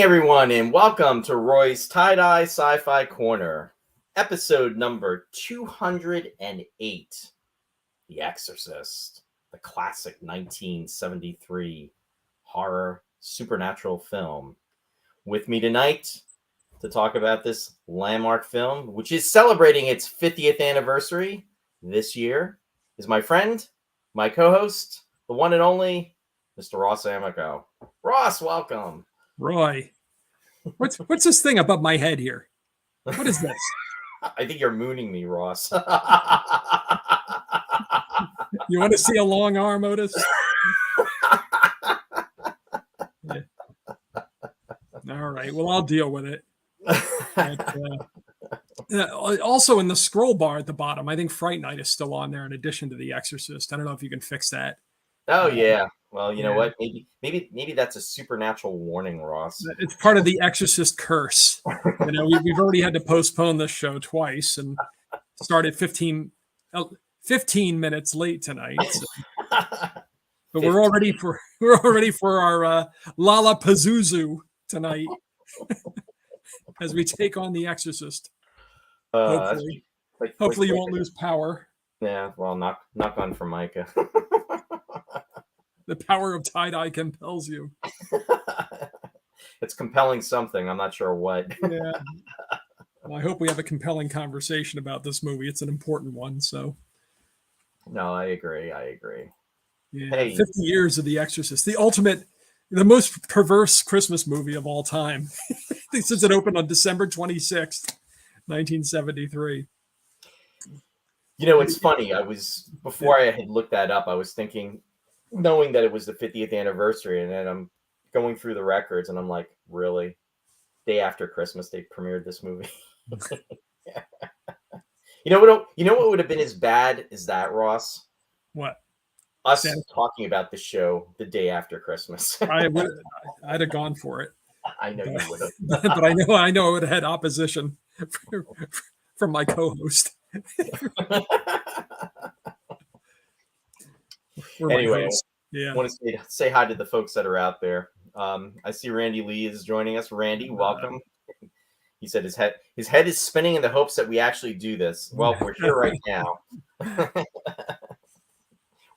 evening, everyone, and welcome to Roy's Tie-Dye Sci-Fi Corner, episode number 208, The Exorcist, the classic 1973 horror supernatural film. With me tonight to talk about this landmark film, which is celebrating its 50th anniversary this year, is my friend, my co-host, the one and only Mr. Ross Amico. Ross, welcome. Roy, what's this thing above my head here? What is this? I think you're mooning me, Ross. You want to see a long arm, Otis? Yeah. All right. Well, I'll deal with it. Also, in the scroll bar at the bottom, I think Fright Night is still on there in addition to The Exorcist. I don't know if you can fix that. Oh yeah. Well, you know what? Maybe that's a supernatural warning, Ross. It's part of the Exorcist curse. You know, we've already had to postpone this show twice and started 15 minutes late tonight. So. But we're all ready for our Lollapazuzu tonight as we take on the Exorcist. Hopefully, hopefully you won't lose power. Yeah. Well, knock on for Micah. The power of tie-dye compels you. It's compelling something. I'm not sure what. Yeah. Well, I hope we have a compelling conversation about this movie. It's an important one. So. No, I agree. Yeah. Hey. 50 years of The Exorcist, the most perverse Christmas movie of all time. Since it opened on December 26th, 1973. You know, it's funny. Before I had looked that up, I was thinking, knowing that it was the 50th anniversary, and then I'm going through the records and I'm like, really? Day after Christmas they premiered this movie. You know what would have been as bad as that, Ross? What? Us talking about the show the day after Christmas. I'd have gone for it. I know you would have. But I know I would have had opposition from my co-host. Anyway, yeah. I want to say hi to the folks that are out there. I see Randy Lee is joining us. Randy, welcome. He said his head is spinning in the hopes that we actually do this. Well, we're here right now.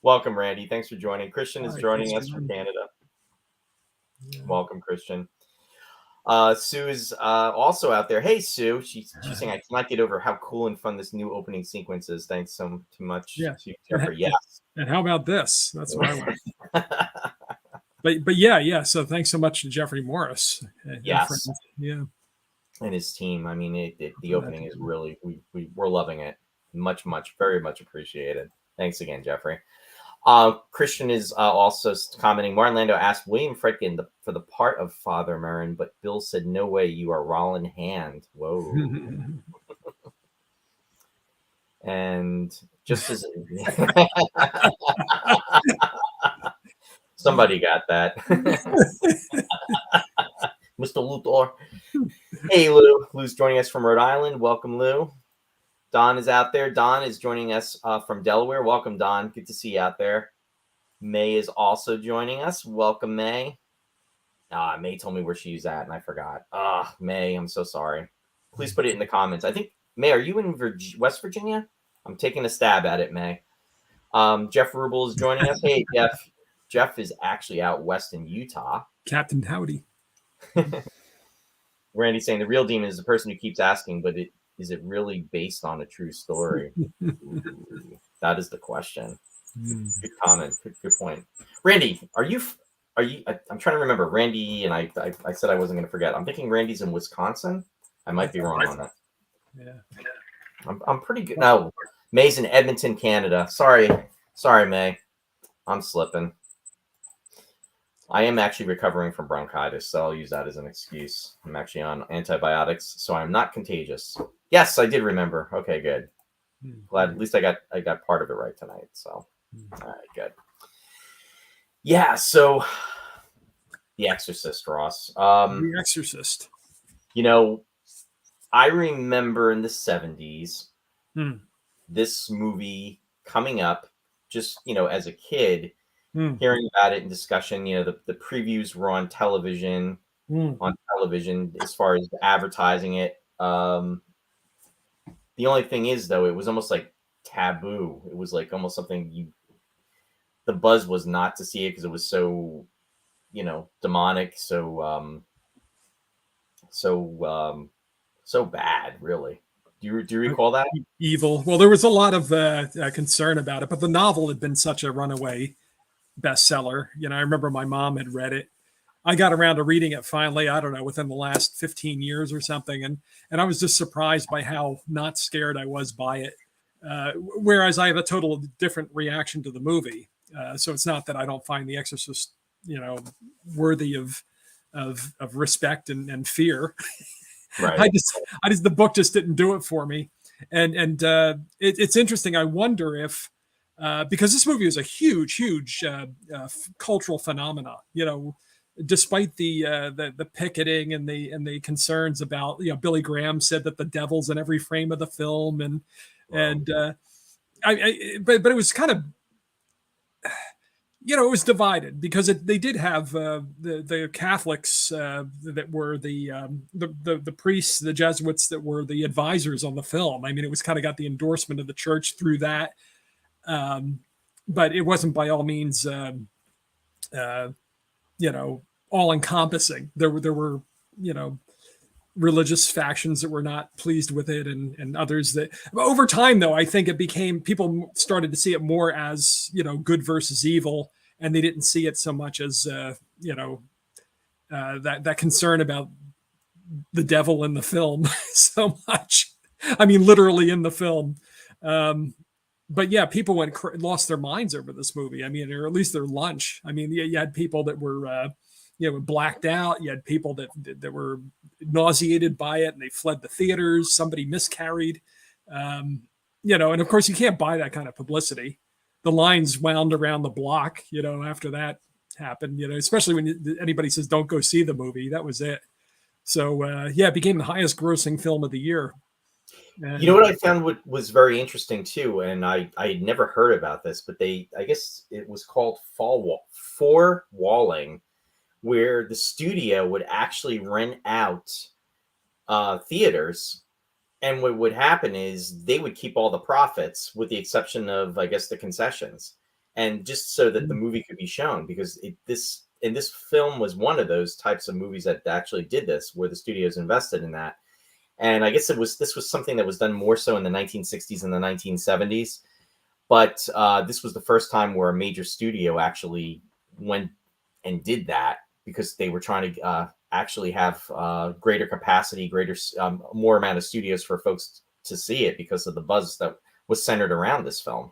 Welcome, Randy. Thanks for joining. Christian is joining us from Canada. Yeah. Welcome, Christian. Sue is also out there. Hey, Sue. She's saying, I cannot get over how cool and fun this new opening sequence is. Thanks so much to Jeffrey. Yes. And how about this? That's what I want. But yeah. So thanks so much to Jeffrey Morris. Yes. Yeah. And his team. I mean, the opening is really, we're loving it. Much, very much appreciated. Thanks again, Jeffrey. Christian is also commenting. Martin Landau asked William Friedkin for the part of Father Merrin, but Bill said, "No way, you are Rollin Hand." Whoa. And just as somebody got that, Mr. Luthor. Hey, Lou. Lou's joining us from Rhode Island. Welcome, Lou. Don is out there. Don is joining us from Delaware. Welcome, Don. Good to see you out there. May is also joining us. Welcome, May. May told me where she's at, and I forgot. May, I'm so sorry. Please put it in the comments. I think, May, are you in West Virginia? I'm taking a stab at it, May. Jeff Rubel is joining us. Hey, Jeff. Jeff is actually out west in Utah. Captain Howdy. Randy's saying the real demon is the person who keeps asking, but is it really based on a true story? Ooh, that is the question. Good comment. Good point. Randy, are you? I'm trying to remember. Randy and I said I wasn't going to forget. I'm thinking Randy's in Wisconsin. I might be wrong on that. Yeah. I'm pretty good. No, May's in Edmonton, Canada. Sorry, May. I'm slipping. I am actually recovering from bronchitis, so I'll use that as an excuse. I'm actually on antibiotics, so I'm not contagious. Yes, I did remember. Okay, good. Glad at least I got part of it right tonight. So, all right, good. Yeah, so The Exorcist, Ross. The Exorcist. You know, I remember in the 70s this movie coming up just, as a kid, hearing about it in discussion. The previews were on television. on television as far as advertising it. The only thing is, though, it was almost like taboo. It was like almost something the buzz was not to see it because it was so, demonic, so bad, really. Do you recall that? Evil. Well, there was a lot of concern about it, but the novel had been such a runaway bestseller. I remember my mom had read it. I got around to reading it finally, I don't know, within the last 15 years or something. And I was just surprised by how not scared I was by it. Whereas I have a total different reaction to the movie. So it's not that I don't find The Exorcist, worthy of respect and fear. Right. The book just didn't do it for me. And it's interesting. I wonder if, because this movie is a huge cultural phenomenon, despite the picketing and the concerns about, Billy Graham said that the devil's in every frame of the film, but it was kind of, it was divided because they did have the Catholics that were the priests, the Jesuits that were the advisors on the film. I mean, it was kind of got the endorsement of the church through that, but it wasn't by all means all encompassing. There were, religious factions that were not pleased with it, and others that over time, though, I think people started to see it more as, good versus evil. And they didn't see it so much as, that concern about the devil in the film so much. I mean, literally in the film. But yeah, people lost their minds over this movie. I mean, or at least their lunch. I mean, you had people that were, blacked out. You had people that were nauseated by it, and they fled the theaters. Somebody miscarried, and of course you can't buy that kind of publicity. The lines wound around the block, after that happened, especially when anybody says, don't go see the movie. That was it. So it became the highest grossing film of the year. And, what I found was very interesting too, and I had never heard about this, but I guess it was called four walling, where the studio would actually rent out theaters, and what would happen is they would keep all the profits with the exception of, I guess, the concessions, and just so that the movie could be shown, because this film was one of those types of movies that actually did this, where the studios invested in that. And I guess this was something that was done more so in the 1960s and the 1970s, but this was the first time where a major studio actually went and did that, because they were trying to actually have greater capacity, more amount of studios for folks to see it because of the buzz that was centered around this film.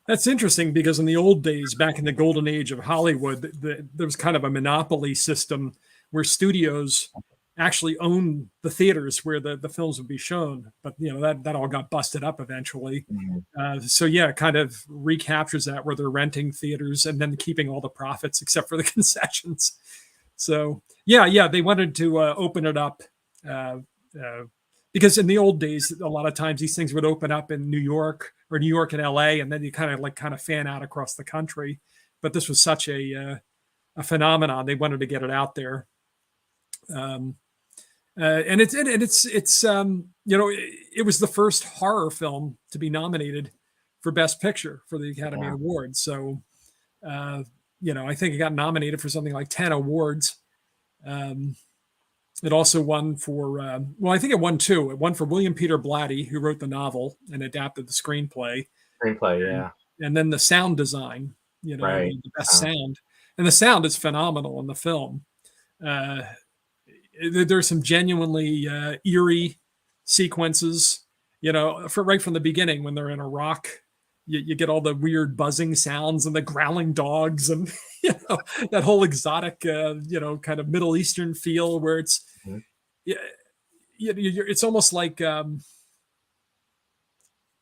That's interesting, because in the old days, back in the golden age of Hollywood, there was kind of a monopoly system where studios actually owned the theaters where the films would be shown. But, that all got busted up eventually. So it kind of recaptures that, where they're renting theaters and then keeping all the profits except for the concessions. So they wanted to open it up because in the old days, a lot of times these things would open up in New York and LA, and then you kind of fan out across the country. But this was such a phenomenon. They wanted to get it out there. And it was the first horror film to be nominated for Best Picture for the Academy Awards. So, I think it got nominated for something like 10 awards. It also won for, I think it won two. It won for William Peter Blatty, who wrote the novel and adapted the screenplay. And then the sound design, the best sound. And the sound is phenomenal in the film. There's some genuinely eerie sequences, right from the beginning when they're in a rock. You get all the weird buzzing sounds and the growling dogs and that whole exotic kind of Middle Eastern feel where it's it's almost like it's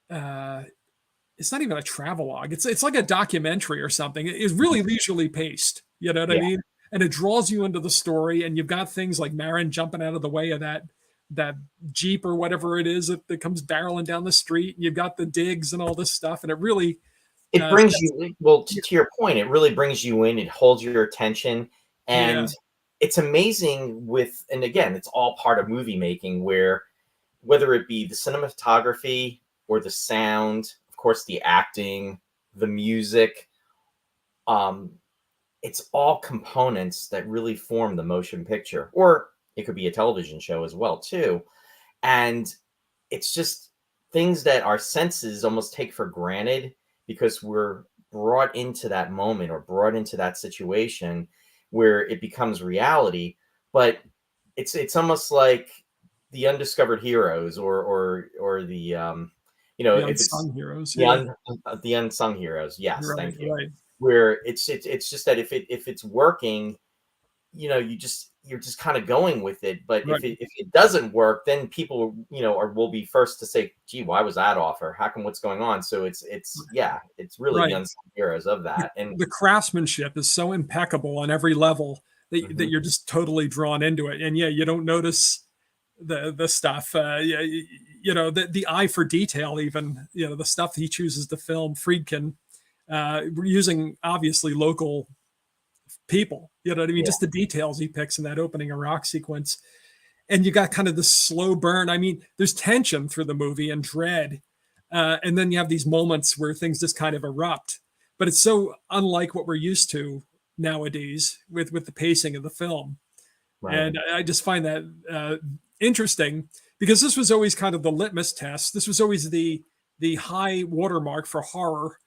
not even a travelogue. It's like a documentary or something. It's really leisurely paced. You know what I mean? And it draws you into the story. And you've got things like Marin jumping out of the way of that Jeep or whatever it is that comes barreling down the street. And you've got the digs and all this stuff. And it really brings you, well, to your point, it really brings you in. It holds your attention. And it's amazing and again, it's all part of movie making, where whether it be the cinematography or the sound, of course, the acting, the music, it's all components that really form the motion picture, or it could be a television show as well too. And it's just things that our senses almost take for granted because we're brought into that moment or brought into that situation where it becomes reality. But it's almost like the undiscovered heroes, or the The if it's unsung heroes. the Yeah. the unsung heroes. Yes, Right. thank you. Right. Where it's just that if it's working, you're just kind of going with it. But Right. if it doesn't work, then people will be first to say, "Gee, why was that off?" Or "How come? What's going on?" So it's really the Right. unsung heroes of that. And The craftsmanship is so impeccable on every level that mhm, you're just totally drawn into it. And yeah, you don't notice the stuff. Yeah, the eye for detail, even the stuff he chooses to film. Friedkin, using obviously local people. You know what I mean? yeah, Just the details he picks in that opening Iraq sequence, and you got kind of this slow burn. I mean, there's tension through the movie and dread, and then you have these moments where things just kind of erupt. But it's so unlike what we're used to nowadays with the pacing of the film, right, and I just find that interesting because this was always kind of the litmus test. This was always the high watermark for horror,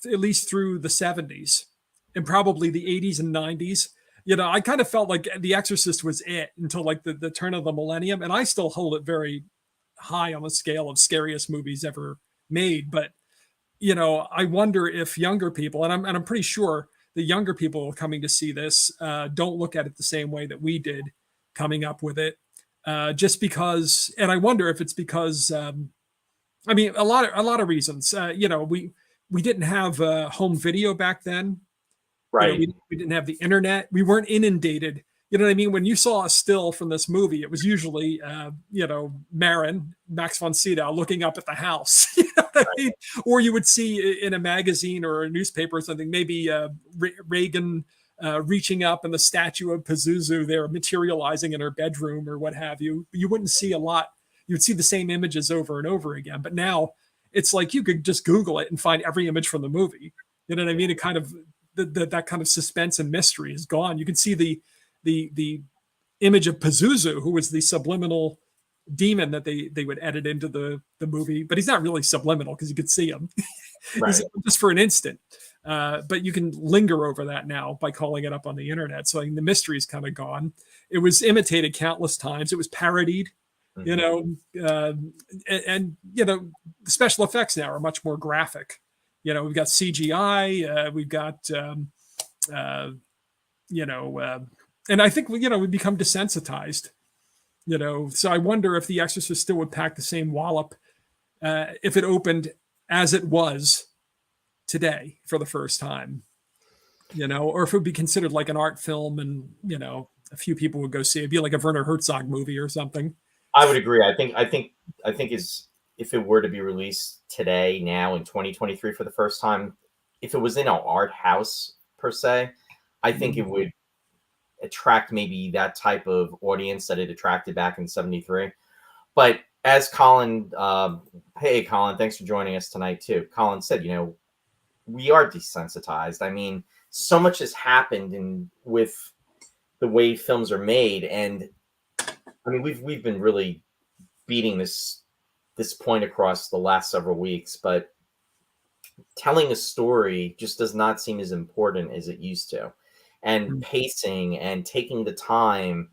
at least through the 70s and probably the 80s and 90s. I kind of felt like The Exorcist was it until like the turn of the millennium. And I still hold it very high on the scale of scariest movies ever made. But, I wonder if younger people, and I'm pretty sure the younger people coming to see this don't look at it the same way that we did coming up with it. Just because, and I wonder if it's because I mean, a lot of reasons. We didn't have home video back then. right, We didn't have the internet. We weren't inundated. You know what I mean? When you saw a still from this movie, it was usually Marin, Max von Sydow, looking up at the house. You know what I mean? Or you would see in a magazine or a newspaper or something, maybe Reagan reaching up and the statue of Pazuzu there materializing in her bedroom or what have you. You wouldn't see a lot. You would see the same images over and over again. But now it's like you could just Google it and find every image from the movie. You know what I mean? It kind of that kind of suspense and mystery is gone. You can see the image of Pazuzu, who was the subliminal demon that they would edit into the movie, but he's not really subliminal because you could see him. He's right. just for an instant. But you can linger over that now by calling it up on the internet. So I mean, the mystery is kind of gone. It was imitated countless times. It was parodied, you Mhm. know, and the special effects now are much more graphic. We've got CGI, we've got, uh, and I think we become desensitized. So I wonder if The Exorcist still would pack the same wallop if it opened as it was today for the first time. Or if it would be considered like an art film, and a few people would go see it. It'd be like a Werner Herzog movie or something. I would agree. I think is if it were to be released today, now in 2023 for the first time, if it was in an art house per se, I think it would attract maybe that type of audience that it attracted back in '73. But as Colin, hey Colin, thanks for joining us tonight too. Colin said, we are desensitized. I mean, so much has happened with the way films are made, and I mean, we've been really beating this point across the last several weeks, but telling a story just does not seem as important as it used to. And pacing and taking the time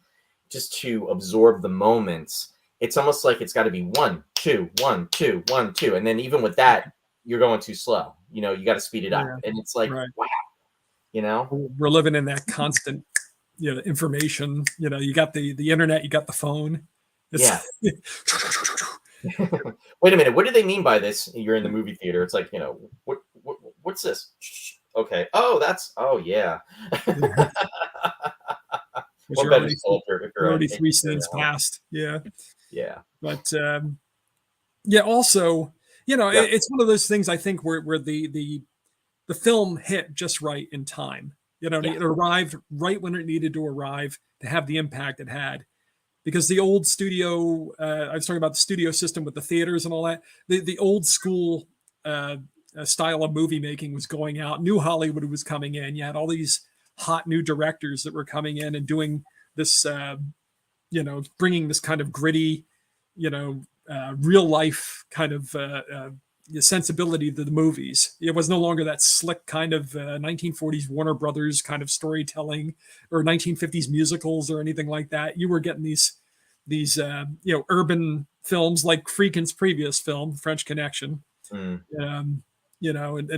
just to absorb the moments, it's almost like it's got to be one, two, one, two, one, two. And then even with that, you're going too slow. You got to speed it up. Yeah, And it's like, right. wow, you know? We're living in that constant, information. You got the internet, you got the phone. It's Yeah. Wait a minute. What do they mean by this? You're in the movie theater. It's like, what's this? Okay. Oh, yeah. which One are better already still if you're already if three you're at scenes home. past. Yeah, Yeah. but yeah. Also, Yeah. it's one of those things I think where the film hit just right in time. Yeah. It arrived right when it needed to arrive. to have the impact it had. Because the old studio, I was talking about the studio system with the theaters and all that. The old school style of movie making was going out. New Hollywood was coming in. You had all these hot new directors that were coming in and doing this, bringing this kind of gritty, real life kind of sensibility to the movies. It was no longer that slick kind of 1940s Warner Brothers kind of storytelling or 1950s musicals or anything like that. You were getting these urban films like Friedkin's previous film, French Connection, and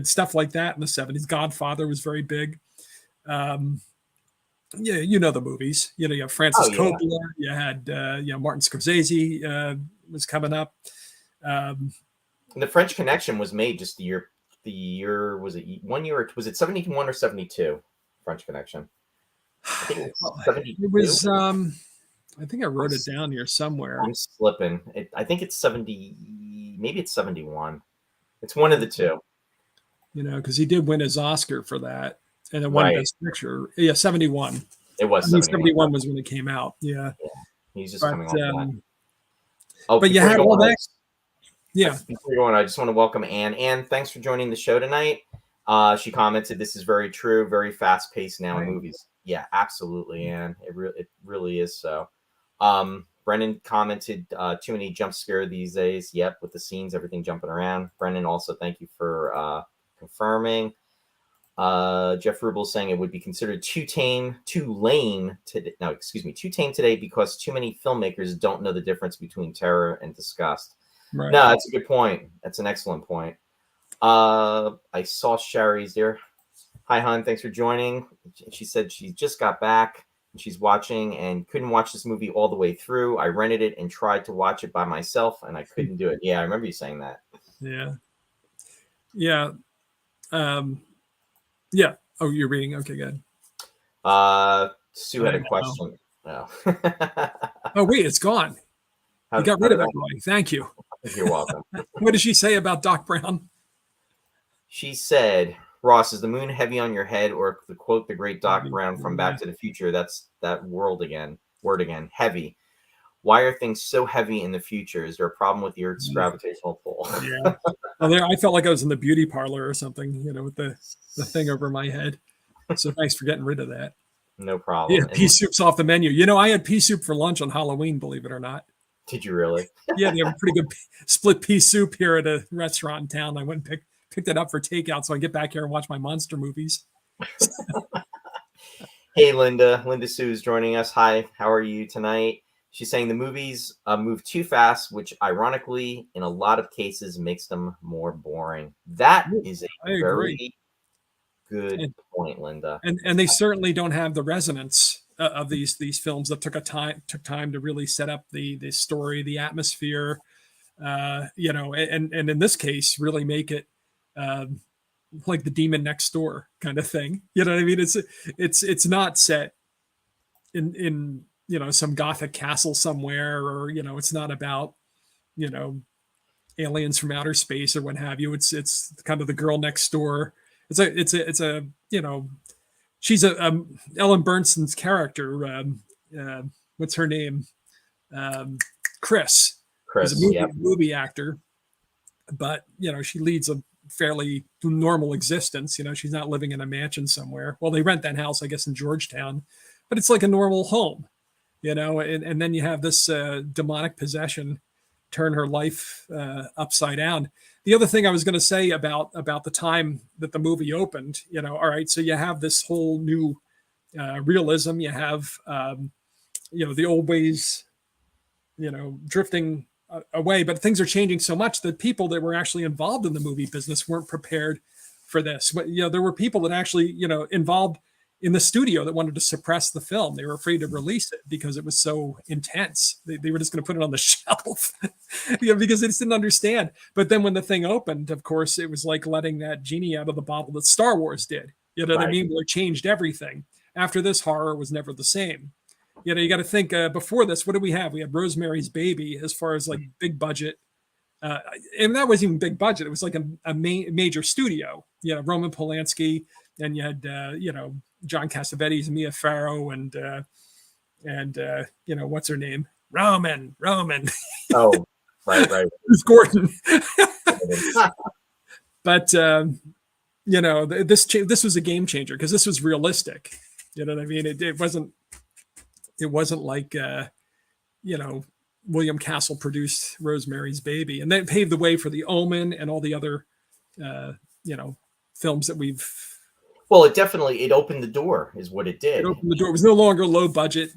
stuff like that in the 70s. Godfather was very big. The movies. You have Francis Coppola. You had Martin Scorsese was coming up. The French Connection was made just the year was it 1 year, or was it 71 or 72? French Connection. I think it was 72. It was. I think I wrote it down here somewhere. I'm slipping. I think it's 70. Maybe it's 71. It's one of the two. Because he did win his Oscar for that, and it won Best Picture. Yeah, 71. It was 71 was when it came out. Yeah. He's just coming off that. But you had all that. Yeah. Before you go on, I just want to welcome Anne. Anne, thanks for joining the show tonight. She commented, "This is very true. Very fast paced now in movies." Yeah, absolutely, Anne. It really is so. Brennan commented, "Too many jump scare these days." Yep, with the scenes, everything jumping around. Brennan, also thank you for confirming. Jeff Rubel saying it would be considered too tame today because too many filmmakers don't know the difference between terror and disgust. Right. No, that's a good point. That's an excellent point. I saw Sherry's there. Hi, hon. Thanks for joining. She said she just got back and she's watching and couldn't watch this movie all the way through. I rented it and tried to watch it by myself and I couldn't do it. Yeah, I remember you saying that. Yeah. Yeah. Yeah. Oh, you're reading. Okay, good. Sue had a question. Oh. Oh, wait, it's gone. You got rid of everybody. Thank you. You're welcome. What did she say about Doc Brown? She said, "Ross, is the moon heavy on your head?" Or to quote the great Doc Brown from Back to the Future, that's that word again, heavy. Why are things so heavy in the future? Is there a problem with the Earth's gravitational pull? Yeah. Well, I felt like I was in the beauty parlor or something, with the thing over my head. So thanks for getting rid of that. No problem. Yeah, pea soup's off the menu. I had pea soup for lunch on Halloween, believe it or not. Did you really? Yeah, they have a pretty good split pea soup here at a restaurant in town. I went and picked it up for takeout so I get back here and watch my monster movies. Hey, Linda. Linda Sue is joining us. Hi, how are you tonight? She's saying the movies move too fast, which ironically, in a lot of cases, makes them more boring. That is a very good point, Linda. And they certainly don't have the resonance of these films that took time to really set up the story, the atmosphere, and in this case, really make it like The Demon Next Door kind of thing. You know what I mean? It's not set in some Gothic castle somewhere, or it's not about aliens from outer space or what have you. It's kind of the girl next door. It's a she's Ellen Bernstein's character. What's her name? Chris. He's a movie actor, but she leads a fairly normal existence. She's not living in a mansion somewhere. Well, they rent that house, I guess, in Georgetown, but it's like a normal home. And then you have this demonic possession turn her life upside down. The other thing I was going to say about the time that the movie opened, all right, so you have this whole new realism. You have, the old ways, drifting away, but things are changing so much that people that were actually involved in the movie business weren't prepared for this. But, there were people that actually, involved in the studio that wanted to suppress the film. They were afraid to release it because it was so intense. They were just going to put it on the shelf, because they just didn't understand. But then when the thing opened, of course, it was like letting that genie out of the bottle that Star Wars did. You know what I mean? Where it changed everything. After this, horror was never the same. You got to think before this, what did we have? We had Rosemary's Baby as far as like big budget. And that wasn't even big budget. It was like a major studio, Roman Polanski, and you had, John Cassavetes, Mia Farrow, and and what's her name? Roman. Oh, right. Ruth Gordon. But this was a game changer because this was realistic. You know what I mean? It wasn't like William Castle produced Rosemary's Baby, and that paved the way for The Omen and all the other films that we've. Well, it opened the door, is what it did. It opened the door. It was no longer low budget,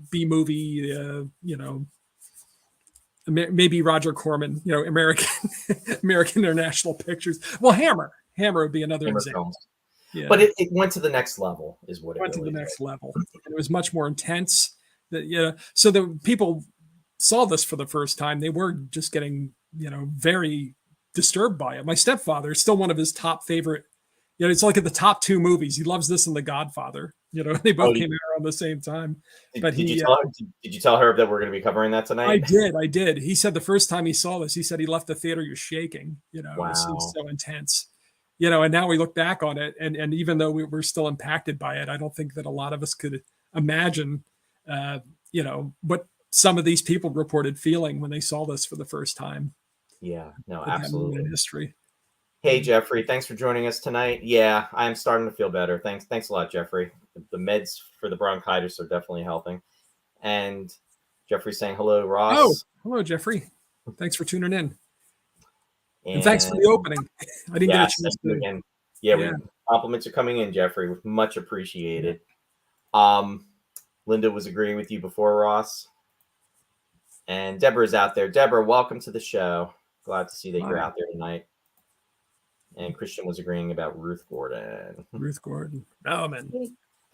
B movie, maybe Roger Corman, American International Pictures. Well, Hammer would be another example. Films. Yeah. But it went to the next level, is what it went really to the next level. It was much more intense. So the people saw this for the first time. They were just getting, very disturbed by it. My stepfather is still one of his top favorite. It's like at the top two movies. He loves this and The Godfather. They both came out around the same time. Did you tell her that we're going to be covering that tonight? I did. He said the first time he saw this, he said he left the theater, he was shaking. Wow. It was so intense. And now we look back on it, and even though we're still impacted by it, I don't think that a lot of us could imagine, what some of these people reported feeling when they saw this for the first time. Yeah, no, absolutely. In history. Hey, Jeffrey, thanks for joining us tonight. Yeah, I'm starting to feel better. Thanks a lot, Jeffrey. The meds for the bronchitis are definitely helping. And Jeffrey saying hello, Ross. Oh, hello, Jeffrey. Thanks for tuning in. And thanks for the opening. I didn't get a chance to. Again. Yeah. Compliments are coming in, Jeffrey. Much appreciated. Linda was agreeing with you before, Ross. And Deborah's out there. Deborah, welcome to the show. Glad to see that you're out there tonight. And Christian was agreeing about Ruth Gordon. Oh, man.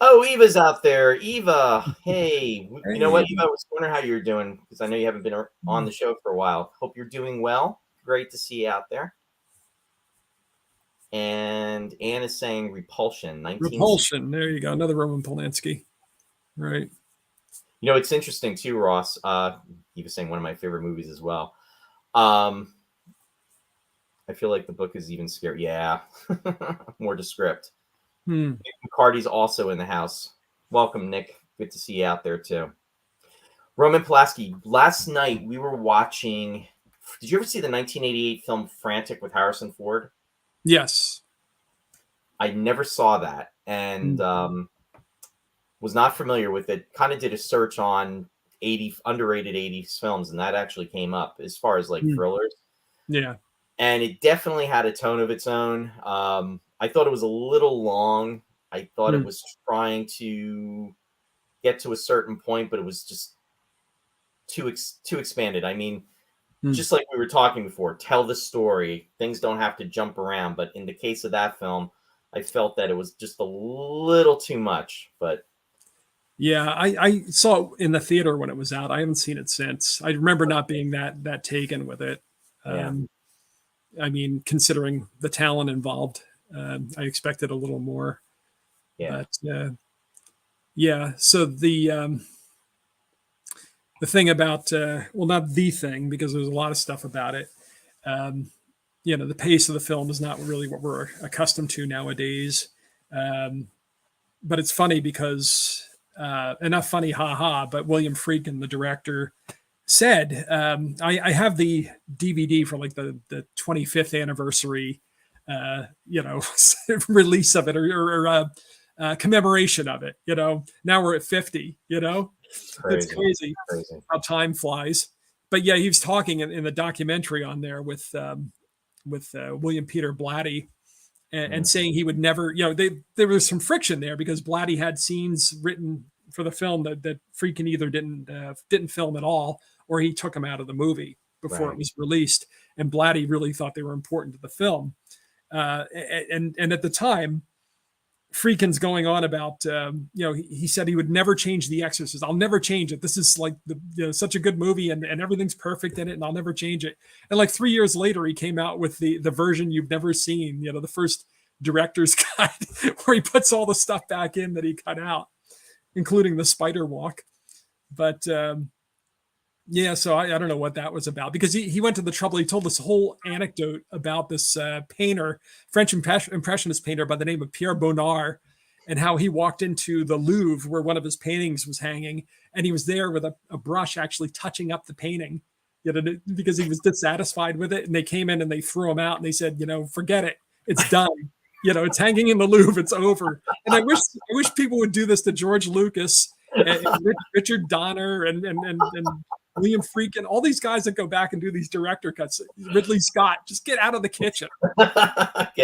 Oh, Eva's out there. Eva, hey. You know what, Eva? I was wondering how you're doing because I know you haven't been on the show for a while. Hope you're doing well. Great to see you out there. And Anne is saying Repulsion. Repulsion. There you go. Another Roman Polanski. Right. It's interesting too, Ross. Eva's saying one of my favorite movies as well. I feel like the book is even scary. Yeah. More descript. Nick McCarty's also in the house. Welcome, Nick. Good to see you out there too. Roman Polanski. Last night we were watching. Did you ever see the 1988 film Frantic with Harrison Ford? Yes. I never saw that and was not familiar with it. Kind of did a search on underrated 80s films, and that actually came up as far as like thrillers. Yeah. And it definitely had a tone of its own. I thought it was a little long. I thought it was trying to get to a certain point, but it was just too expanded. I mean, just like we were talking before, tell the story. Things don't have to jump around. But in the case of that film, I felt that it was just a little too much. But yeah, I saw it in the theater when it was out. I haven't seen it since. I remember not being that taken with it. I mean, considering the talent involved, I expected a little more. Yeah. But, so the thing about, not the thing, because there's a lot of stuff about it. The pace of the film is not really what we're accustomed to nowadays. But it's funny because, and not funny, but William Friedkin, the director, said, I have the DVD for like the 25th anniversary, release of it or commemoration of it. Now we're at 50. It's crazy how time flies. But yeah, he was talking in the documentary on there with William Peter Blatty, and saying he would never. There was some friction there because Blatty had scenes written for the film that Friedkin either didn't film at all, or he took them out of the movie before it was released. And Blatty really thought they were important to the film. And at the time, Friedkin's going on about, he said he would never change The Exorcist. I'll never change it. This is like such a good movie and everything's perfect in it, and I'll never change it. And like 3 years later, he came out with the version you've never seen, the first director's cut, where he puts all the stuff back in that he cut out, including the spider walk. But so I don't know what that was about, because he went to the trouble. He told this whole anecdote about this painter, French impressionist painter by the name of Pierre Bonnard. and how he walked into the Louvre where one of his paintings was hanging, and he was there with a brush actually touching up the painting, because he was dissatisfied with it. And they came in and they threw him out, and they said, forget it, it's done. It's hanging in the Louvre, it's over. And I wish people would do this to George Lucas and Richard Donner and William Friedkin, all these guys that go back and do these director cuts. Ridley Scott, just get out of the kitchen. Get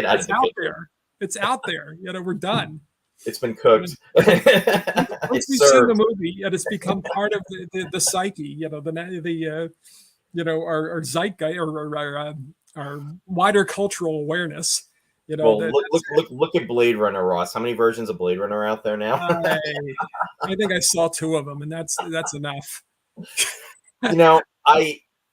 out of the kitchen. There. It's out there. We're done. It's been cooked. Once we've seen the movie, it's become part of the psyche. Our zeitgeist, or our wider cultural awareness. Look at Blade Runner, Ross. How many versions of Blade Runner are out there now? I think I saw 2 of them, and that's enough.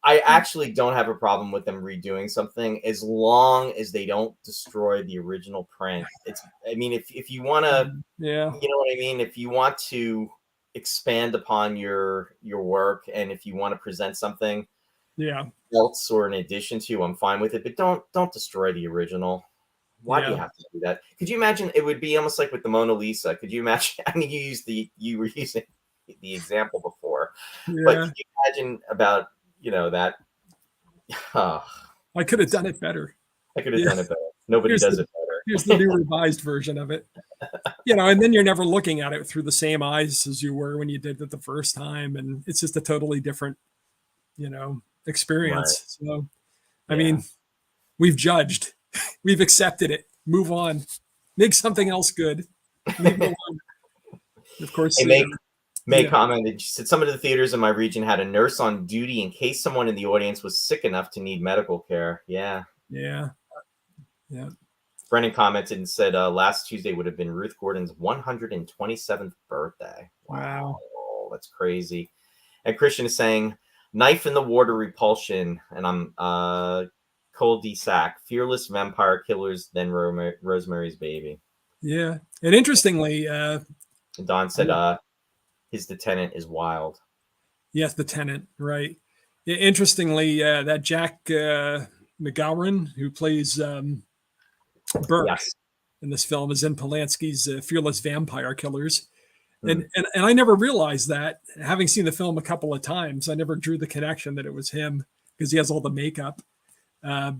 I actually don't have a problem with them redoing something as long as they don't destroy the original print. If you want to, you know what I mean? If you want to expand upon your work, and if you want to present something else or in addition to, I'm fine with it, but don't destroy the original. Why do you have to do that? Could you imagine? It would be almost like with the Mona Lisa. Could you imagine? You were using the example before, but could you imagine about that? I could have done it better. I could have done it better. Nobody does it better. Here's the new revised version of it. And then you're never looking at it through the same eyes as you were when you did it the first time, and it's just a totally different, experience. Right. So, I mean, we've judged. We've accepted it. Move on. Make something else good. Of course. Hey, May commented, she said, some of the theaters in my region had a nurse on duty in case someone in the audience was sick enough to need medical care. Yeah. Brennan commented and said last Tuesday would have been Ruth Gordon's 127th birthday. Wow. Oh, that's crazy. And Christian is saying, knife in the water repulsion. And I'm Cole D. Sack, fearless vampire killers, then Rosemary's Baby. Yeah. And interestingly, Don said his The Tenant is wild. Yes, The Tenant, right. Interestingly, that Jack McGowan, who plays Burke in this film, is in Polanski's Fearless Vampire Killers. And I never realized that. Having seen the film a couple of times, I never drew the connection that it was him because he has all the makeup. But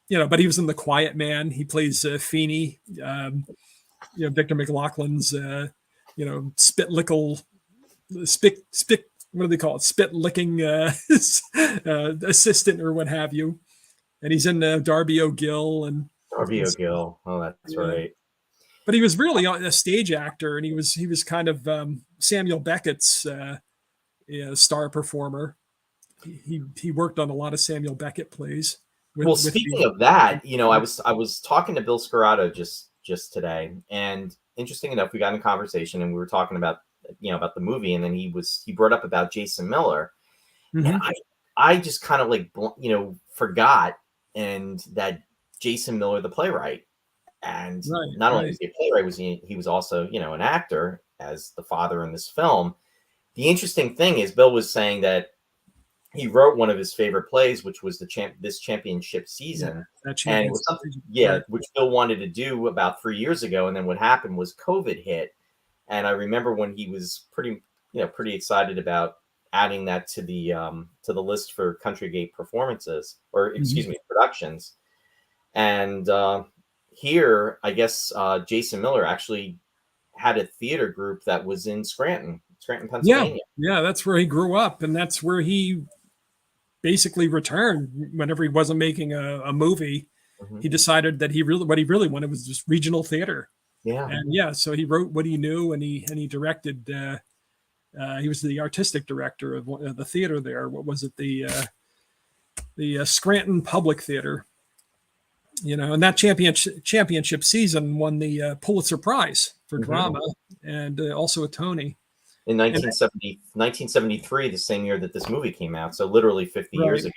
he was in The Quiet Man. He plays Feeney, Victor McLaughlin's, what do they call it? Spit licking assistant or what have you. And he's in Darby O'Gill. Oh, that's right. But he was really a stage actor, and he was kind of Samuel Beckett's star performer. He worked on a lot of Samuel Beckett plays. Speaking of that, I was talking to Bill Scarato just today, and interesting enough, we got in conversation and we were talking about the movie, and then he brought up about Jason Miller, and I just kind of forgot, and that Jason Miller, the playwright, and not only was he a playwright, he was also an actor as the father in this film. The interesting thing is, Bill was saying that he wrote one of his favorite plays, which was this championship season, and it was something, which Bill wanted to do about 3 years ago. And then what happened was COVID hit, and I remember when he was pretty excited about adding that to the list for Country Gate performances, or excuse me, productions. And here, I guess Jason Miller actually had a theater group that was in Scranton, Pennsylvania. Yeah, that's where he grew up, and that's where he basically returned whenever he wasn't making a movie. He decided that what he really wanted was just regional theater. So he wrote what he knew, and he directed. He was the artistic director of the theater there. What was it? The Scranton Public Theater. And that championship season won the Pulitzer Prize for drama, and also a Tony. In 1973, the same year that this movie came out, so literally 50 years ago.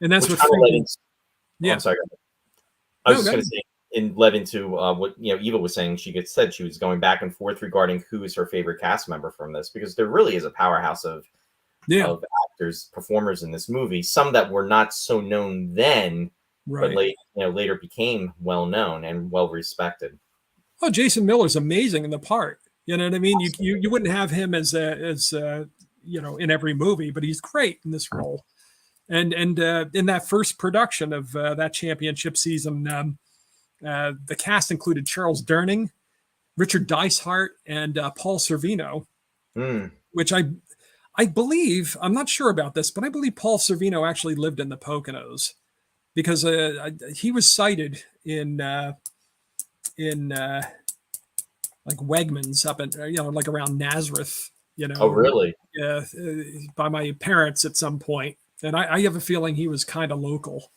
And that's what I'm sorry. I was just going to say, and led into what Eva was saying. She said she was going back and forth regarding who is her favorite cast member from this, because there really is a powerhouse of actors, performers in this movie. Some that were not so known then, but later became well known and well respected. Oh, Jason Miller's amazing in the part. You know what I mean? You wouldn't have him as in every movie, but he's great in this role. And in that first production of that championship season, the cast included Charles Durning, Richard Dicehart, and Paul Sorvino, which I believe, I'm not sure about this, but I believe Paul Sorvino actually lived in the Poconos because he was cited in like Wegmans up in like around Nazareth, Oh, really? by my parents at some point, and I have a feeling he was kind of local.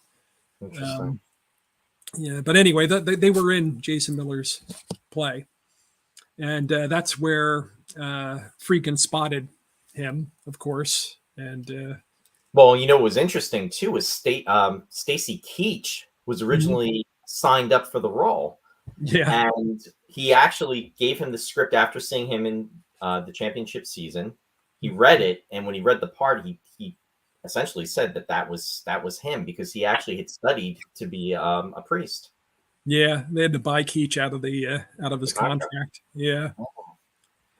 Interesting. But anyway, they were in Jason Miller's play, and that's where Friedkin spotted him, of course. And well, what was interesting too was Stacy Keach was originally signed up for the role. Yeah. And he actually gave him the script after seeing him in the championship season. He read it, and when he read the part, he essentially said that was him because he actually had studied to be a priest. Yeah, they had to buy Keach out of his contract. Yeah.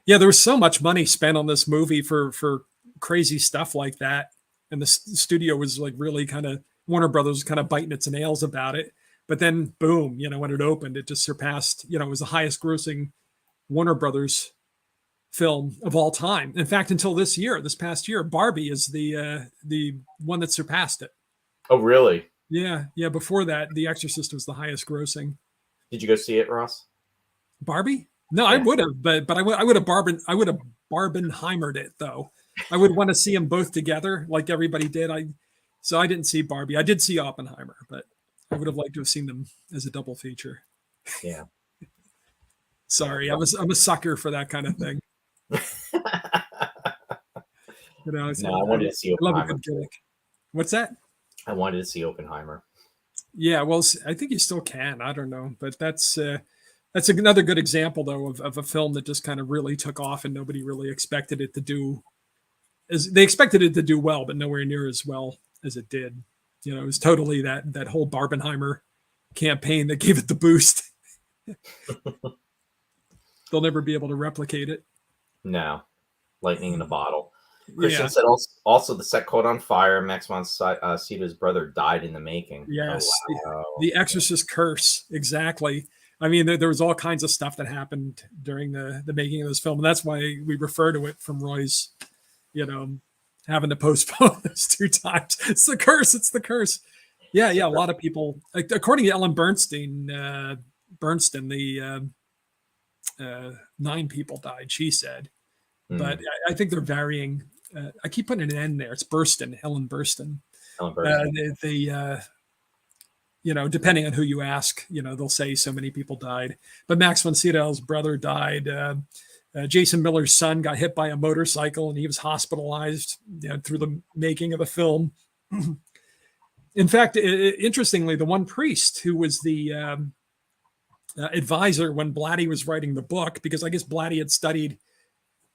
Yeah, there was so much money spent on this movie for crazy stuff like that, and the studio was like really kind of Warner Brothers was kind of biting its nails about it. But then, boom! When it opened, it just surpassed. It was the highest-grossing Warner Brothers film of all time. In fact, until this past year, Barbie is the one that surpassed it. Oh, really? Yeah. Before that, The Exorcist was the highest-grossing. Did you go see it, Ross? Barbie? No, yeah. I would have, but I would have Barbenheimered it though. I would want to see them both together, like everybody did. So I didn't see Barbie. I did see Oppenheimer, but I would have liked to have seen them as a double feature. Yeah. Sorry, I'm a sucker for that kind of thing. No, I wanted to see Oppenheimer. I love a good gimmick. What's that? I wanted to see Oppenheimer. Yeah, well, I think you still can. I don't know, but that's another good example though of a film that just kind of really took off and nobody really expected it to do. They expected it to do well, but nowhere near as well as it did. It was totally that whole Barbenheimer campaign that gave it the boost. They'll never be able to replicate it. No, lightning in a bottle. Christian said also the set caught on fire. Max von Sydow's brother died in the making. Yes, wow. The Exorcist curse, exactly. I mean, there was all kinds of stuff that happened during the making of this film, and that's why we refer to it from Roy's, having to postpone this 2 times. It's the curse. It's the curse. Yeah. A lot of people, according to Ellen Bernstein, the 9 people died, she said. But I think they're varying. I keep putting an N there. It's Ellen Burstyn. Depending on who you ask, they'll say so many people died. But Max von Sydow's brother died. Jason Miller's son got hit by a motorcycle and he was hospitalized through the making of the film. In fact, interestingly, the one priest who was the advisor when Blatty was writing the book, because I guess Blatty had studied,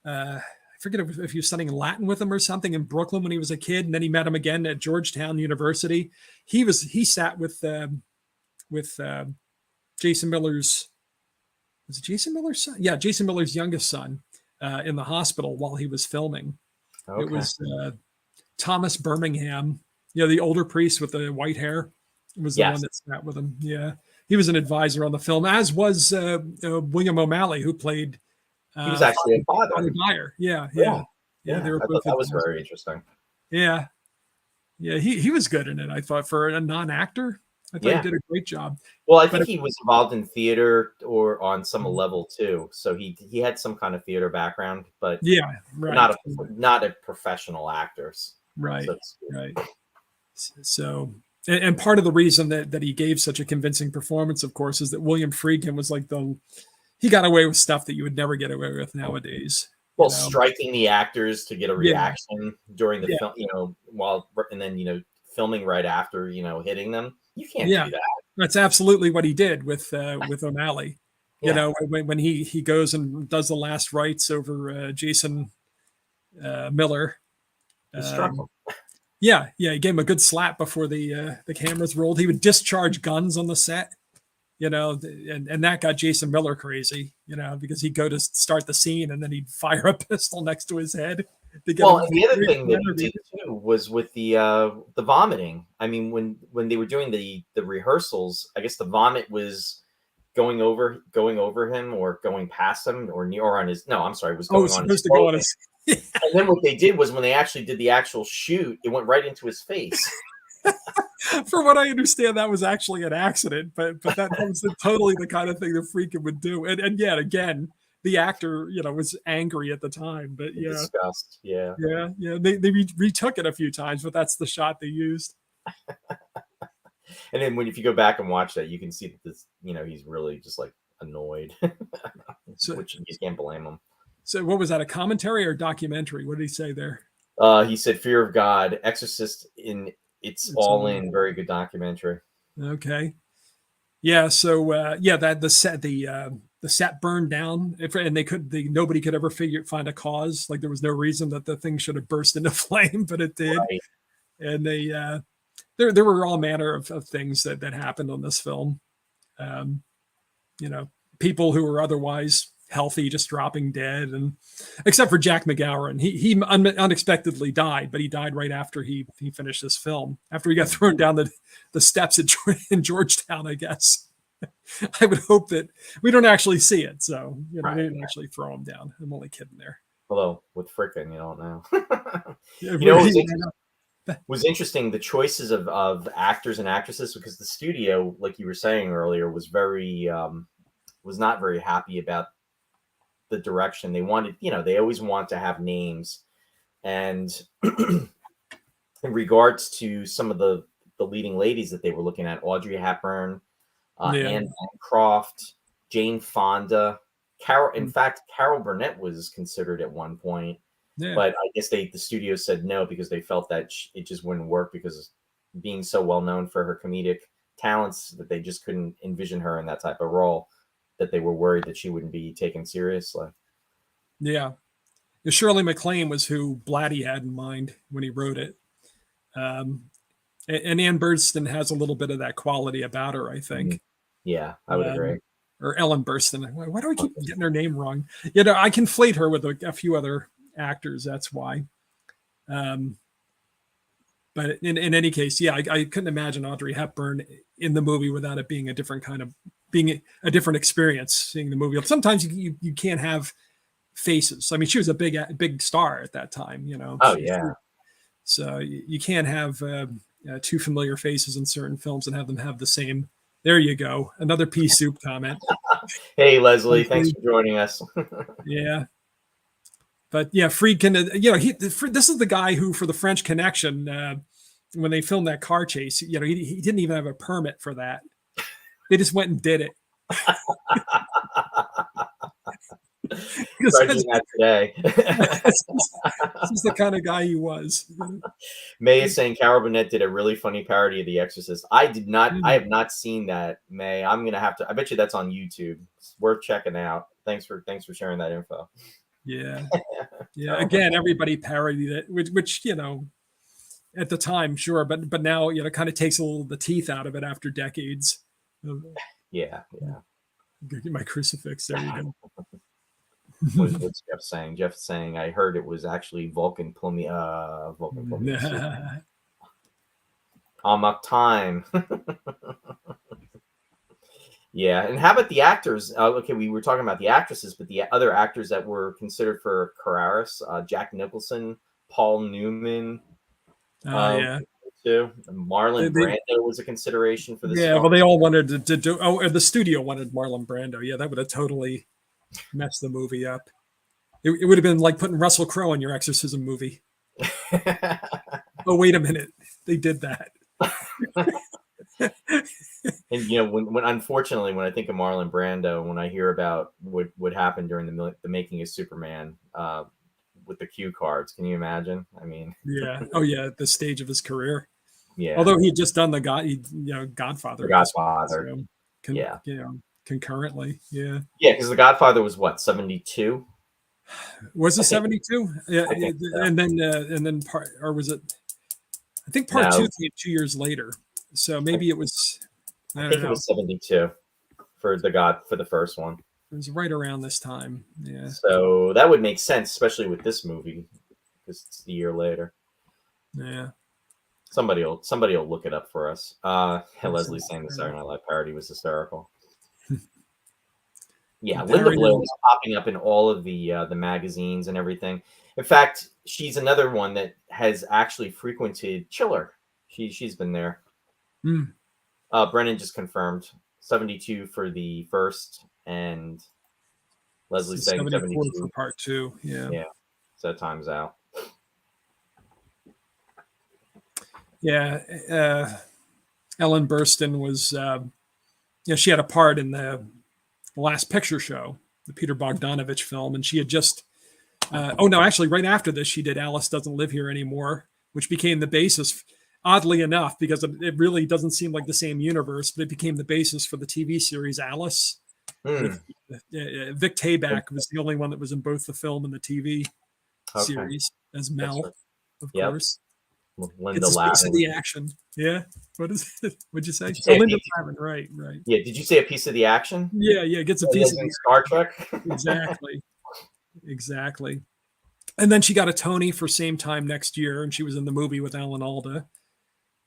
I forget if he was studying Latin with him or something in Brooklyn when he was a kid, and then he met him again at Georgetown University. He sat with Jason Miller's, was it Jason Miller's son? Yeah, Jason Miller's youngest son in the hospital while he was filming. Okay. It was Thomas Birmingham, the older priest with the white hair, was the one that sat with him. Yeah, he was an advisor on the film, as was William O'Malley, who played. He was actually a father. Dyer. Yeah. They were both. That was very interesting. Yeah. He was good in it. I thought for a non-actor, I thought he did a great job. Well, I think he was involved in theater or on some level too. So he had some kind of theater background, but not a professional actor. Right. So, and part of the reason that he gave such a convincing performance, of course, is that William Friedkin was like he got away with stuff that you would never get away with nowadays. Well, striking the actors to get a reaction during the film, and then filming right after hitting them. You can't do that. That's absolutely what he did with O'Malley. When he goes and does the last rites over Jason Miller. He gave him a good slap before the cameras rolled. He would discharge guns on the set. and that got Jason Miller crazy, because he'd go to start the scene and then he'd fire a pistol next to his head to get Well, him. and the other thing that he did too was with the vomiting. I mean, when they were doing the rehearsals, I guess the vomit was going over him or going past him or near or on his no, I'm sorry, it was going on his supposed to go on clothing. his. And then what they did was when they actually did the actual shoot, it went right into his face. For what I understand, that was actually an accident, but that was totally the kind of thing the Freakin' would do. And yet again, the actor, was angry at the time, but yeah, Disgust. Yeah. They retook it a few times, but that's the shot they used. And then if you go back and watch that, you can see that this, he's really just like annoyed, which you can't blame him. So what was that, a commentary or documentary? What did he say there? He said Fear of God, Exorcist in it's all in, very good documentary. Okay. Yeah, so that the set burned down, and nobody could ever find a cause. Like there was no reason that the thing should have burst into flame, but it did. Right. And there were all manner of things that happened on this film. People who were otherwise healthy just dropping dead, and except for Jack McGowan, he unexpectedly died, but he died right after he finished this film, after he got thrown down the steps in Georgetown, I guess. I would hope that we don't actually see it, so they didn't actually throw him down. I'm only kidding there. Although with frickin', you don't know. Was interesting the choices of actors and actresses, because the studio, like you were saying earlier, was was not very happy about the direction they wanted. They always want to have names, and in regards to some of the leading ladies that they were looking at, Audrey Hepburn, Anne Bancroft, Jane Fonda, Carol. In fact, Carol Burnett was considered at one point, but I guess the studio said no because they felt that it just wouldn't work, because being so well known for her comedic talents that they just couldn't envision her in that type of role, that they were worried that she wouldn't be taken seriously. Yeah. Shirley MacLaine was who Blatty had in mind when he wrote it. And Ann Burstyn has a little bit of that quality about her, I think. Yeah, I would agree. Or Ellen Burstyn. Why do I keep getting her name wrong? I conflate her with a few other actors. That's why. But in any case, I couldn't imagine Audrey Hepburn in the movie without it being a different experience seeing the movie. Sometimes you can't have faces. I mean, she was a big star at that time, Oh yeah. So you can't have two familiar faces in certain films and have them have the same. There you go. Another pea soup comment. Hey, Leslie, thanks for joining us. Yeah. But yeah, Friedkin, this is the guy who, for the French Connection, when they filmed that car chase, he didn't even have a permit for that. They just went and did it. Try doing that today. This is the kind of guy he was. May is saying Carol Burnett did a really funny parody of The Exorcist. I have not seen that, May. I'm gonna have to. I bet you that's on YouTube. It's worth checking out. Thanks for sharing that info. Yeah. Again, everybody parodied it, which at the time, sure, but now kind of takes a little of the teeth out of it after decades. Yeah. Get my crucifix. There you go. What's Jeff saying? Jeff's saying, I heard it was actually Vulcan Plummy. Amok time. Yeah, and how about the actors? Okay, we were talking about the actresses, but the other actors that were considered for Carraris, Jack Nicholson, Paul Newman. Too. Marlon Brando was a consideration for this. Yeah, film. Well, they all wanted to do. Oh, the studio wanted Marlon Brando. Yeah, that would have totally messed the movie up. It would have been like putting Russell Crowe in your exorcism movie. Oh, wait a minute, they did that. And when unfortunately, when I think of Marlon Brando, when I hear about what happened during the making of Superman with the cue cards, can you imagine? I mean, yeah. Oh yeah, at the stage of his career. Yeah. Although he had just done Godfather. The Godfather. Concurrently. Yeah. Yeah, because the Godfather was what, 72? Was it 72? Yeah, so. And then part, or was it? I think part 2 came 2 years later. So maybe it was. I think it was 72. for the first one. It was right around this time. Yeah. So that would make sense, especially with this movie, because it's the year later. Yeah. Somebody will look it up for us. Leslie's saying the Saturday Night Live parody was hysterical. Yeah, Linda Blair was popping up in all of the magazines and everything. In fact, she's another one that has actually frequented Chiller. She's been there. Mm. Brennan just confirmed 72 for the first, and Leslie's saying 72 for part 2. Yeah. Yeah. So time's out. Yeah. Ellen Burstyn was, she had a part in the Last Picture Show, the Peter Bogdanovich film, and she had just, actually, right after this, she did Alice Doesn't Live Here Anymore, which became the basis, oddly enough, because it really doesn't seem like the same universe, but it became the basis for the TV series Alice. Vic Tayback was the only one that was in both the film and the TV series as Mel, of course. Linda it's a piece Lavin. of the action. Yeah. What is it? What'd you say? Linda Lavin. Right. Yeah. Did you say a piece of the action? Yeah. Gets a piece of the Star Trek. Exactly. And then she got a Tony for Same Time Next Year, and she was in the movie with Alan Alda.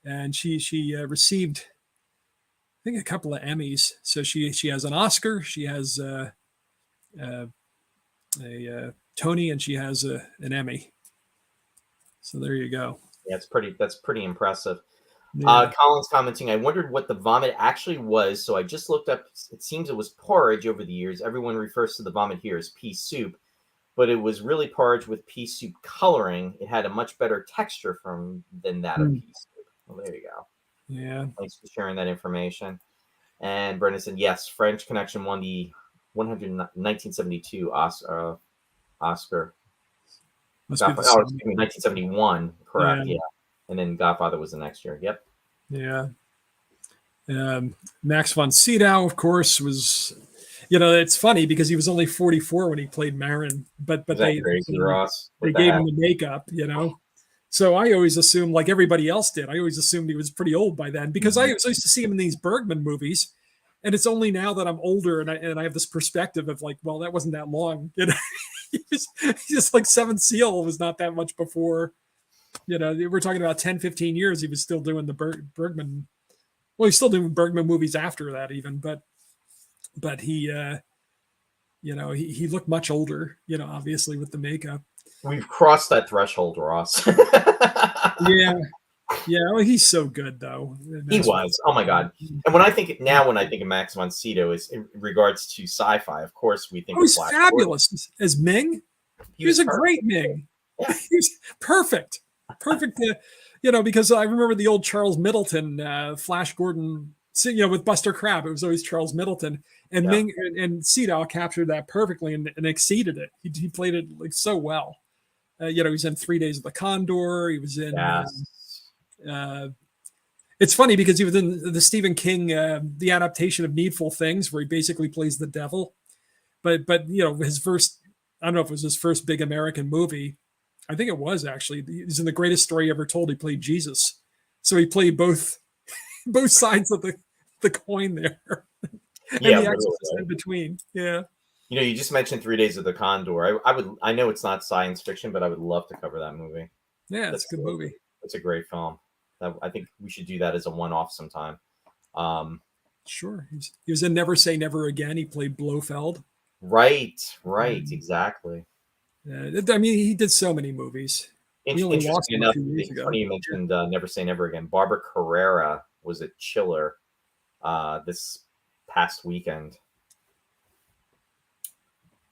And she received, I think, a couple of Emmys. So she has an Oscar, she has a Tony, and she has an Emmy. So there you go. Yeah, that's pretty impressive. Yeah. Colin's commenting, I wondered what the vomit actually was, so I just looked up. It seems it was porridge over the years. Everyone refers to the vomit here as pea soup, but it was really porridge with pea soup coloring. It had a much better texture than that of pea soup. Well, there you go. Yeah. Thanks for sharing that information. And Brendan said, yes, French Connection won the 1972 Oscar. 1971, correct? Yeah. And then Godfather was the next year. Yep. Yeah. Max von Sydow, of course, was. It's funny because he was only 44 when he played Marin, but they gave him the makeup. So I always assumed, like everybody else did, I always assumed he was pretty old by then because I used to see him in these Bergman movies. And it's only now that I'm older and I have this perspective of like, well, that wasn't that long. He's just like Seventh Seal was not that much before. We're talking about 10, 15 years. He was still doing the Bergman. Well, he's still doing Bergman movies after that even, but he, he looked much older, obviously with the makeup. We've crossed that threshold, Ross. Yeah. Well, he's so good though. He was. Oh my God. And when I think of Max von Sydow is in regards to sci-fi, of course we think he's fabulous as Ming. He was a great Ming. Yeah. He was perfect. Because I remember the old Charles Middleton, Flash Gordon, with Buster Crabbe. It was always Charles Middleton, and Ming and Sydow captured that perfectly and exceeded it. He played it like so well. He was in 3 Days of the Condor. He was in. It's funny because he was in the Stephen King, the adaptation of Needful Things, where he basically plays the devil. But his first, I don't know if it was his first big American movie. I think it was actually. He's in The Greatest Story Ever Told. He played Jesus, so he played both sides of the coin there. And the Exorcist in between. Yeah. You just mentioned 3 Days of the Condor. I know it's not science fiction, but I would love to cover that movie. Yeah, it's a good movie. It's a great film. I think we should do that as a one-off sometime. Sure. He was in Never Say Never Again. He played Blofeld. Right. Exactly. He did so many movies. Interesting enough, it's funny you mentioned Never Say Never Again. Barbara Carrera was at Chiller this past weekend.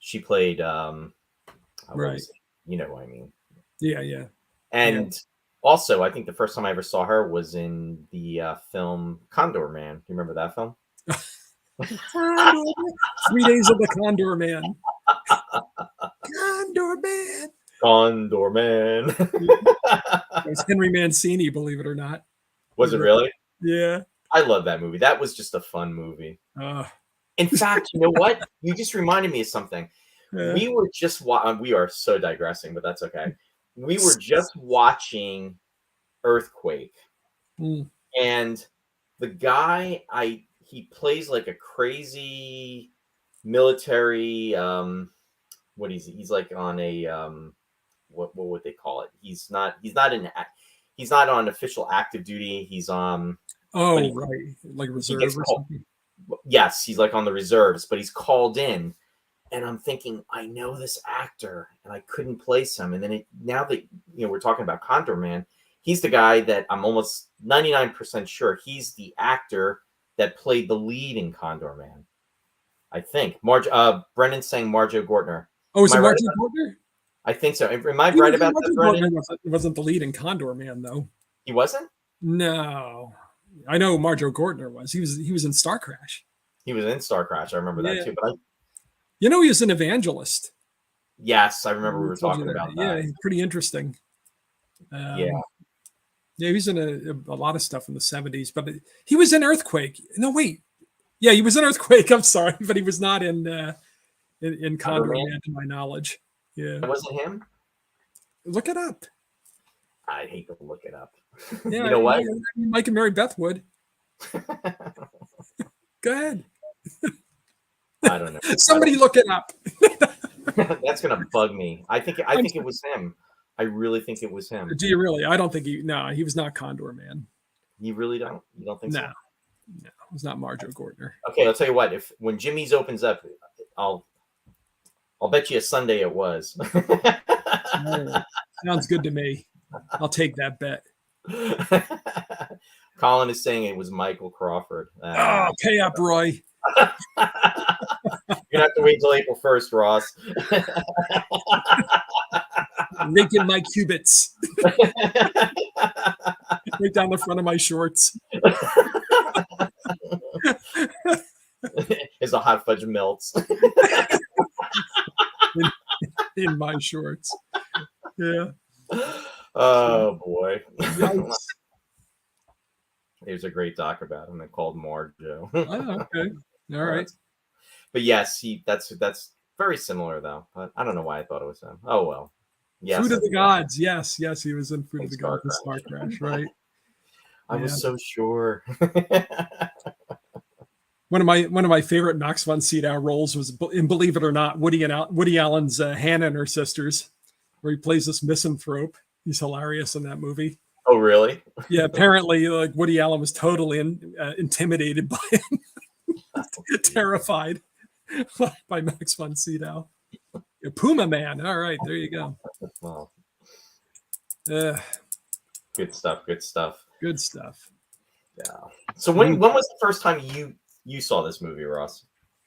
She played, right. You know what I mean. Yeah. And also, I think the first time I ever saw her was in the film Condor Man. Do you remember that film? 3 Days of the Condor Man. Condor Man. It was Henry Mancini, believe it or not. Was it really? Yeah. I love that movie. That was just a fun movie. In fact, you know what? You just reminded me of something. Yeah. We were just we are so digressing, but that's okay. We were just watching Earthquake, and the guy he plays like a crazy military. What is he? He's like on a what would they call it? He's not on official active duty. He's Oh, right, like he reserve gets or called. something. Yes, he's like on the reserves, but he's called in. And I'm thinking, I know this actor, and I couldn't place him. And then now that we're talking about Condor Man, he's the guy that I'm almost 99% sure he's the actor that played the lead in Condor Man. I think Brendan's saying Marjo Gortner. Oh, is Am it I right Martin about- Gortner? I think so. Am I right about that, Brendan? Wasn't the lead in Condor Man though? He wasn't. No, I know Marjo Gortner was. He was in Star Crash. He was in Star Crash. I remember that too. But he was an evangelist. Yes, I remember we were talking about that. Yeah, he's pretty interesting. Yeah, he was in a lot of stuff in the 70s, but he was in Earthquake. No, wait. Yeah, he was in Earthquake. I'm sorry, but he was not in Condor Man, to my knowledge. Yeah, it wasn't him. Look it up. I hate to look it up. Yeah, you know what? Mike and Mary Beth would. Go ahead. I don't know. Somebody look it up. That's gonna bug me. I think it was him. I really think it was him. Do you really? I don't think he was not Condor Man. You really don't? You don't think so? No, it was not Marjo Gortner. Okay, I'll tell you what. When Jimmy's opens up, I'll bet you a Sunday it was. Right. Sounds good to me. I'll take that bet. Colin is saying it was Michael Crawford. Pay up, Roy. You're gonna have to wait till April 1st, Ross. Raking my cubits. Right down the front of my shorts. As the hot fudge melts. in my shorts. Yeah. Oh boy. Yikes. There's a great doc about him called Marjo. Oh, okay. All right. But yes, that's very similar though. But I don't know why I thought it was him. Oh well. Yes. Food of the Gods. Yes, he was in Food of the Gods and Star Crash, right? I was so sure. One of my favorite Max von Sydow roles was in Believe It or Not, Woody Allen's Hannah and Her Sisters, where he plays this misanthrope. He's hilarious in that movie. Oh, really? Yeah, apparently, like Woody Allen was totally intimidated by him, terrified by Max von Sydow. Puma Man. All right, there you go. Wow. Good stuff. Good stuff. Good stuff. Yeah. So when was the first time you saw this movie, Ross?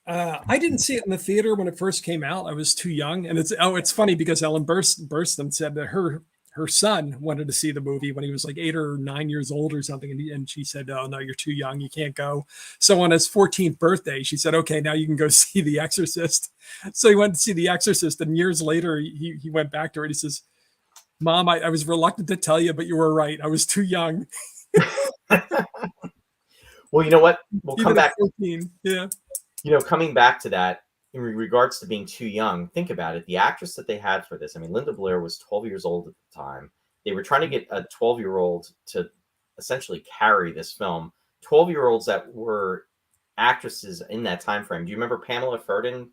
I didn't see it in the theater when it first came out. I was too young, and it's funny because Ellen Burstyn said that her son wanted to see the movie when he was like 8 or 9 years old or something, and she said, "Oh no, you're too young, you can't go." So on his 14th birthday, she said, "Okay, now you can go see The Exorcist." So he went to see The Exorcist, and years later, he went back to her and he says, "Mom, I was reluctant to tell you, but you were right. I was too young." Well, you know what? We'll come back. 14. Yeah. Coming back to that in regards to being too young, think about it. The actress that they had for this, I mean, Linda Blair was 12 years old at the time. They were trying to get a 12-year-old to essentially carry this film. 12-year-olds that were actresses in that time frame. Do you remember Pamela Ferdin,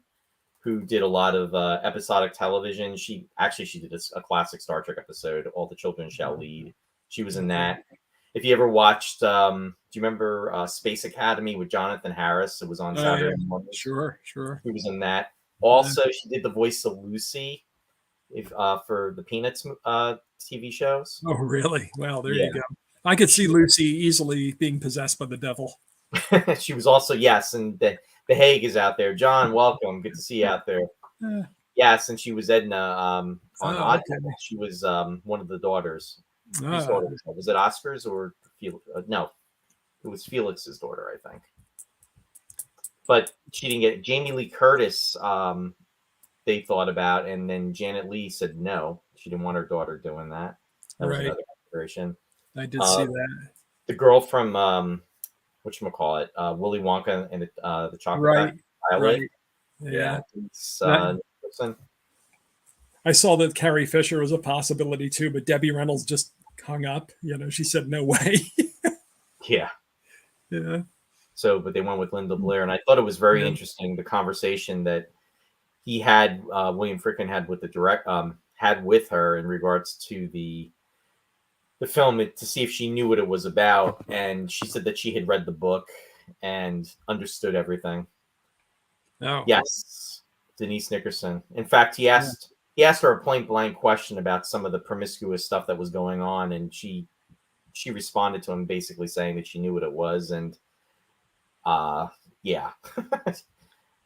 who did a lot of episodic television? She did a classic Star Trek episode, All the Children Shall Lead. She was in that. If you ever watched, do you remember Space Academy with Jonathan Harris? It was on Saturday morning. Sure. He was in that. Also, she did the voice of Lucy for the Peanuts TV shows. Oh, really? Well, there you go. I could see Lucy easily being possessed by the devil. She was also, yes, and the Hague is out there. John, welcome. Good to see you out there. Yes, and she was Edna on Odd Couple. She was one of the daughters. Was it Oscar's or Felix? No, it was Felix's daughter, I think. But she didn't get it. Jamie Lee Curtis. They thought about, and then Janet Leigh said no. She didn't want her daughter doing that. That was another consideration. I did see that. The girl from whatchamacallit, Willy Wonka and the Chocolate Factory. Right. Yeah. I saw that Carrie Fisher was a possibility too, but Debbie Reynolds just hung up. She said no way. Yeah. Yeah. So, but they went with Linda Blair, and I thought it was very interesting, the conversation that he had, William Friedkin had with had with her in regards to the film, to see if she knew what it was about, and she said that she had read the book and understood everything. Oh, yes, Denise Nickerson. In fact, he asked her a point blank question about some of the promiscuous stuff that was going on, and she responded to him basically saying that she knew what it was, and yeah.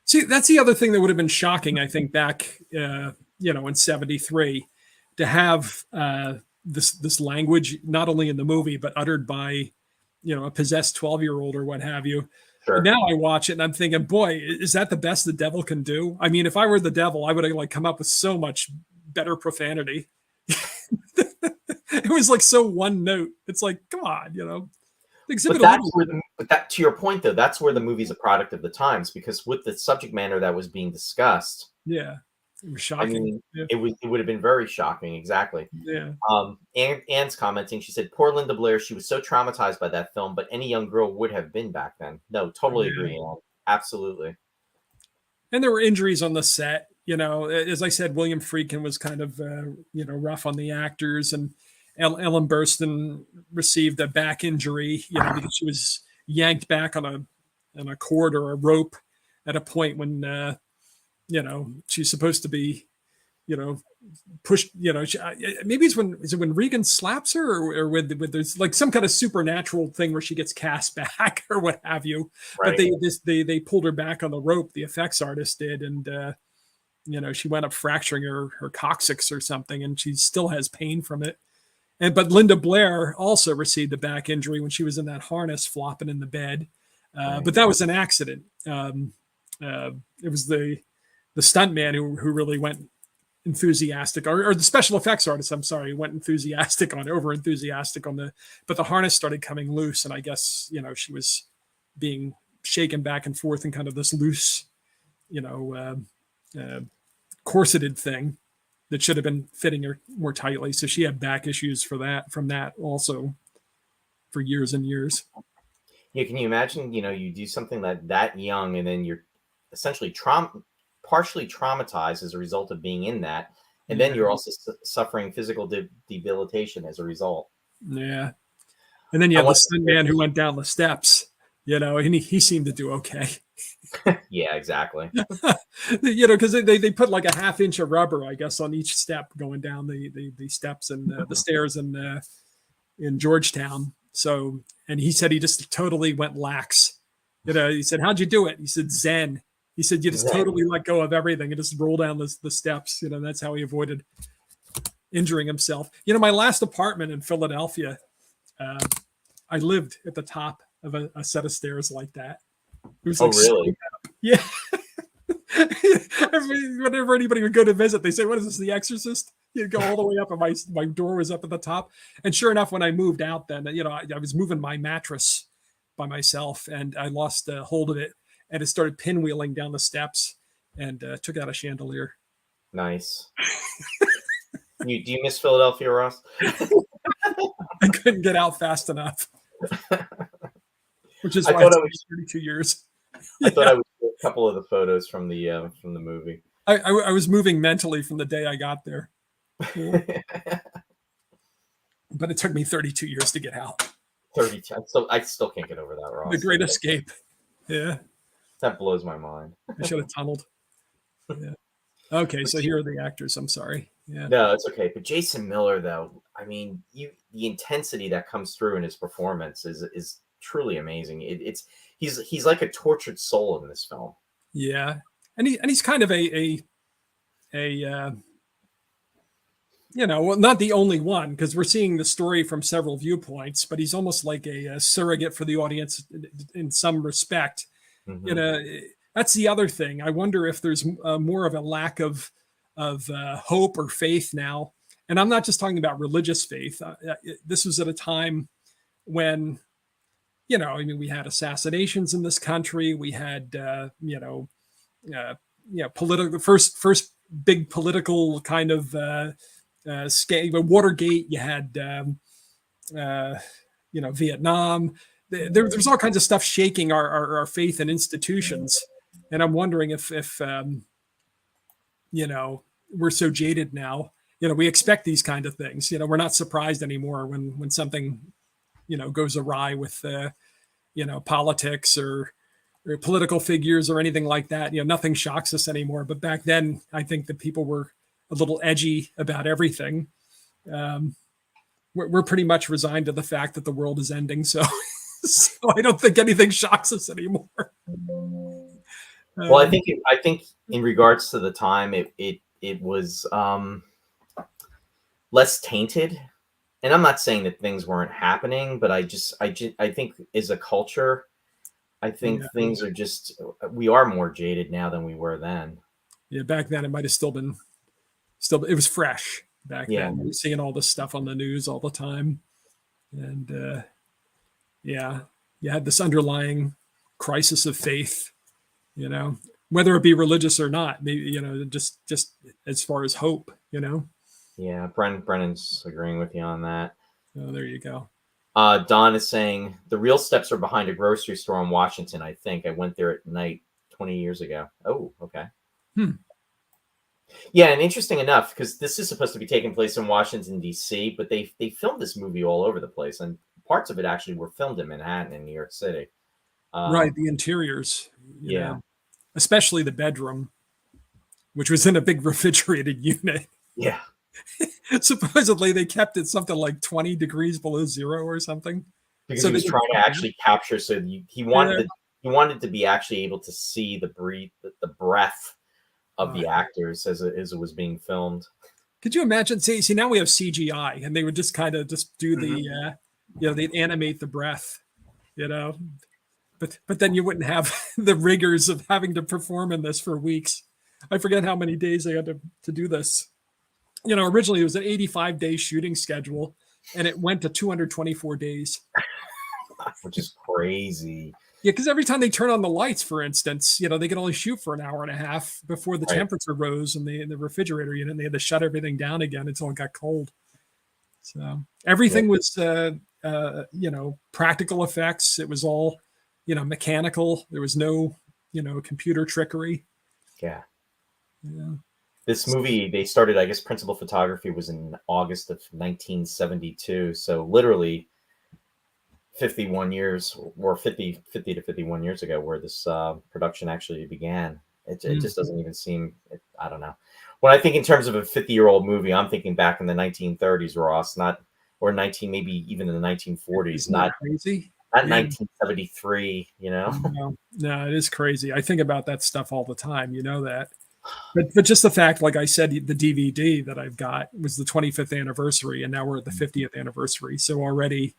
See, that's the other thing that would have been shocking, I think, back in '73, to have this language not only in the movie but uttered by a possessed 12-year-old or what have you. Sure. Now I watch it and I'm thinking, boy, is that the best the devil can do? I mean, if I were the devil, I would have come up with so much better profanity. It was so one note. It's like, come on, But that's to your point, though, that's where the movie's a product of the times, because with the subject matter that was being discussed, it was shocking. I mean, it would have been very shocking. Exactly. Yeah. Anne's commenting. She said, "Poor Linda Blair. She was so traumatized by that film, but any young girl would have been back then." No, totally agree. Anne. Absolutely. And there were injuries on the set. As I said, William Friedkin was kind of rough on the actors, and Ellen Burstyn received a back injury, because she was yanked back on a cord or a rope at a point when she's supposed to be, pushed. Maybe is it when Regan slaps her, or with there's some kind of supernatural thing where she gets cast back or what have you. Right. But they pulled her back on the rope. The effects artist did, and she wound up fracturing her coccyx or something, and she still has pain from it. But Linda Blair also received a back injury when she was in that harness flopping in the bed. But that was an accident. It was the stuntman who really went enthusiastic, or the special effects artist, I'm sorry, went over enthusiastic but the harness started coming loose, and I guess, she was being shaken back and forth in kind of this loose, corseted thing that should have been fitting her more tightly. So she had back issues from that also for years and years. Yeah. Can you imagine, you do something that young, and then you're essentially partially traumatized as a result of being in that. And then you're also suffering physical debilitation as a result. Yeah. And then you have the stuntman who went down the steps, and he seemed to do okay. Yeah, exactly. Because they put like a half inch of rubber, I guess, on each step going down the steps and the stairs in Georgetown. So, and he said he just totally went lax. He said, "How'd you do it?" He said, "Zen." He said, "You just totally let go of everything and just roll down the steps." That's how he avoided injuring himself. My last apartment in Philadelphia, I lived at the top of a set of stairs like that. It was really? Yeah. Whenever anybody would go to visit, they say, "What is this, The Exorcist?" You'd go all the way up, and my door was up at the top. And sure enough, when I moved out, then I was moving my mattress by myself, and I lost hold of it, and it started pinwheeling down the steps, and took out a chandelier. Nice. Do you miss Philadelphia, Ross? I couldn't get out fast enough, which is why it was 32 years. I thought I would see a couple of the photos from the movie. I was moving mentally from the day I got there. But it took me 32 years to get out. 32. So I still can't get over that, Ross. The Great Escape. Yeah. That blows my mind. I should have tunneled. Yeah. Okay, so here are the actors. I'm sorry. Yeah. No, it's okay. But Jason Miller, though, I mean, the intensity that comes through in his performance is truly amazing. He's like a tortured soul in this film. Yeah, and he's kind of well, not the only one, because we're seeing the story from several viewpoints, but he's almost like a surrogate for the audience in some respect. Mm-hmm. That's the other thing. I wonder if there's more of a lack of hope or faith now. And I'm not just talking about religious faith. This was at a time when, we had assassinations in this country. We had, political, first big political kind of Watergate. You had, Vietnam. there's all kinds of stuff shaking our faith in institutions, and I'm wondering if we're so jaded now. We expect these kind of things. We're not surprised anymore when something goes awry with politics or political figures or anything like that. Nothing shocks us anymore. But back then, I think that people were a little edgy about everything. We're pretty much resigned to the fact that the world is ending. So, so I don't think anything shocks us anymore. Well, I think in regards to the time, it was less tainted. And I'm not saying that things weren't happening, but I think as a culture, I think things are we are more jaded now than we were then. Yeah, back then it might have still been it was fresh back then. We were seeing all this stuff on the news all the time. And you had this underlying crisis of faith, whether it be religious or not, maybe, just as far as hope, Yeah, Brennan's agreeing with you on that. Oh, there you go. Don is saying the real steps are behind a grocery store in Washington. I think I went there at night 20 years ago. Oh, okay. Yeah, and interesting enough, because this is supposed to be taking place in Washington, D.C., but they filmed this movie all over the place, and parts of it actually were filmed in Manhattan and New York City. Right, the interiors. Yeah. Especially the bedroom, which was in a big refrigerated unit. Yeah. Supposedly they kept it something like 20 degrees below zero or something. Because he was trying to actually capture, he wanted to be actually able to see the breath of the actors as it was being filmed. Could you imagine? See, now we have CGI, and they would just kind of just do the, they'd animate the breath, but then you wouldn't have the rigors of having to perform in this for weeks. I forget how many days they had to do this. Originally it was an 85-day shooting schedule, and it went to 224 days. Which is crazy. Yeah, because every time they turn on the lights, for instance, they could only shoot for an hour and a half before the temperature rose in the refrigerator unit, and they had to shut everything down again until it got cold. So everything was, practical effects. It was all, mechanical. There was no, computer trickery. Yeah. Yeah. This movie, they started, I guess, principal photography was in August of 1972. So literally 51 years or 50 to 51 years ago where this production actually began. It just doesn't even seem, I don't know. When I think in terms of a 50-year-old movie, I'm thinking back in the 1930s, Ross, maybe even in the 1940s, not crazy. Not 1973, No, it is crazy. I think about that stuff all the time. That. But just the fact, like I said, the DVD that I've got was the 25th anniversary, and now we're at the 50th anniversary. So already,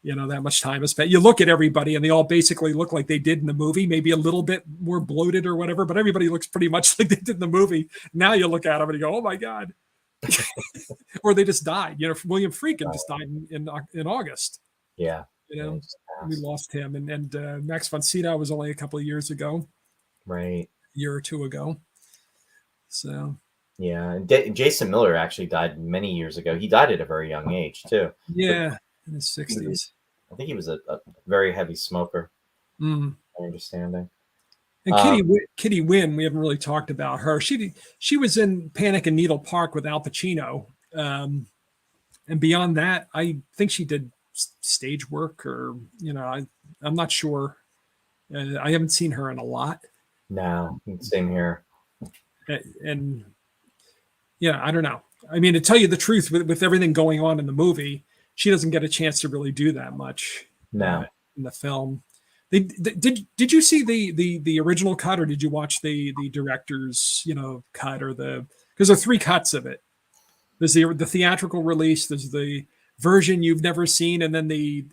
that much time has spent. You look at everybody, and they all basically look like they did in the movie, maybe a little bit more bloated or whatever, but everybody looks pretty much like they did in the movie. Now you look at them and you go, "Oh my God," or they just died. William Friedkin just died in August. Yeah, we lost him, and Max von Sydow was only a couple of years ago, right? A year or two ago. So yeah, and Jason Miller actually died many years ago. He died at a very young age too. Yeah, in his 60s. I think he was a very heavy smoker. My understanding. And Kitty Wynn, we haven't really talked about her. She was in Panic in Needle Park with Al Pacino, and beyond that, I think she did stage work, or I'm not sure. I haven't seen her in a lot. No, same here. And I don't know. I mean, to tell you the truth, with everything going on in the movie, she doesn't get a chance to really do that much. No, in the film. Did you see the original cut, or did you watch the director's cut, or because there are 3 cuts of it? There's the theatrical release, there's the version you've never seen, and then the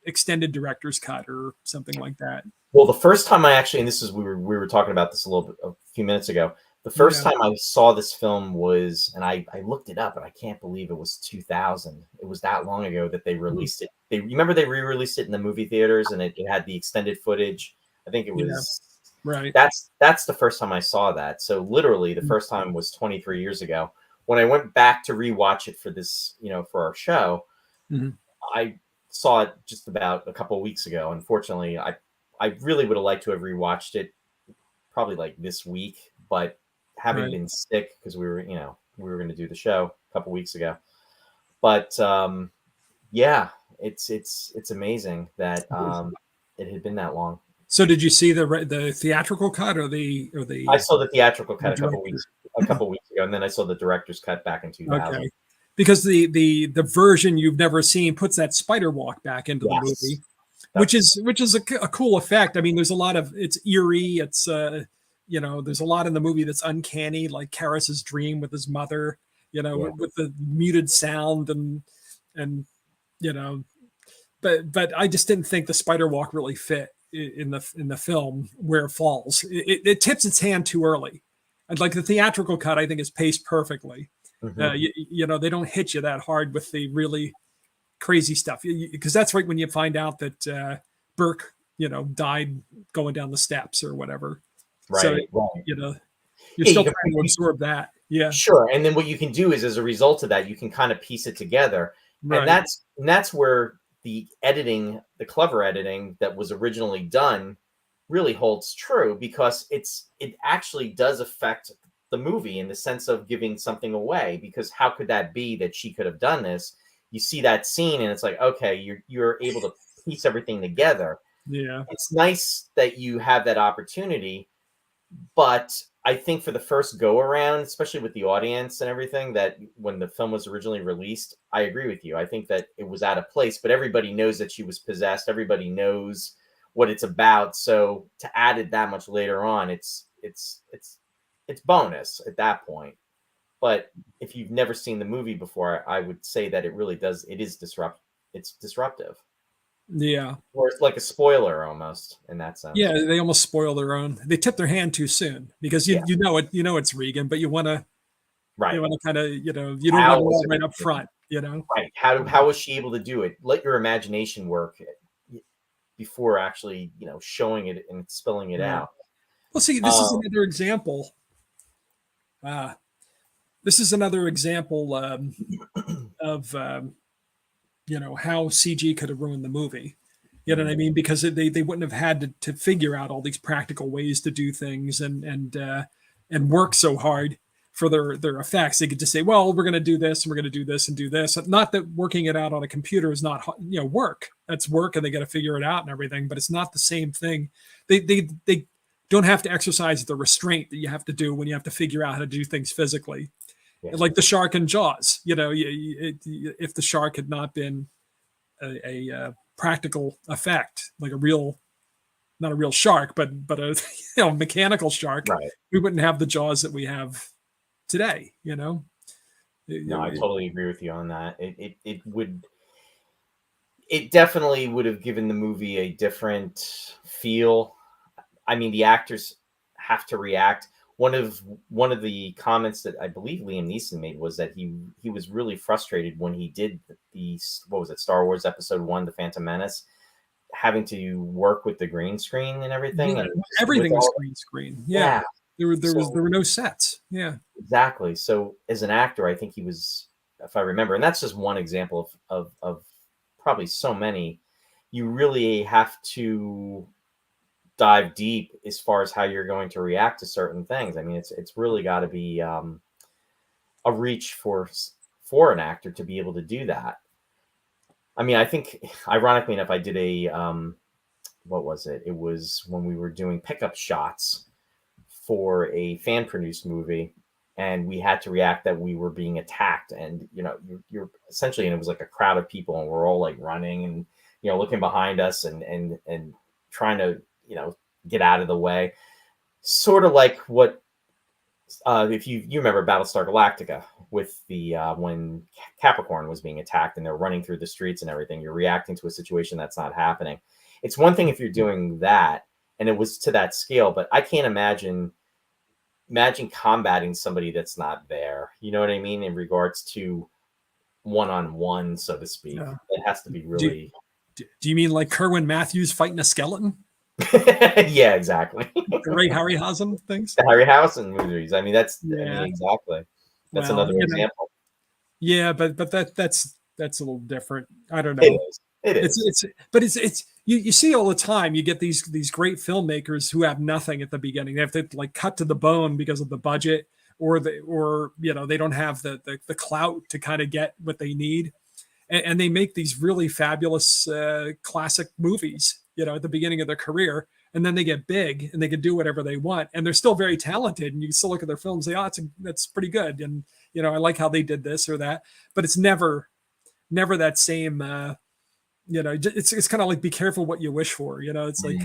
extended director's cut or something like that. Well, the first time I actually, and this is we were talking about this a few minutes ago. The first time I saw this film was, and I looked it up, and I can't believe it was 2000. It was that long ago that they released it. Remember they re-released it in the movie theaters, and it had the extended footage. I think it was right. That's the first time I saw that. So literally the first time was 23 years ago. When I went back to rewatch it for this, for our show, I saw it just about a couple of weeks ago. Unfortunately, I really would have liked to have rewatched it probably like this week, but having Right. been sick because we were going to do the show a couple weeks ago. But yeah, it's amazing that it had been that long. So did you see the theatrical cut or I the saw the theatrical cut a couple director? weeks ago, and then I saw the director's cut back in 2000. Okay. Because the version you've never seen puts that spider walk back into the movie, which is a cool effect. I mean, there's a lot of, it's eerie. It's there's a lot in the movie that's uncanny, like Karras's dream with his mother, with the muted sound and but I just didn't think the spider walk really fit in the film where it falls. It tips its hand too early. And like the theatrical cut, I think is paced perfectly. Mm-hmm. They don't hit you that hard with the really crazy stuff, because that's right when you find out that Burke, died going down the steps or whatever. Right. So, right. You're still trying to absorb that. Yeah. Sure. And then what you can do is, as a result of that, you can kind of piece it together. Right. And that's where the editing, the clever editing that was originally done really holds true, because it actually does affect the movie in the sense of giving something away, because how could that be that she could have done this? You see that scene and it's like, okay, you're able to piece everything together. Yeah. It's nice that you have that opportunity, but I think for the first go around, especially with the audience and everything, that when the film was originally released, I agree with you. I think that it was out of place, but everybody knows that she was possessed. Everybody knows what it's about. So to add it that much later on, it's bonus at that point. But if you've never seen the movie before, I would say that it really does. It's disruptive. Yeah. Or it's like a spoiler almost in that sense. Yeah, they almost spoil their own. They tip their hand too soon, because you know it's Regan, but you want to kind of you don't want to right up front. Right. How was she able to do it? Let your imagination work before actually showing it and spilling it out. Well, see, this is another example. This is another example of how CG could have ruined the movie. You know what I mean? Because they wouldn't have had to figure out all these practical ways to do things and work so hard for their effects. They could just say, well, we're going to do this and we're going to do this and do this. Not that working it out on a computer is not work. That's work, and they got to figure it out and everything. But it's not the same thing. They don't have to exercise the restraint that you have to do when you have to figure out how to do things physically. Yeah. Like the shark in Jaws. If the shark had not been a practical effect, like not a real shark, but a mechanical shark, right, we wouldn't have the Jaws that we have today. No, I totally agree with you on that. It definitely would have given the movie a different feel. I mean, the actors have to react. One of the comments that I believe Liam Neeson made was that he was really frustrated when he did Star Wars Episode 1, The Phantom Menace, having to work with the green screen and everything. Yeah, and everything was green screen. Yeah. There were no sets. Yeah. Exactly. So as an actor, I think he was, if I remember, and that's just one example of probably so many, you really have to dive deep as far as how you're going to react to certain things. I mean, it's really got to be a reach for an actor to be able to do that. I mean, I think, ironically enough, I did a what was it? It was when we were doing pickup shots for a fan produced movie, and we had to react that we were being attacked, and you're essentially, and it was like a crowd of people, and we're all like running and looking behind us and trying to get out of the way, sort of like what if you remember Battlestar Galactica with the when Capricorn was being attacked and they're running through the streets and everything. You're reacting to a situation that's not happening. It's one thing if you're doing that, and it was to that scale, but I can't imagine combating somebody that's not there. You know what I mean? In regards to one-on-one, so to speak. Yeah. It has to be really. Do you mean like Kerwin Matthews fighting a skeleton? Yeah, exactly. The Ray Harryhausen things. The Harryhausen movies. I mean, exactly. That's another example. Yeah, but that's a little different. I don't know. It is. It's you see all the time. You get these great filmmakers who have nothing at the beginning. They have to like cut to the bone because of the budget, or they don't have the clout to kind of get what they need, and they make these really fabulous classic movies, at the beginning of their career, and then they get big and they can do whatever they want, and they're still very talented, and you still look at their films and say, oh, that's pretty good, and I like how they did this or that, but it's never that same. It's kind of like, be careful what you wish for. It's like,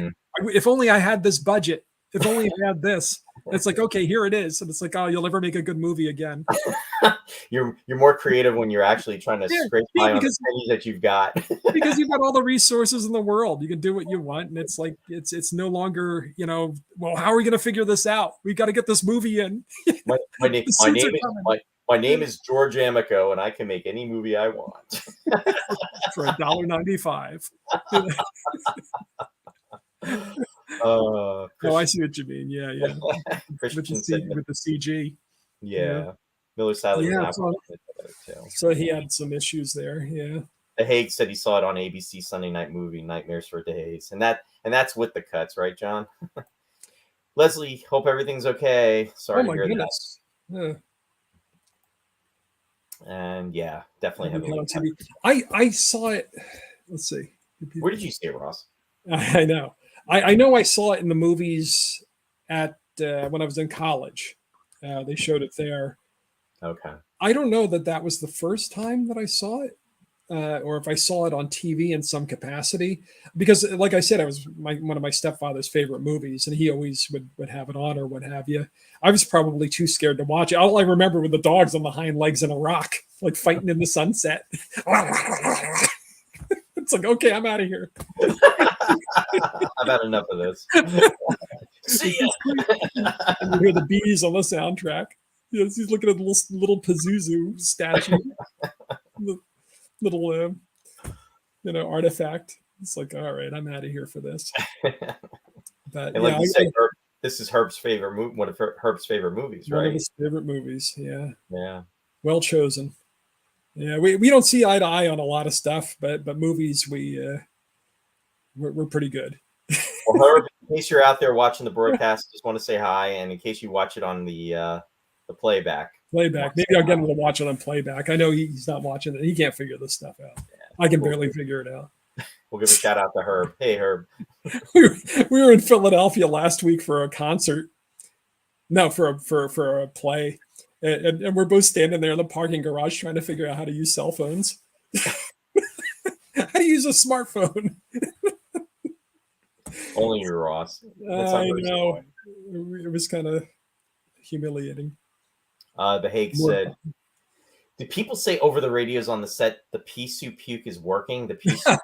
if only I had this budget, if only I had this. It's like, okay, here it is, and it's like, oh, you'll never make a good movie again. You're more creative when you're actually trying to scrape by on the pennies that you've got. Because you've got all the resources in the world, you can do what you want, and it's like it's no longer, well, how are we going to figure this out? We've got to get this movie in. My name is George Amico, and I can make any movie I want for $1.95. Oh, I see what you mean. Yeah. with the CG. Yeah. Miller Siley. Yeah, so he had some issues there. Yeah. DeHague said he saw it on ABC Sunday night movie Nightmares for DeHague, and that's with the cuts, right, John? Leslie, hope everything's okay. Sorry to hear goodness. That. Yeah. And yeah, definitely heavily. I saw it. Let's see. Where did you see it, Ross? I know. I know I saw it in the movies at when I was in college. They showed it there. Okay. I don't know that was the first time that I saw it, or if I saw it on TV in some capacity. Because, like I said, it was one of my stepfather's favorite movies, and he always would have it on or what have you. I was probably too scared to watch it. All I remember were the dogs on the hind legs in a rock, like fighting in the sunset. It's like, okay, I'm out of here. I've had enough of this. See ya. And you hear the bees on the soundtrack. Yes, he's looking at the little Pazuzu statue, little artifact. It's like, all right, I'm out of here for this. But and like you said, this is Herb's favorite movie. One of Herb's favorite movies, right? One of his favorite movies. Yeah. Yeah. Well chosen. Yeah, we don't see eye to eye on a lot of stuff, but movies we're pretty good. Well, Herb, in case you're out there watching the broadcast, just want to say hi, and in case you watch it on the playback. Maybe I'll get him to watch it on playback. I know he's not watching it. He can't figure this stuff out. Yeah. I can barely figure it out. We'll give a shout out to Herb. Hey, Herb. we were in Philadelphia last week for a concert. No, for a play. And we're both standing there in the parking garage trying to figure out how to use cell phones. How to use a smartphone. Only you, Ross. I know. It was kind of humiliating. DeHague said, "Did people say over the radios on the set the pea soup puke is working? The pea soup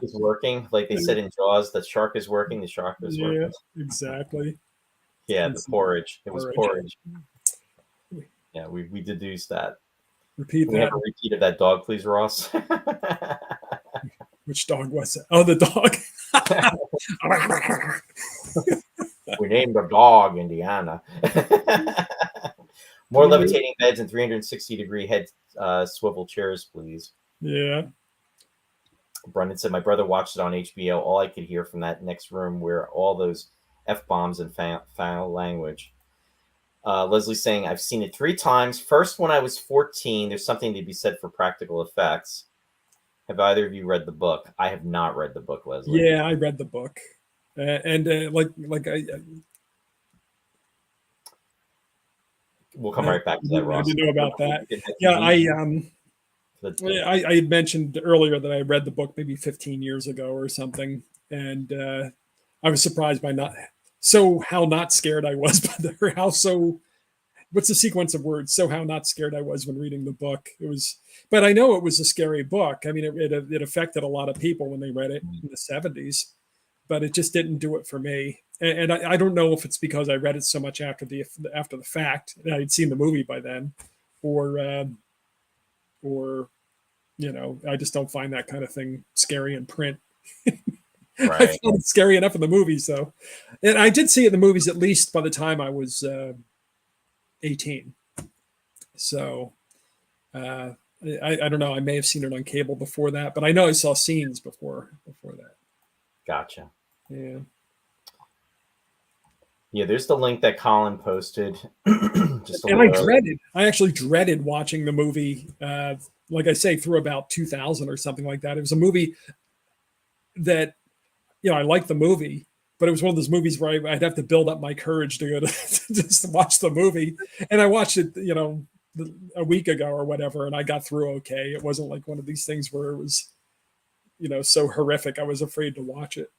is working, like they said in Jaws. The shark is working. The shark is working. Yeah, exactly. Yeah, the porridge. It was porridge. Yeah, we deduced that. Repeat that. We have a repeat of that dog, please, Ross. Which dog was it? Oh, the dog. We named our dog Indiana. More levitating beds and 360-degree head swivel chairs, please. Yeah. Brendan said, my brother watched it on HBO. All I could hear from that next room were all those F-bombs and foul language. Leslie saying, I've seen it 3 times. First, when I was 14, there's something to be said for practical effects. Have either of you read the book? I have not read the book, Leslie. Yeah, I read the book. We'll come right back to that, Ross. I didn't know about that. Yeah, I had mentioned earlier that I read the book maybe 15 years ago or something, and I was surprised by how not scared I was by what's the sequence of words? So how not scared I was when reading the book. It was, but I know it was a scary book. I mean, it affected a lot of people when they read it in the 70s, but it just didn't do it for me. And I don't know if it's because I read it so much after the fact, and I'd seen the movie by then, or I just don't find that kind of thing scary in print. Right. I found it scary enough in the movies, though. And I did see it in the movies at least by the time I was 18. So, I don't know. I may have seen it on cable before that, but I know I saw scenes before that. Gotcha. Yeah. Yeah, there's the link that Colin posted. Just a And little I actually dreaded watching the movie. Like I say, through about 2000 or something like that. It was a movie that, I liked the movie, but it was one of those movies where I'd have to build up my courage to go to just to watch the movie. And I watched it, a week ago or whatever, and I got through okay. It wasn't like one of these things where it was, so horrific I was afraid to watch it.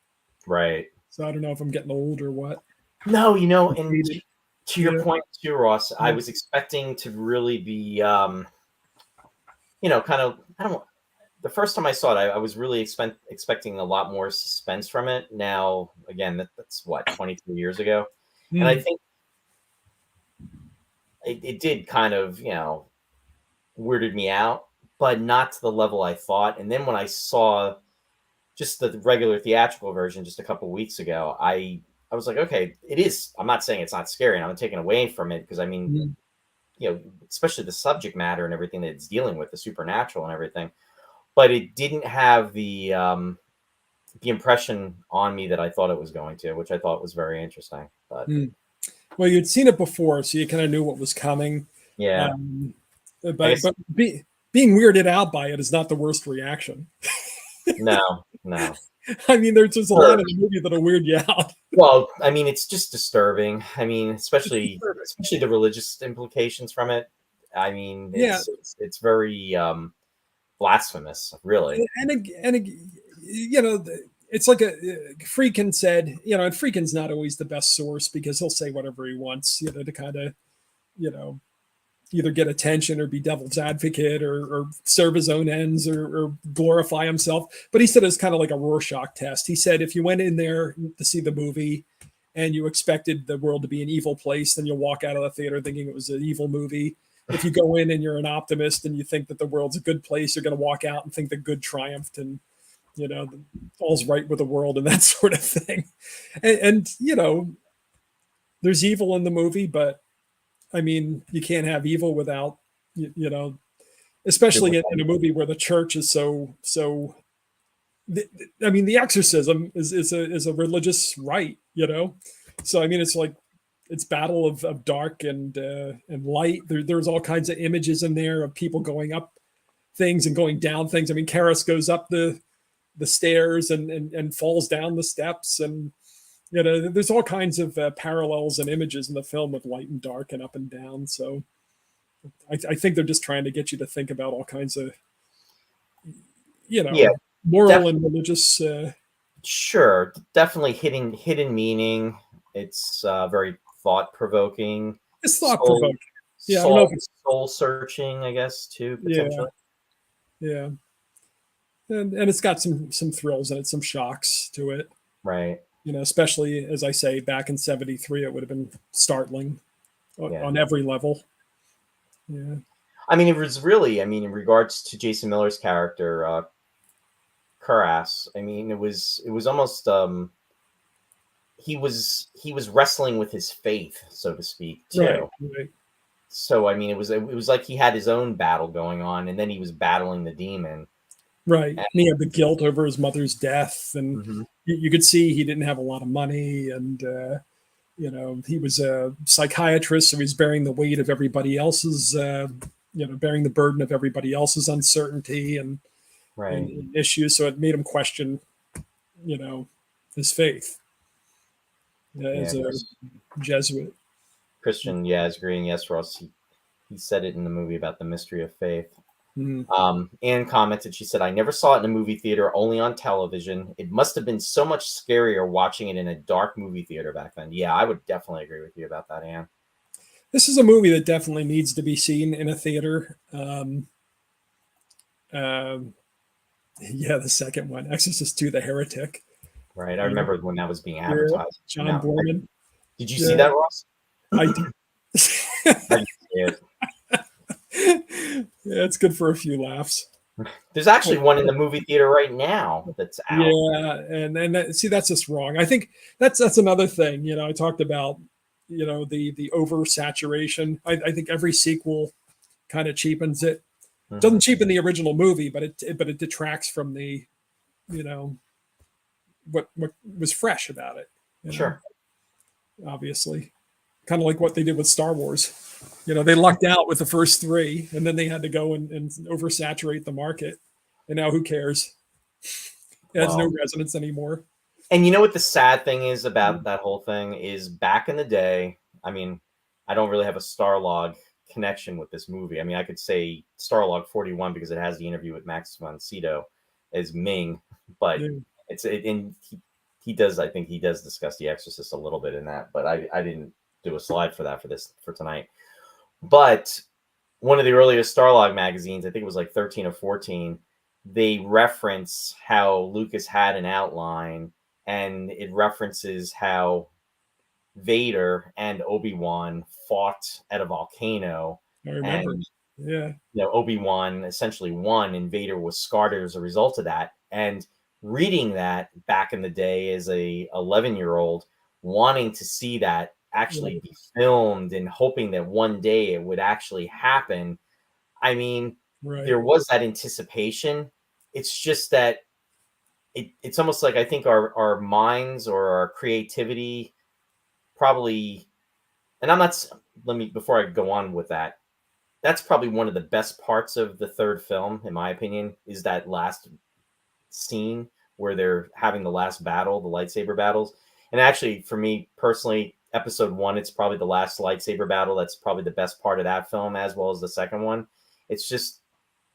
right. So I don't know if I'm getting old or what. No, and to your Yeah. point too, Ross, I Yeah. was expecting to really be, kind of, I don't. The first time I saw it, I was really expecting a lot more suspense from it. Now, again, that's what 23 years ago, and I think it did kind of, weirded me out, but not to the level I thought. And then when I saw just the regular theatrical version just a couple weeks ago, I was like, okay, it is. I'm not saying it's not scary, and I'm taken away from it because I mean, especially the subject matter and everything that it's dealing with, the supernatural and everything. But it didn't have the impression on me that I thought it was going to, which I thought was very interesting. But Well, you'd seen it before, so you kind of knew what was coming. yeah, But being weirded out by it is not the worst reaction. no. I mean, there's just a lot of the movie that'll weird you out. Well, I mean, it's just disturbing. I mean, especially the religious implications from it. I mean, it's very blasphemous, really. And it's like Friedkin said, and Friedkin's not always the best source because he'll say whatever he wants, to kind of, either get attention or be devil's advocate or serve his own ends or glorify himself. But he said it's kind of like a Rorschach test. He said if you went in there to see the movie and you expected the world to be an evil place, then you'll walk out of the theater thinking it was an evil movie. If you go in and you're an optimist and you think that the world's a good place, you're going to walk out and think the good triumphed and, all's right with the world and that sort of thing. And there's evil in the movie, but I mean, you can't have evil without, especially in a movie where the church is so. I mean, the exorcism is a religious rite, So I mean, it's like it's battle of dark and light. There's all kinds of images in there of people going up things and going down things. I mean, Karis goes up the stairs and falls down the steps and. There's all kinds of parallels and images in the film of light and dark and up and down. So I think they're just trying to get you to think about all kinds of, moral and religious. Sure. Definitely hidden meaning. It's very thought provoking. It's thought provoking. Yeah. Soul searching, I guess, too, potentially. Yeah. And it's got some thrills in it, some shocks to it. Right. Especially as I say, back in '73, it would have been startling on every level. Yeah. I mean, it was really, in regards to Jason Miller's character, Karas, I mean, it was almost, he was wrestling with his faith, so to speak, too. Right. So, I mean, it was like he had his own battle going on, and then he was battling the demon. Right. And he had the guilt over his mother's death. And you could see he didn't have a lot of money. And, he was a psychiatrist, so he's bearing the weight of everybody else's, bearing the burden of everybody else's uncertainty and issues. So it made him question, his faith as a Jesuit. Christian, agreeing. Yes, Ross. He said it in the movie about the mystery of faith. Anne commented, she said, I never saw it in a movie theater, only on television. It must have been so much scarier watching it in a dark movie theater back then. Yeah, I would definitely agree with you about that, Anne. This is a movie that definitely needs to be seen in a theater. The second one, Exorcist II, The Heretic. Right, I remember when that was being advertised. John Borman. Did you see that, Ross? I did. I didn't see it. Yeah, it's good for a few laughs. There's actually one in the movie theater right now that's out. Yeah, and see, that's just wrong. I think that's another thing. I talked about the oversaturation. I think every sequel kind of cheapens it. Doesn't cheapen the original movie, but it detracts from the, you know, what was fresh about it. Sure. Obviously, kind of like what they did with Star Wars. You know, they lucked out with the first 3, and then they had to go and oversaturate the market. And now who cares? It has no resonance anymore. And you know what the sad thing is about that whole thing is back in the day, I mean, I don't really have a Starlog connection with this movie. I mean, I could say Starlog 41 because it has the interview with Max von Sydow as Ming, but he does, I think he does discuss The Exorcist a little bit in that, but I didn't do a slide for tonight. But one of the earliest Starlog magazines, I think it was like 13 or 14, they reference how Lucas had an outline, and it references how Vader and Obi-Wan fought at a volcano. I remember. And, yeah. You know, Obi-Wan essentially won, and Vader was scarred as a result of that. And reading that back in the day as a 11-year-old, wanting to see that actually be filmed and hoping that one day it would actually happen. I mean, there was that anticipation. It's just that it's almost like I think our minds or our creativity probably, and before I go on with that, that's probably one of the best parts of the third film, in my opinion, is that last scene where they're having the last battle, the lightsaber battles. And actually, for me personally, episode 1, it's probably the last lightsaber battle. That's probably the best part of that film, as well as the second one. It's just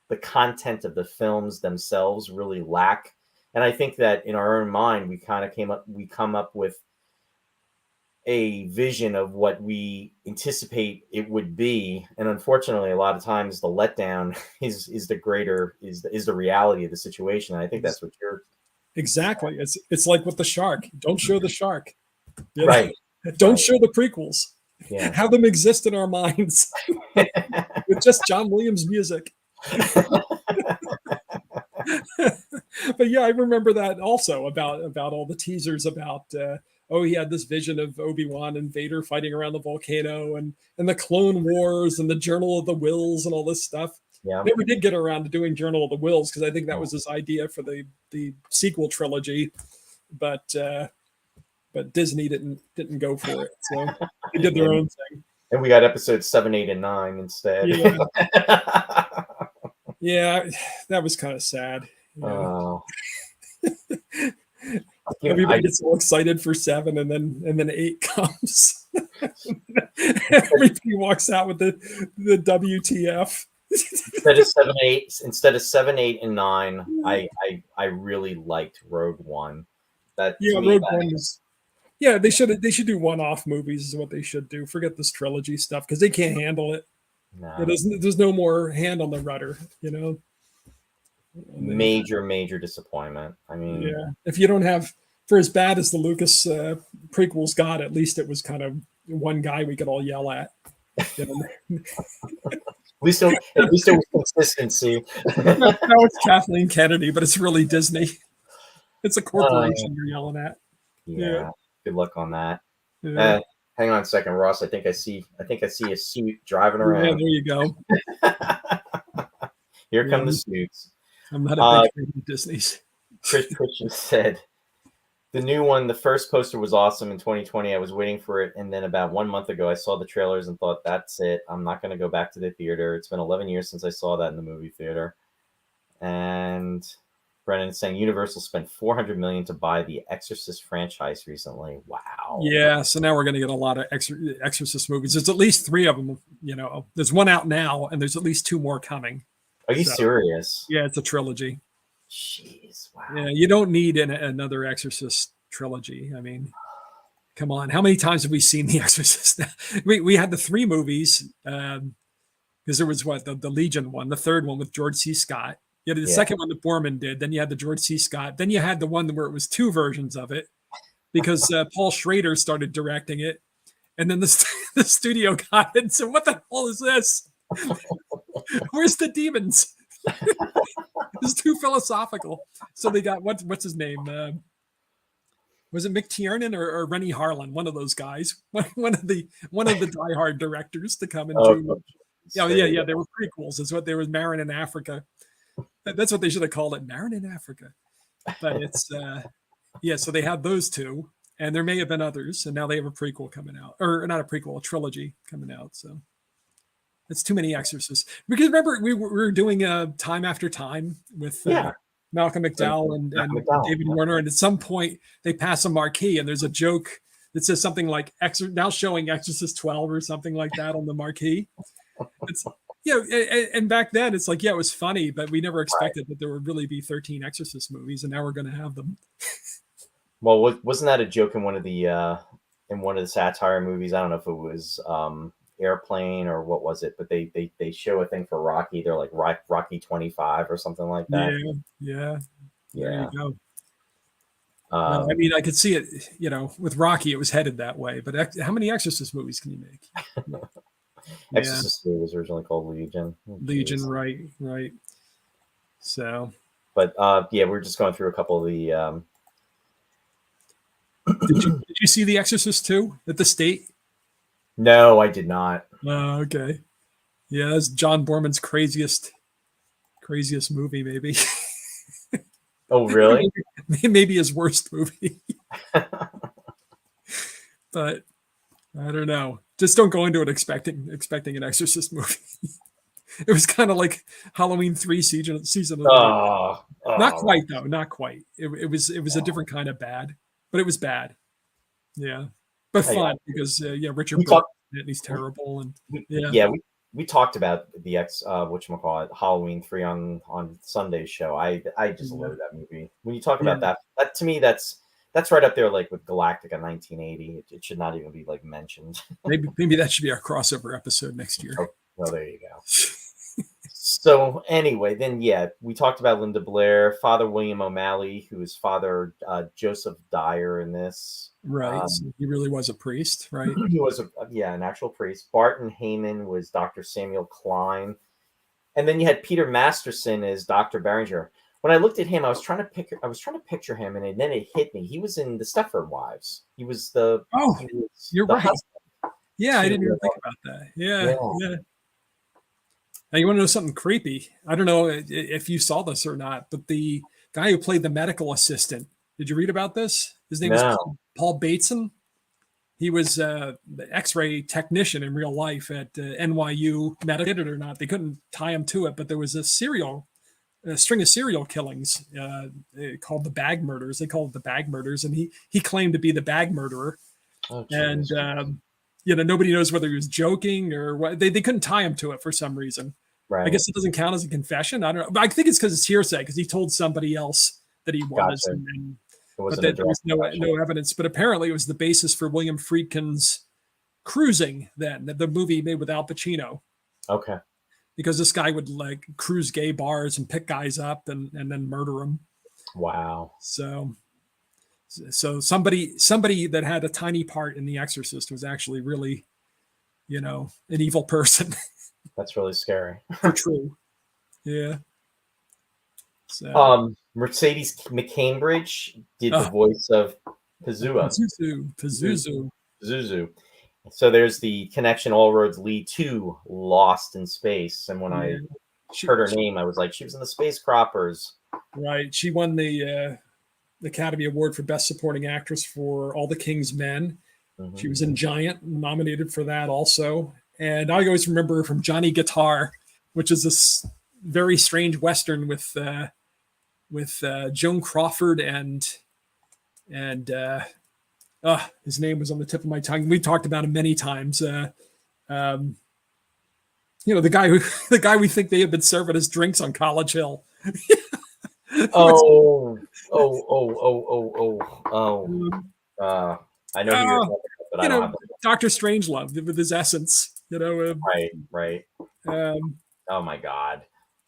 the content of the films themselves really lack. And I think that in our own mind, we come up with a vision of what we anticipate it would be. And unfortunately, a lot of times the letdown is the reality of the situation. And I think that's what you're. Exactly. It's like with the shark. Don't show the shark. You know? Right. Don't show the prequels. Yeah. Have them exist in our minds with just John Williams music. But yeah, I remember that also about all the teasers about he had this vision of Obi-Wan and Vader fighting around the volcano and the Clone Wars and the Journal of the Wills and all this stuff. Yeah. Never did get around to doing Journal of the Wills because I think that was his idea for the sequel trilogy, but Disney didn't go for it, so they did their own thing. And we got episodes 7, 8, and 9 instead. Yeah, yeah, that was kind of sad. Oh. Everybody gets all excited for 7, and then 8 comes. Everybody walks out with the WTF. Instead of 7, 8, and 9, I really liked Rogue One. Rogue One was. Yeah, they should do one-off movies is what they should do. Forget this trilogy stuff because they can't handle it. No. There's no more hand on the rudder, you know. Major disappointment. I mean, yeah. If you don't have, for as bad as the Lucas prequels got, at least it was kind of one guy we could all yell at. You know? At least it was consistency. No, it's Kathleen Kennedy, but it's really Disney. It's a corporation you're yelling at. Yeah. Good luck on that. Yeah. Hang on a second, Ross. I think I see a suit driving around. Yeah, there you go. Here come the suits. I'm not a big fan of Disney's. Christian said, the new one, the first poster was awesome in 2020. I was waiting for it. And then about 1 month ago, I saw the trailers and thought, that's it. I'm not going to go back to the theater. It's been 11 years since I saw that in the movie theater. And Brennan is saying Universal spent $400 million to buy the Exorcist franchise recently. Wow. Yeah. So now we're going to get a lot of Exorcist movies. There's at least 3 of them. You know, there's one out now and there's at least 2 more coming. Are you serious? Yeah, it's a trilogy. Jeez, wow. Yeah, you don't need another Exorcist trilogy. I mean, come on. How many times have we seen The Exorcist? we had the 3 movies because there was the Legion one, the third one with George C. Scott. You had the second one that Borman did. Then you had the George C. Scott. Then you had the one where it was 2 versions of it because Paul Schrader started directing it. And then the studio got it and said, what the hell is this? Where's the demons? It's too philosophical. So they got what's his name? Was it Mick Tiernan or Rennie Harlan? One of those guys. One of the diehard directors to come and do Yeah. They were prequels. Is what they were. Marin in Africa. That's what they should have called it. Marin in Africa. But it's so they had those two, and there may have been others, and now they have a prequel coming out, or not a prequel, a trilogy coming out. So it's too many Exorcists. Because remember, we were doing Time After Time with Malcolm McDowell and David Warner, and at some point they pass a marquee, and there's a joke that says something like now showing Exorcist 12 or something like that on the marquee. It's and back then it's like, it was funny, but we never expected that there would really be 13 Exorcist movies, and now we're going to have them. Well, wasn't that a joke in one of the satire movies? I don't know if it was Airplane or what was it, but they show a thing for Rocky. They're like Rocky 25 or something like that. Yeah. There you go. I mean, I could see it, with Rocky, it was headed that way. But how many Exorcist movies can you make? Exorcist 2 was originally called Legion. Legion, right. So, but we're just going through a couple of the. Did you see The Exorcist 2 at the State? No, I did not. Oh, okay. Yeah, that's John Borman's craziest movie, maybe. Oh, really? Maybe his worst movie. But I don't know. Just don't go into it expecting an Exorcist movie. It was kind of like Halloween 3 season of Not quite though. Not quite. It was a different kind of bad, but it was bad. Yeah, but fun because Richard and he's terrible and we talked about the whatchamacallit, Halloween 3 on Sunday's show. I just love that movie. When you talk about that to me that's right up there like with Galactica 1980. It should not even be like mentioned. Maybe that should be our crossover episode next year. Oh, well, there you go. So anyway, then we talked about Linda Blair, Father William O'Malley, who is Father Joseph Dyer in this. Right, so he really was a priest, right? He was an actual priest. Barton Heyman was Dr. Samuel Klein, and then you had Peter Masterson as Dr. Barringer. When I looked at him, I was trying to picture him, and then it hit me. He was in the Stepford Wives. He was the you're the right. husband. Yeah, I didn't even think about that. Yeah. Now, you want to know something creepy? I don't know if you saw this or not, but the guy who played the medical assistant, did you read about this? His name was Paul Bateson. He was the X-ray technician in real life at NYU. Did it or not, they couldn't tie him to it, but there was a string of serial killings called the Bag Murders. They called it the Bag Murders, and he claimed to be the bag murderer. Oh, and nobody knows whether he was joking or what. They couldn't tie him to it for some reason. Right. I guess it doesn't count as a confession. I don't know. But I think it's because it's hearsay, because he told somebody else that he was. Gotcha. But there was no evidence. But apparently it was the basis for William Friedkin's Cruising, then, the movie made with Al Pacino. Okay. Because this guy would like cruise gay bars and pick guys up and then murder them. Wow. So somebody that had a tiny part in The Exorcist was actually really, an evil person. That's really scary. For true. Yeah. So. Mercedes McCambridge did the voice of Pazuzu. So there's the connection. All roads lead to Lost in Space. And when I heard her name, I was like, she was in the Space Croppers. Right. She won the Academy Award for Best Supporting Actress for All the King's Men. Mm-hmm. She was in Giant, nominated for that also. And I always remember her from Johnny Guitar, which is this very strange Western with Joan Crawford and his name was on the tip of my tongue. We talked about him many times. The guy we think they have been serving us drinks on College Hill. I know who you're talking about, but I don't have Dr. Strangelove with his essence. Right. Oh my God.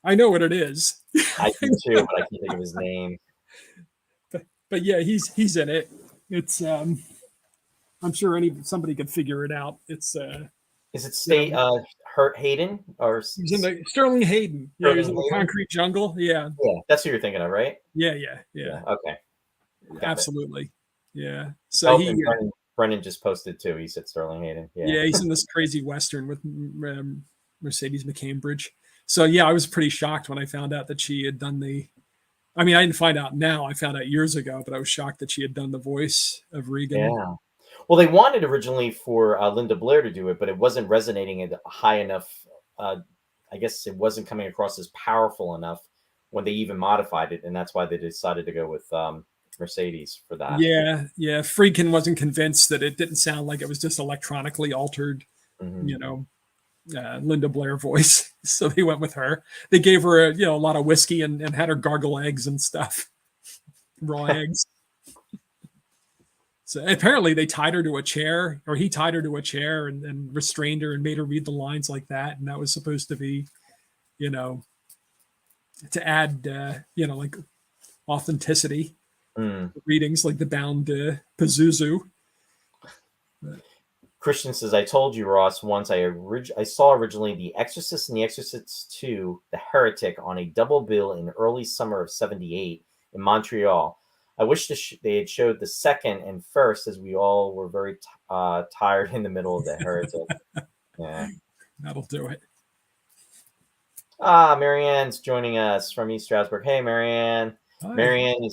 I know what it is. I do too, but I can't think of his name. But yeah, he's in it. It's I'm sure somebody could figure it out. It's is it Hayden or he's in the Sterling Hayden? Yeah, he's in the Concrete Jungle. Yeah, that's who you're thinking of, right? Yeah. Okay, absolutely. Yeah. So Brennan just posted too. He said Sterling Hayden. Yeah, he's in this crazy Western with Mercedes McCambridge. So yeah, I was pretty shocked when I found out that she had done the. I mean, I didn't find out now. I found out years ago, but I was shocked that she had done the voice of Regan. Yeah. Well, they wanted originally for Linda Blair to do it, but it wasn't resonating at high enough. I guess it wasn't coming across as powerful enough when they even modified it, and that's why they decided to go with Mercedes for that. Yeah. Friedkin wasn't convinced that it didn't sound like it was just electronically altered, Linda Blair voice. So they went with her. They gave her a lot of whiskey and had her gargle eggs and stuff, raw eggs. So apparently they tied her to a chair, or he tied her to a chair and restrained her and made her read the lines like that. And that was supposed to be, to add, like authenticity. Readings like the bound Pazuzu. Christian says, I told you, Ross, once I saw originally The Exorcist and The Exorcist 2, The Heretic, on a double bill in early summer of 78 in Montreal. I wish they had showed the second and first, as we all were very tired in the middle of The Heretic. Yeah. That'll do it. Marianne's joining us from East Stroudsburg. Hey, Marianne. Hi. Marianne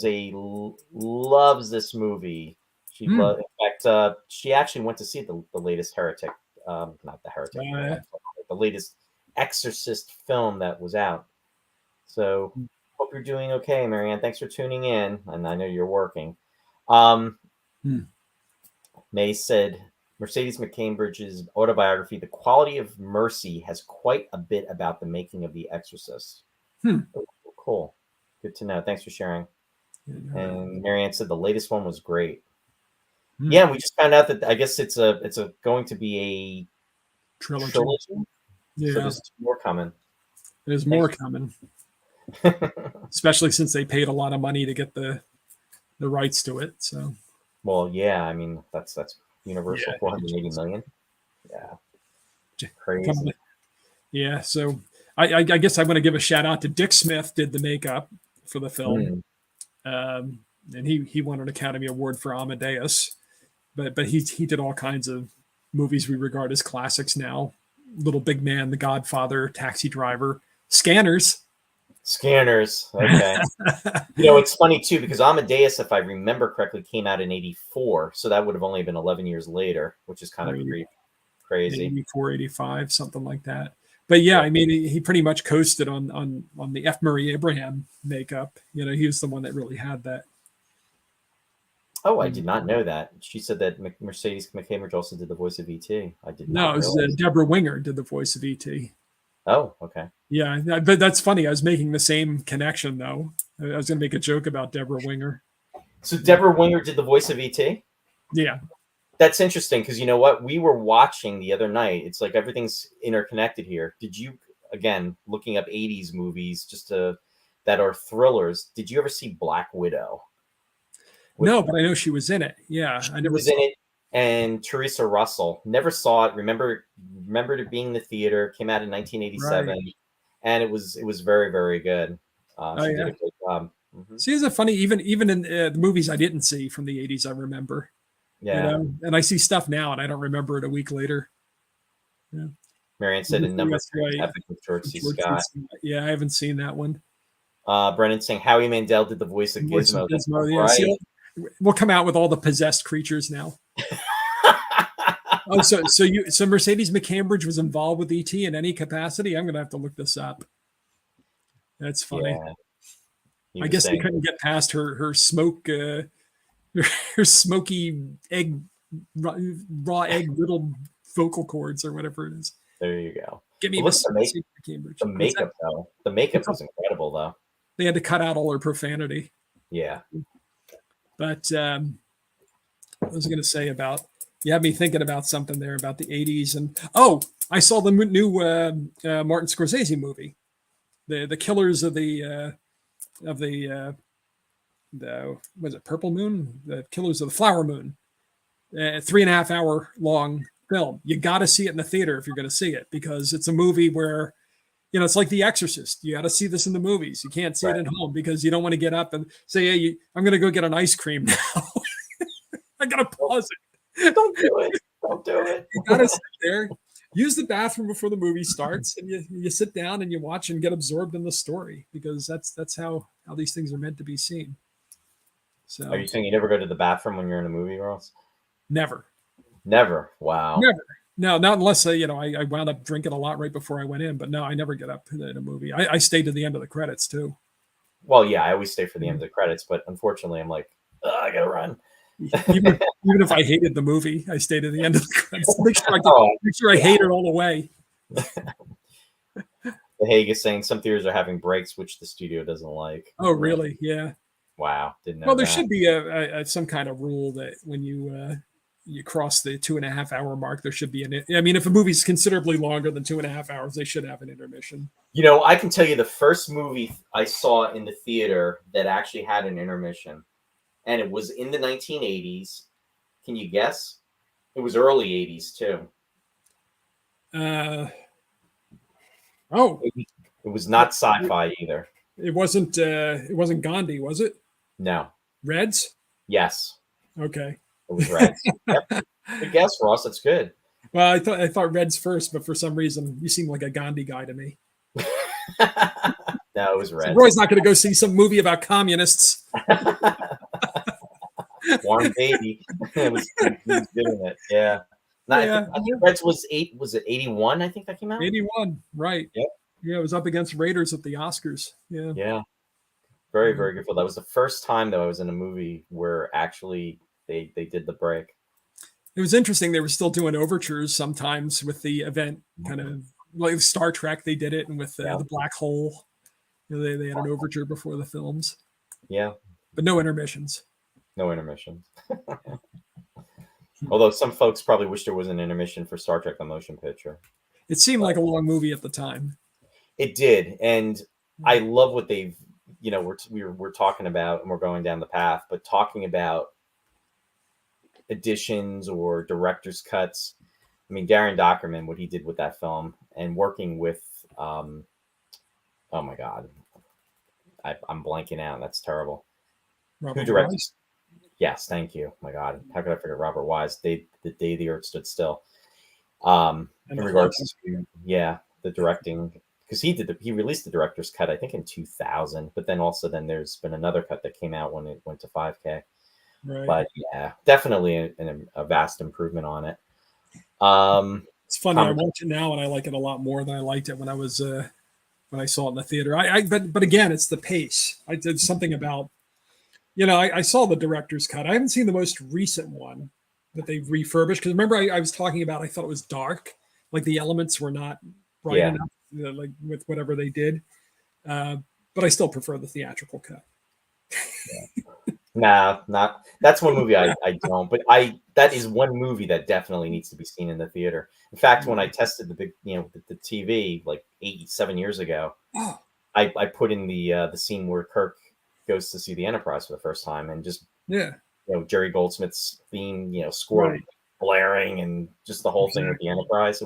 loves this movie. She in fact, she actually went to see the latest Heretic, not the Heretic, the latest Exorcist film that was out. So hope you're doing okay, Marianne. Thanks for tuning in, and I know you're working. May said, Mercedes McCambridge's autobiography, The Quality of Mercy, has quite a bit about the making of The Exorcist. Cool. Good to know. Thanks for sharing. And Marianne said the latest one was great. Yeah, we just found out that I guess it's going to be a trilogy. Yeah, so there's more coming. There's more coming. Especially since they paid a lot of money to get the rights to it. So. Well, yeah, I mean that's Universal, $480 million. Yeah, crazy. Yeah, so I guess I want to give a shout out to Dick Smith, did the makeup for the film, and he won an Academy Award for Amadeus, but he did all kinds of movies we regard as classics now: Little Big Man, The Godfather, Taxi Driver, Scanners. Okay. It's funny too, because Amadeus, if I remember correctly, came out in '84, so that would have only been 11 years later, which is kind of crazy. 84, 85, something like that. But yeah, I mean, he pretty much coasted on the F. Murray Abraham makeup. He was the one that really had that. Oh, I did not know that. She said that Mercedes McCambridge also did the voice of E.T. I did not. No, it was Deborah Winger did the voice of E.T. Oh, okay. Yeah, but that's funny. I was making the same connection, though. I was going to make a joke about Deborah Winger. So Deborah Winger did the voice of E.T.? Yeah. That's interesting, because you know what? We were watching the other night. It's like everything's interconnected here. Did you, again, looking up 80s movies that are thrillers, did you ever see Black Widow? No, but I know she was in it. Yeah. She was in it. And Teresa Russell. Never saw it. Remember it being in the theater. Came out in 1987, and it was very, very good. She did a great job. See, isn't it funny? Even in the movies I didn't see from the 80s, I remember. Yeah, and I see stuff now, and I don't remember it a week later. Yeah. Marianne said in number 3, Epic with George C. Scott. Yeah, I haven't seen that one. Brennan saying Howie Mandel did the voice of Gizmo. Yeah. See, we'll come out with all the possessed creatures now. So Mercedes McCambridge was involved with ET in any capacity? I'm going to have to look this up. That's funny. Yeah. I guess they couldn't get past her smoke, her smoky egg, raw egg riddled vocal cords or whatever it is. There you go. Give me McCambridge. The makeup though. The makeup was incredible though. They had to cut out all her profanity. Yeah. But I was going to say you had me thinking about something there about the 80s. And I saw the new Martin Scorsese movie, the Killers of the was it Purple Moon? The Killers of the Flower Moon. 3.5 hour long film. You got to see it in the theater if you're going to see it, because it's a movie where, it's like The Exorcist. You got to see this in the movies. You can't see it at home because you don't want to get up and say, "Hey, I'm going to go get an ice cream now." I got to pause it. Don't do it. Don't do it. You got to sit there use the bathroom before the movie starts, and you sit down and you watch and get absorbed in the story, because that's how these things are meant to be seen. Are So you saying you never go to the bathroom when you're in a movie, Ross? never. Never. Wow. Never. No, not unless I wound up drinking a lot right before I went in. But no, I never get up in a movie. I stay to the end of the credits too. Well, yeah, I always stay for the end of the credits, but unfortunately, I'm like, I gotta run. Even if I hated the movie, I stay to the end of the credits. Make sure I hate it all the way. The Hague is saying some theaters are having breaks, which the studio doesn't like. Oh, really? Yeah. Wow, didn't know. Well, there that. should be a some kind of rule that when you cross the 2.5 hour mark, there should be I mean, if a movie's considerably longer than 2.5 hours, they should have an intermission. You know, I can tell you the first movie I saw in the theater that actually had an intermission, and it was in the 1980s. Can you guess? It was early 80s too. Oh, it was not sci-fi either. It wasn't Gandhi, was it? No. Reds? Yes. Okay. It was Reds. Yep. Good guess, Ross. That's good. Well, I thought Reds first, but for some reason you seem like a Gandhi guy to me. No, it was Reds. So Roy's not going to go see some movie about communists. Warm baby. He was doing it. Yeah. No, yeah. I think Reds was 81? I think that came out. 81, right? Yep. Yeah, it was up against Raiders at the Oscars. Yeah. Yeah. Very, very good film. That was the first time though I was in a movie where actually they did the break. It was interesting. They were still doing overtures sometimes with the event, kind of like Star Trek. They did it, and with the black hole, they had an overture before the films. Yeah, but no intermissions. No intermissions. Although some folks probably wish there was an intermission for Star Trek: The Motion Picture. It seemed like a long movie at the time. It did, and I love what they've. We're talking about, and we're going down the path, but talking about additions or director's cuts. I mean, Darren Dockerman, what he did with that film, and working with, oh my God, I'm blanking out. That's terrible. Who directed? Wise? Yes, thank you. Oh my God, how could I forget Robert Wise? The Day the Earth Stood Still. In regards to the directing, because he released the director's cut, I think in 2000, but then there's been another cut that came out when it went to 5K. Right. But yeah, definitely a vast improvement on it. It's funny. I watch it now and I like it a lot more than I liked it when I was when I saw it in the theater. But again, it's the pace. I did something about, I saw the director's cut. I haven't seen the most recent one that they refurbished, because remember I was talking about, I thought it was dark, like the elements were not bright enough, like with whatever they did. But I still prefer the theatrical cut. Nah, not that's one movie I don't, but that is one movie that definitely needs to be seen in the theater. In fact, when I tested the big, the TV like 7 years ago, I put in the scene where Kirk goes to see the Enterprise for the first time, and just Jerry Goldsmith's theme, score blaring, and just the whole thing with the Enterprise.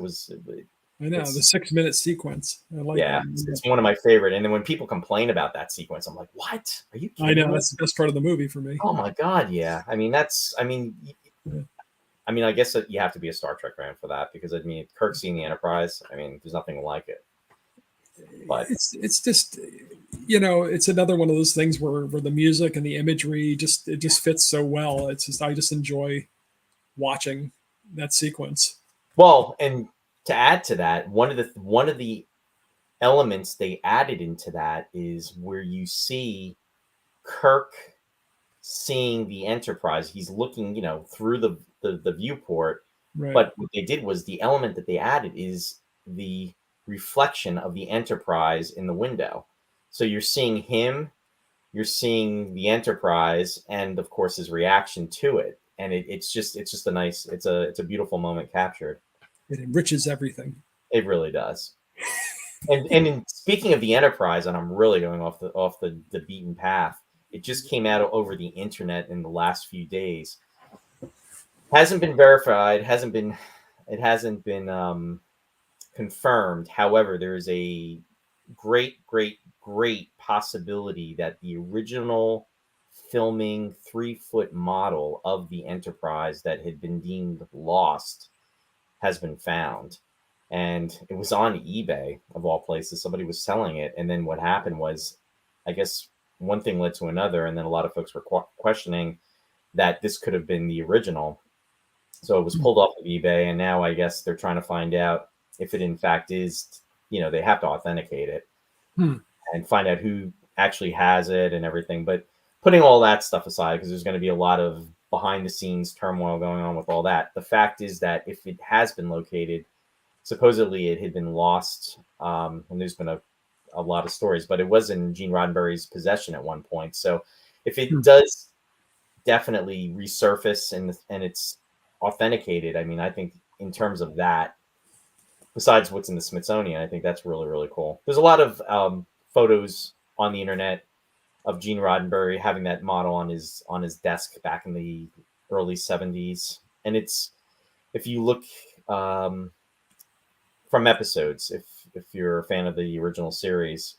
I know, the 6-minute sequence. I like that. It's one of my favorite. And then when people complain about that sequence, I'm like, what? Are you kidding me? I know, that's the best part of the movie for me. Oh my God, yeah. I mean, I guess that you have to be a Star Trek fan for that, because Kirk seeing the Enterprise, there's nothing like it. But it's just, it's another one of those things where the music and the imagery it just fits so well. It's just, I just enjoy watching that sequence. Well, and to add to that, one of the elements they added into that is where you see Kirk seeing the Enterprise. He's looking, through the viewport. Right. But what they did was, the element that they added is the reflection of the Enterprise in the window. So you're seeing him, you're seeing the Enterprise, and of course his reaction to it. And it's just a nice, it's a beautiful moment captured. It enriches everything. It really does. and speaking of the Enterprise, and I'm really going off the beaten path, it just came out over the internet in the last few days. Hasn't been verified, it hasn't been confirmed. However, there is a great possibility that the original filming 3-foot model of the Enterprise that had been deemed lost has been found. and it was on eBay of all places. Somebody was selling it, and then what happened was, I guess one thing led to another, and then a lot of folks were questioning that this could have been the original. So it was pulled off of eBay, and now I guess they're trying to find out if it in fact is. They have to authenticate it and find out who actually has it and everything. But putting all that stuff aside, because there's going to be a lot of behind the scenes turmoil going on with all that. The fact is that if it has been located, supposedly it had been lost. And there's been a lot of stories, but it was in Gene Roddenberry's possession at one point. So if it does definitely resurface and it's authenticated, I mean, I think in terms of that, besides what's in the Smithsonian, I think that's really, really cool. There's a lot of photos on the internet of Gene Roddenberry having that model on his desk back in the early 70s. And it's, if you look from episodes, if you're a fan of the original series,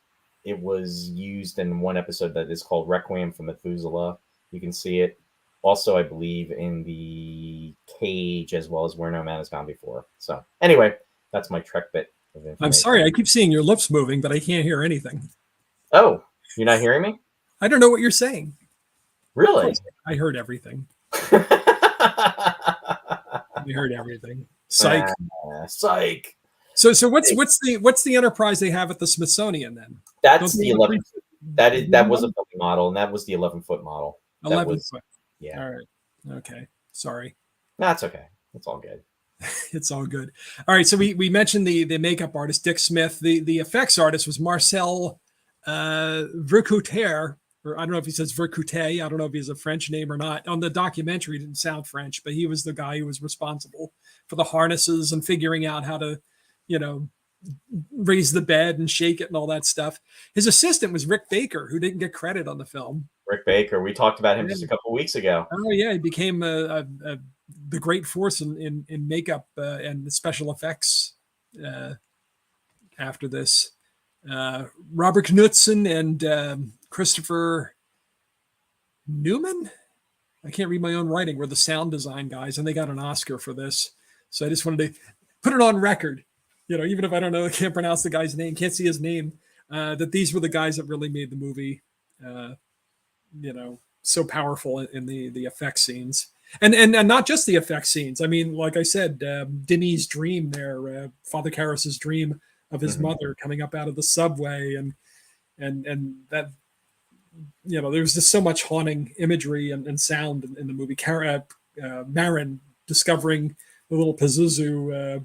it was used in one episode that is called Requiem for Methuselah. You can see it. Also, I believe in the Cage, as well as Where No Man Has Gone Before. So anyway, that's my Trek bit of information. I'm sorry, I keep seeing your lips moving, but I can't hear anything. Oh, you're not hearing me? I don't know what you're saying. Really? I heard everything. I heard everything. Psych. Psych. So what's the Enterprise they have at the Smithsonian then? That's the 11. That was a filming model, and that was the 11-foot model. 11-foot. Yeah. All right. Okay. Sorry. That's okay. It's all good. It's all good. All right. So we mentioned the makeup artist Dick Smith. The effects artist was Marcel Vercouter, or I don't know if he says Vercoutet. I don't know if he's a French name or not. On the documentary, it didn't sound French, but he was the guy who was responsible for the harnesses and figuring out how to, raise the bed and shake it and all that stuff. His assistant was Rick Baker, who didn't get credit on the film. Rick Baker. We talked about him just a couple of weeks ago. Oh yeah, he became the great force in makeup and the special effects after this. Robert Knudsen and Christopher Newman. I can't read my own writing. Were the sound design guys, and they got an Oscar for this. So I just wanted to put it on record. Even if I don't know, I can't pronounce the guy's name, can't see his name. That these were the guys that really made the movie. So powerful in the effect scenes, and not just the effect scenes. I mean, like I said, Denny's dream there, Father Karras's dream of his mother coming up out of the subway, and that, there was just so much haunting imagery and sound in the movie. Marin discovering the little Pazuzu,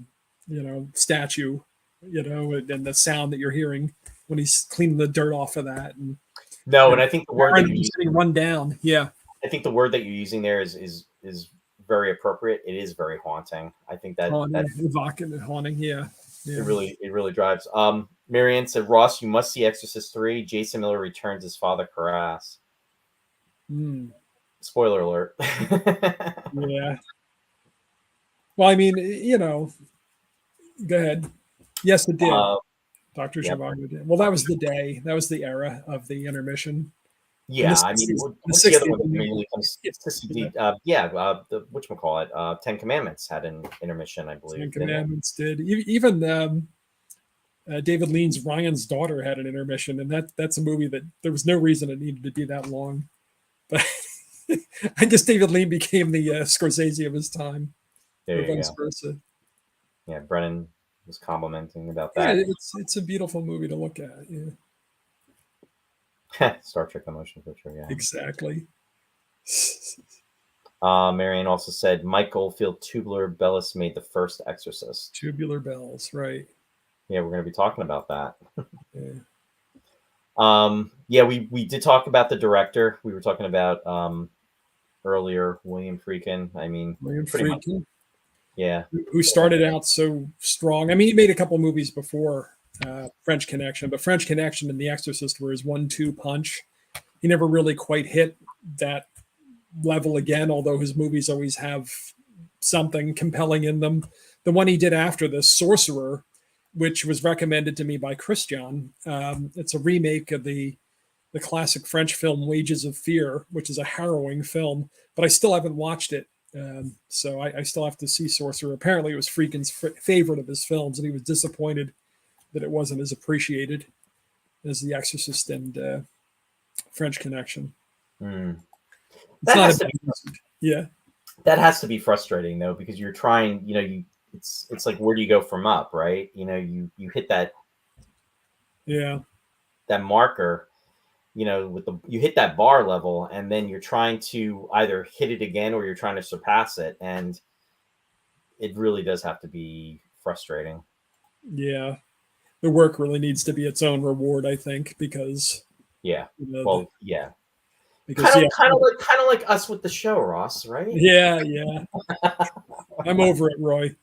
statue, and the sound that you're hearing when he's cleaning the dirt off of that. And I think the word that you're using run down. Yeah. I think the word that you're using there is very appropriate. It is very haunting. I think that's evocative and haunting. Yeah. It really drives. Marianne said, Ross, you must see Exorcist 3. Jason Miller returns as Father Karras. Spoiler alert. Yeah. Well, I mean, go ahead. Yes, it did. Dr. Zhivago did. Well, that was the day. That was the era of the intermission. Yeah, I mean, what's the other one that mainly comes to see? The whatchamacallit, Ten Commandments had an intermission, I believe. Ten Commandments did. Even David Lean's Ryan's Daughter had an intermission, and that's a movie that there was no reason it needed to be that long. But I guess David Lean became the Scorsese of his time. There you vice go. versa. Yeah, Brennan was complimenting about that. Yeah, it's a beautiful movie to look at. Yeah. Star Trek: The Motion Picture. Yeah, exactly. Marianne also said Mike Oldfield, Tubular Bells made the first Exorcist. Tubular Bells, right? Yeah, we're going to be talking about that. Yeah. We did talk about the director. We were talking about earlier, William Friedkin. I mean, William Friedkin. Yeah, who started out so strong. I mean, he made a couple movies before French Connection, but French Connection and The Exorcist were his 1-2 punch. He never really quite hit that level again, although his movies always have something compelling in them. The one he did after this, Sorcerer, which was recommended to me by Christian, it's a remake of the classic French film Wages of Fear, which is a harrowing film, but I still haven't watched it. So I still have to see Sorcerer. Apparently, it was Friedkin's favorite of his films, and he was disappointed that it wasn't as appreciated as The Exorcist and French Connection. Mm. It's not a bad message. Yeah. That has to be frustrating though, because you're trying, it's like, where do you go from up, right? You hit that marker, you hit that bar level, and then you're trying to either hit it again or you're trying to surpass it, and it really does have to be frustrating. Yeah, the work really needs to be its own reward, I think, because because kind of like us with the show, Ross, right? Yeah. I'm over it, Roy.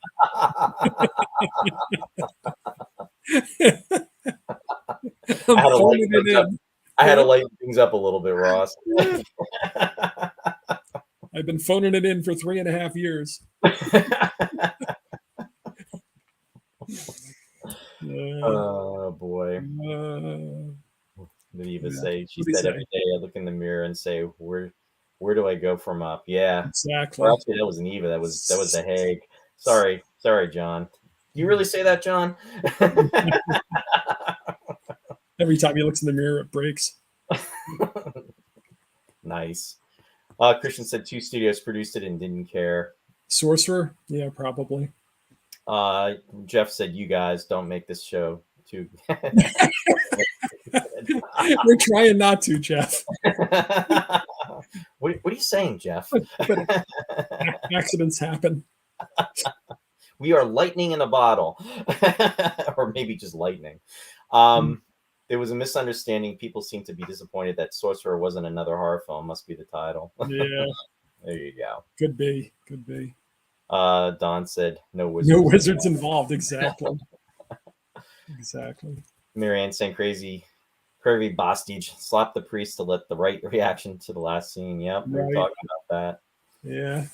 I had to lighten things up a little bit, Ross. I've been phoning it in for 3.5 years. Oh boy. Eva she said every day I look in the mirror and say, where do I go from up? Yeah, exactly. Or actually, that was an Eva. That was the Hague. Sorry, John. Do you really say that, John? Every time he looks in the mirror, it breaks. Nice. Christian said 2 studios produced it and didn't care. Sorcerer? Yeah, probably. Jeff said, you guys don't make this show too. We're trying not to, Jeff. What are you saying, Jeff? But accidents happen. We are lightning in a bottle. Or maybe just lightning. There was a misunderstanding. People seem to be disappointed that Sorcerer wasn't another horror film. Must be the title. Yeah. There you go. Could be. Don said, no wizards. No wizards involved. Exactly. Marianne saying crazy Bostage slapped the priest to let the right reaction to the last scene. Yep. We were talking about that. Yeah.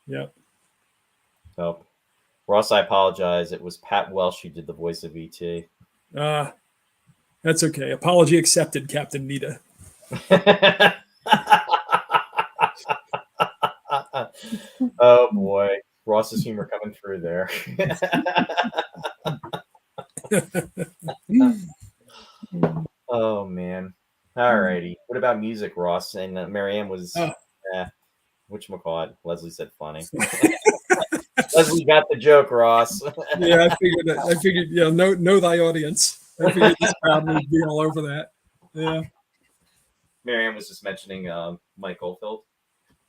Yep. Oh. Ross, I apologize. It was Pat Welsh who did the voice of E.T. That's okay. Apology accepted, Captain Nita. Oh boy. Ross's humor coming through there. Oh man. All righty. What about music, Ross? And Marianne was whatchamacallit? Leslie said funny. Leslie got the joke, Ross. Yeah, I figured, know thy audience. I figured this crowd would be all over that. Yeah. Marianne was just mentioning Mike Oldfield.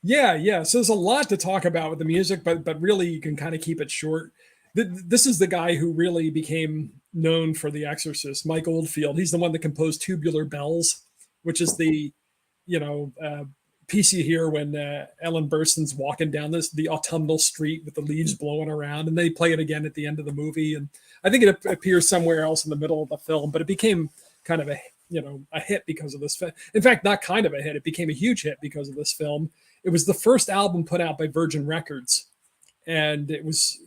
Yeah. So there's a lot to talk about with the music, but really you can kind of keep it short. This is the guy who really became known for The Exorcist, Mike Oldfield. He's the one that composed Tubular Bells, which is the, piece you hear when Ellen Burstyn's walking down the autumnal street with the leaves blowing around, and they play it again at the end of the movie. And I think it appears somewhere else in the middle of the film, but it became kind of a hit because of this. In fact, not kind of a hit. It became a huge hit because of this film. It was the first album put out by Virgin Records. And it was,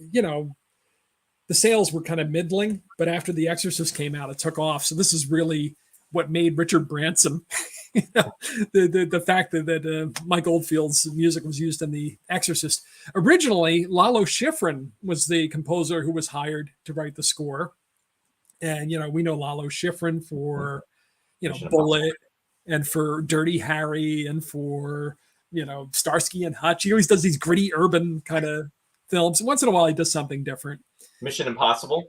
the sales were kind of middling, but after The Exorcist came out, it took off. So this is really what made Richard Branson, the fact that Mike Oldfield's music was used in The Exorcist. Originally, Lalo Schifrin was the composer who was hired to write the score. And, we know Lalo Schifrin for, Bullet and for Dirty Harry and for, Starsky and Hutch. He always does these gritty urban kind of films. Once in a while, he does something different. Mission Impossible.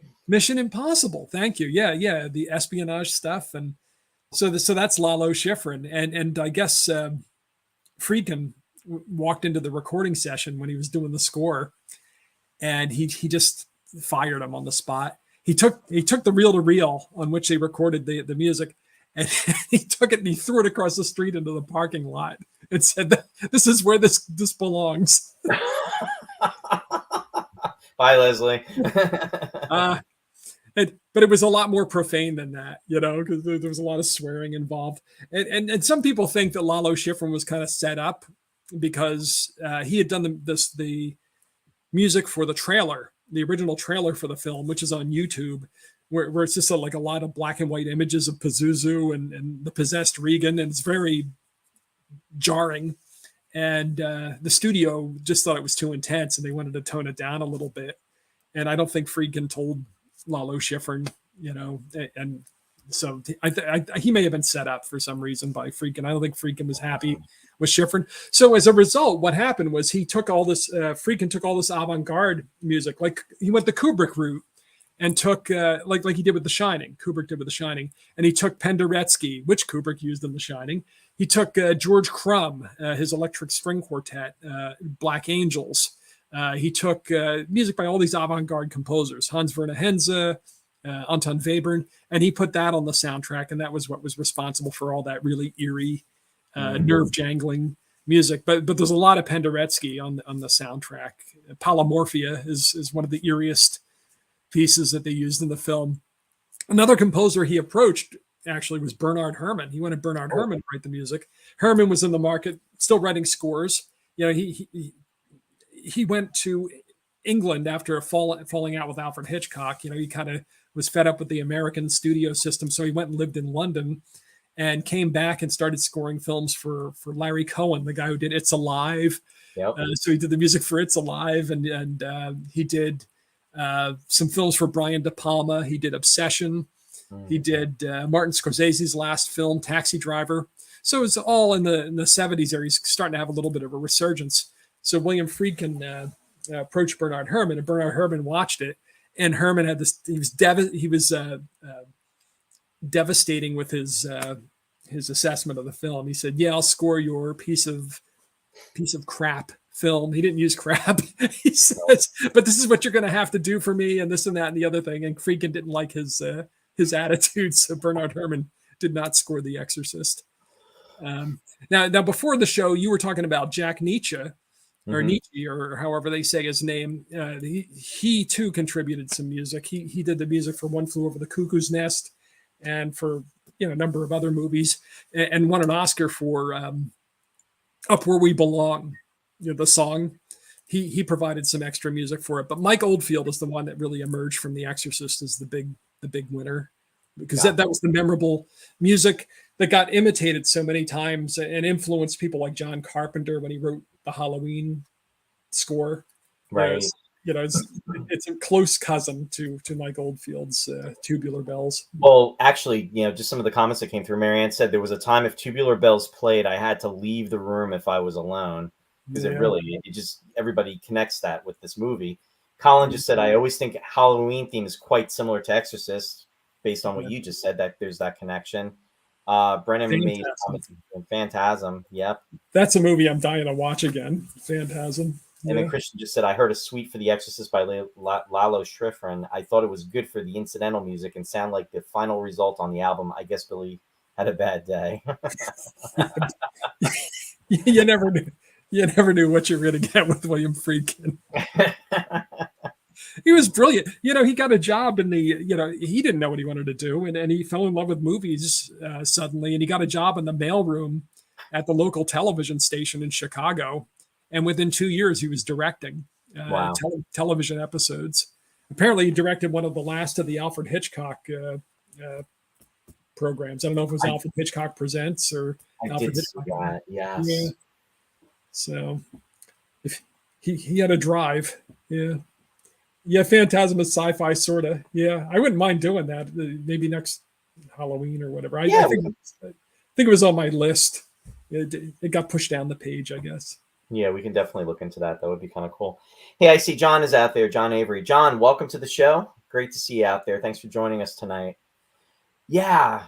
Thank you. Yeah. The espionage stuff. And so that's Lalo Schifrin. And I guess Friedkin walked into the recording session when he was doing the score, and he just fired him on the spot. He took the reel-to-reel on which they recorded the music, and he took it and he threw it across the street into the parking lot and said, "This is where this belongs." Bye, Leslie. But it was a lot more profane than that, because there was a lot of swearing involved. And some people think that Lalo Schifrin was kind of set up because he had done the music for the trailer, the original trailer for the film, which is on YouTube, where it's just like a lot of black and white images of Pazuzu and the possessed Regan, and it's very jarring. and the studio just thought it was too intense, and they wanted to tone it down a little bit. And I don't think Friedkin told Lalo Schifrin, and so he may have been set up for some reason by Friedkin. I don't think Friedkin was happy with Schifrin. So as a result, what happened was he took all this, Friedkin took all this avant-garde music, like he went the Kubrick route and took, like he did with The Shining, Kubrick did with The Shining, and he took Penderecki, which Kubrick used in The Shining. He took George Crumb, his Electric String Quartet, Black Angels. He took music by all these avant-garde composers, Hans Werner Henze, Anton Webern, and he put that on the soundtrack, and that was what was responsible for all that really eerie, nerve-jangling music. But there's a lot of Penderecki on the soundtrack. Polymorphia is one of the eeriest pieces that they used in the film. Another composer he approached actually was Bernard Herrmann. He wanted Bernard Herrmann to write the music. Herrmann was in the market, still writing scores. He went to England after falling out with Alfred Hitchcock. He kind of was fed up with the American studio system, so he went and lived in London and came back and started scoring films for Larry Cohen, the guy who did It's Alive. Yep. So he did the music for It's Alive, and he did some films for Brian De Palma. He did Obsession. He did Martin Scorsese's last film, Taxi Driver. So it was all in the 70s there. He's starting to have a little bit of a resurgence. So William Friedkin approached Bernard Herrmann, and Bernard Herrmann watched it. And Herrmann had this. He was devastating with his assessment of the film. He said, "Yeah, I'll score your piece of crap film." He didn't use crap. He says, "But this is what you're going to have to do for me, and this and that and the other thing." And Friedkin didn't like his attitude, so Bernard Herrmann did not score The Exorcist. Now, before the show, you were talking about Jack Nietzsche. Or Nietzsche, or however they say his name. He too contributed some music. He did the music for One Flew Over the Cuckoo's Nest, and for a number of other movies, and won an Oscar for Up Where We Belong. The song. He provided some extra music for it. But Mike Oldfield is the one that really emerged from The Exorcist as the big winner, because that was the memorable music that got imitated so many times and influenced people like John Carpenter when he wrote the Halloween score. Right. It's a close cousin to Mike Oldfield's Tubular Bells. Well, actually, just some of the comments that came through. Marianne said there was a time if Tubular Bells played, I had to leave the room if I was alone, because it just, everybody connects that with this movie. Colin just said, I always think Halloween theme is quite similar to Exorcist, based on what you just said, that there's that connection. Brennan made Phantasm. Yep. That's a movie I'm dying to watch again. Phantasm. And then Christian just said, I heard a suite for The Exorcist by Lalo Schifrin. I thought it was good for the incidental music and sound like the final result on the album. I guess Billy had a bad day. You never knew what you were going to get with William Friedkin. He was brilliant. He got a job in the, he didn't know what he wanted to do. And he fell in love with movies suddenly. And he got a job in the mailroom at the local television station in Chicago. And within 2 years, he was directing television episodes. Apparently, he directed one of the last of the Alfred Hitchcock programs. I don't know if it was Alfred Hitchcock Presents or Alfred Hitchcock. Yes. Yeah. So if he had a drive. Yeah. Yeah, Phantasm is sci-fi, sort of. Yeah, I wouldn't mind doing that. Maybe next Halloween or whatever. I think it was on my list. It got pushed down the page, I guess. Yeah, we can definitely look into that. That would be kind of cool. Hey, I see John is out there. John Avery. John, welcome to the show. Great to see you out there. Thanks for joining us tonight. Yeah,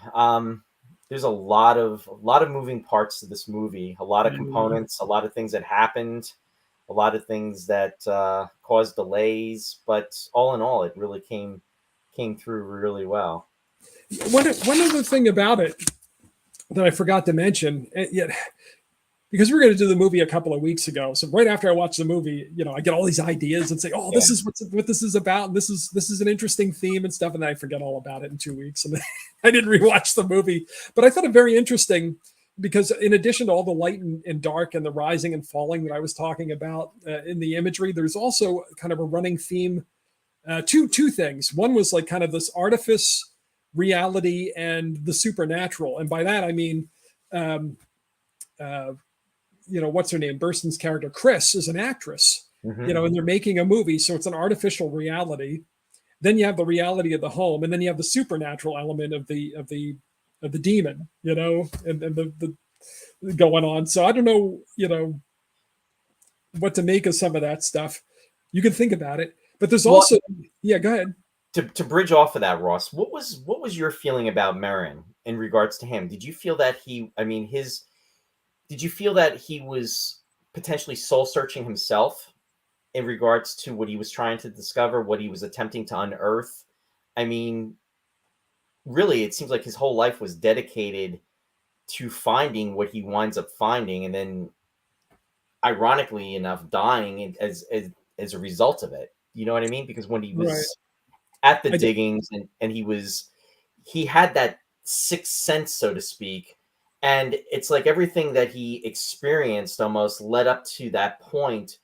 there's a lot of moving parts to this movie. A lot of components. A lot of things that happened. A lot of things that caused delays, but all in all, it really came through really well. One other thing about it that I forgot to mention, yet because we were going to do the movie a couple of weeks ago, so right after I watched the movie, I get all these ideas and say, "Oh, this is what this is about. And this is an interesting theme and stuff," and then I forget all about it in 2 weeks, and I didn't rewatch the movie. But I thought it very interesting, because in addition to all the light and dark and the rising and falling that I was talking about in the imagery, there's also kind of a running theme. Two things. One was like kind of this artifice, reality, and the supernatural. And by that, I mean, what's her name? Burston's character, Chris, is an actress, Mm-hmm. and they're making a movie. So it's an artificial reality. Then you have the reality of the home, and then you have the supernatural element of the demon, and the going on. So I don't know, what to make of some of that stuff. You can think about it, but there's also, yeah, go ahead. To bridge off of that, Ross, what was your feeling about Merrin in regards to him? Did you feel that did you feel that he was potentially soul searching himself in regards to what he was trying to discover, what he was attempting to unearth? I mean, really, it seems like his whole life was dedicated to finding what he winds up finding, and then, ironically enough, dying as a result of it. You know what I mean? Because when he was Right. at the diggings and he had that sixth sense, so to speak, and it's like everything that he experienced almost led up to that point,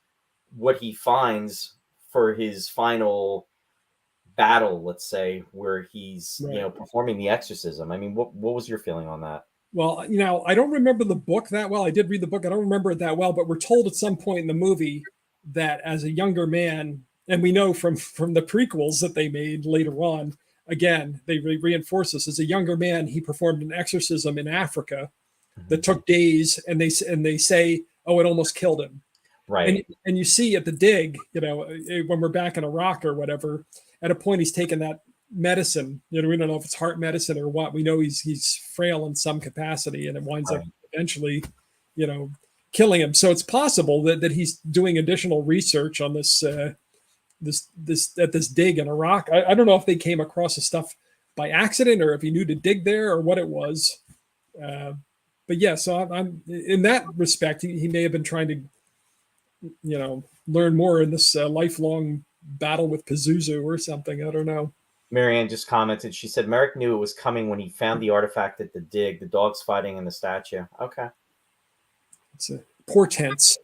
what he finds for his final battle, let's say, where he's Right. performing the exorcism. I mean, what was your feeling on that? Well, I don't remember the book that well. I did read the book. I don't remember it that well, but we're told at some point in the movie that as a younger man, and we know from the prequels that they made later on, again, they reinforce this. As a younger man, he performed an exorcism in Africa that took days, and they say, oh, it almost killed him. Right. And you see at the dig, when we're back in Iraq or whatever, at a point he's taking that medicine. We don't know if it's heart medicine or what. We know he's frail in some capacity, and it winds up eventually, killing him. So it's possible that he's doing additional research on this this dig in Iraq. I don't know if they came across the stuff by accident or if he knew to dig there or what it was. But yeah, so I'm in that respect, he may have been trying to, learn more in this lifelong battle with Pazuzu or something. I don't know. Marianne just commented. She said Merrick knew it was coming when he found the artifact at the dig, the dogs fighting in the statue. Okay. It's a portents.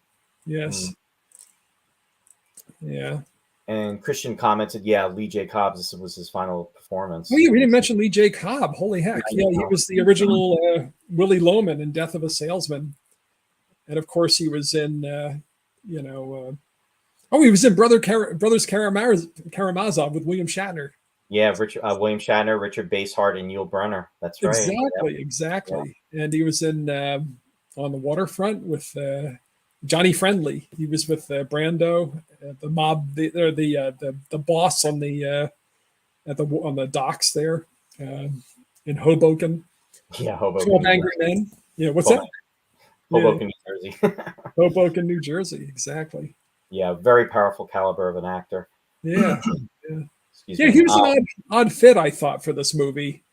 Yes. Yeah. And Christian commented, yeah, Lee J. Cobb's, this was his final performance. Oh, yeah, we didn't mention Lee J. Cobb. Holy heck. Yeah, he was the original Willie Loman in Death of a Salesman. And of course, he was in, he was in Brothers Karamazov with William Shatner. Yeah, William Shatner, Richard Basehart, and Yul Brynner. That's right. Exactly. Yeah. And he was in On the Waterfront with Johnny Friendly. He was with Brando, the mob, the boss on the docks there in Hoboken. Yeah, Hoboken. 12 Angry Men. Yeah, what's that? Hoboken, New Jersey. Hoboken, New Jersey. Exactly. Yeah, very powerful caliber of an actor. Yeah. He was an odd fit, I thought, for this movie.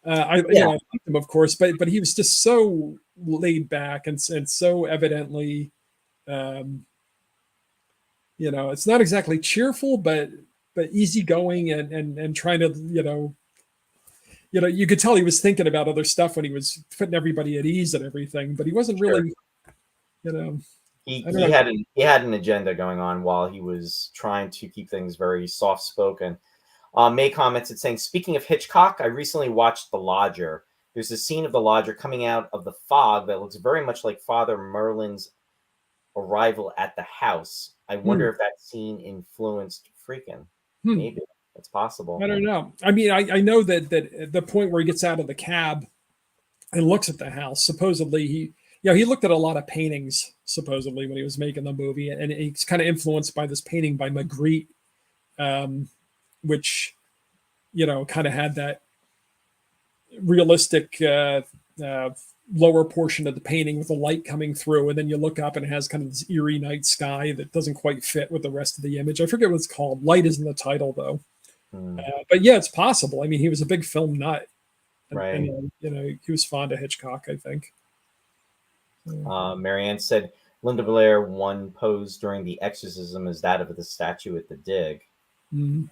I liked him, of course, but he was just so laid back and so evidently, it's not exactly cheerful, but easygoing and trying to, you could tell he was thinking about other stuff when he was putting everybody at ease and everything, but he wasn't really, He had an agenda going on while he was trying to keep things very soft spoken. May commented saying, speaking of Hitchcock, I recently watched The Lodger. There's a scene of the lodger coming out of the fog that looks very much like Father Merlin's arrival at the house. I wonder if that scene influenced Freakin'. Maybe it's possible. I don't know. I mean, I know that at the point where he gets out of the cab and looks at the house, supposedly he looked at a lot of paintings, supposedly, when he was making the movie, and he's kind of influenced by this painting by Magritte, which, kind of had that realistic lower portion of the painting with the light coming through, and then you look up and it has kind of this eerie night sky that doesn't quite fit with the rest of the image. I forget what it's called. Light is in the title, though. But yeah, it's possible. I mean, he was a big film nut. Right. And, he was fond of Hitchcock, I think. Marianne said Linda Blair, one pose during the exorcism is that of the statue at the dig. Mm-hmm.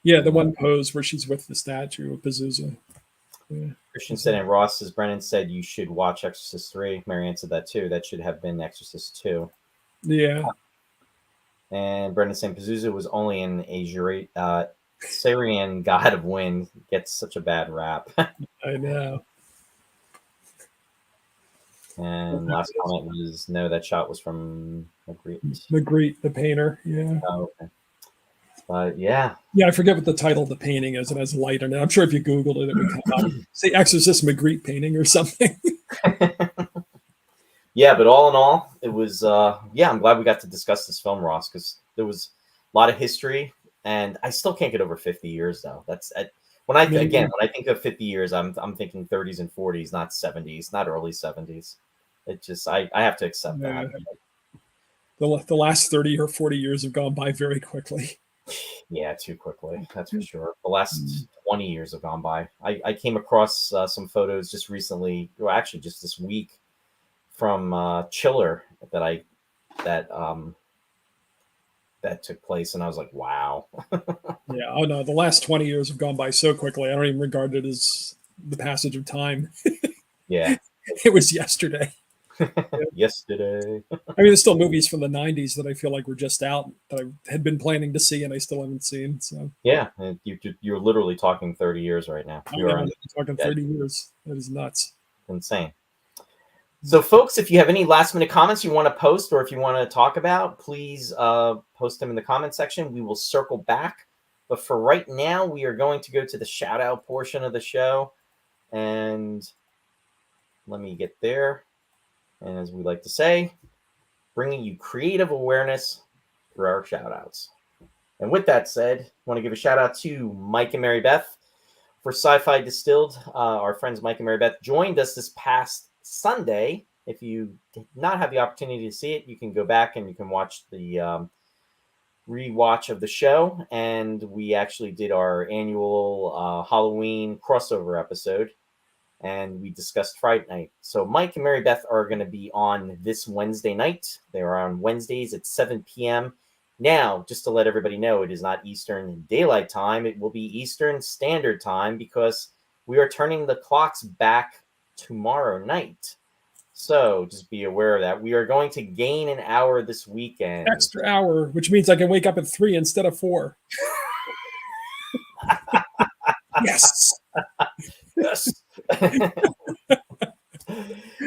Yeah, the one pose where she's with the statue of Pazuzu. Yeah. Christian said, and Ross, as Brennan said, you should watch Exorcist 3. Marianne said that too. That should have been Exorcist 2. Yeah. And Brendan saying Pazuzu was only an Syrian god of wind. Gets such a bad rap. I know. And last comment was, no, that shot was from Magritte. Magritte, the painter. Yeah. Oh, okay. But yeah. Yeah, I forget what the title of the painting is. It has light in it. I'm sure if you Googled it, it would come up. Say Exorcist Magritte painting or something. Yeah, but all in all, it was, I'm glad we got to discuss this film, Ross, because there was a lot of history, and I still can't get over 50 years, though. When I think of 50 years, I'm thinking 30s and 40s, not 70s, not early 70s. It just, I have to accept that. The last 30 or 40 years have gone by very quickly. Yeah, too quickly. That's for sure. The last 20 years have gone by. I came across some photos just recently, well, actually just this week, from Chiller that took place, and I was like, wow. Yeah. Oh no, the last 20 years have gone by so quickly. I don't even regard it as the passage of time. Yeah. It was yesterday. Yesterday. I mean, there's still movies from the 90s that I feel like were just out that I had been planning to see and I still haven't seen. So yeah, you're literally talking 30 years right now. I'm talking 30 years. That is nuts. Insane. So, folks, if you have any last minute comments you want to post or if you want to talk about, please post them in the comment section. We will circle back. But for right now, we are going to go to the shout out portion of the show. And let me get there. And as we like to say, bringing you creative awareness through our shout outs. And with that said, I want to give a shout out to Mike and Mary Beth for Sci-Fi Distilled. Our friends Mike and Mary Beth joined us this past Sunday. If you did not have the opportunity to see it, you can go back and you can watch the rewatch of the show. And we actually did our annual Halloween crossover episode, and we discussed Friday night. So Mike and Mary Beth are going to be on this Wednesday night. They're on Wednesdays at 7 p.m. Now, just to let everybody know, it is not Eastern Daylight Time. It will be Eastern Standard Time because we are turning the clocks back tomorrow night. So just be aware of that. We are going to gain an hour this weekend. Extra hour, which means I can wake up at 3 instead of 4. Yes. Yes.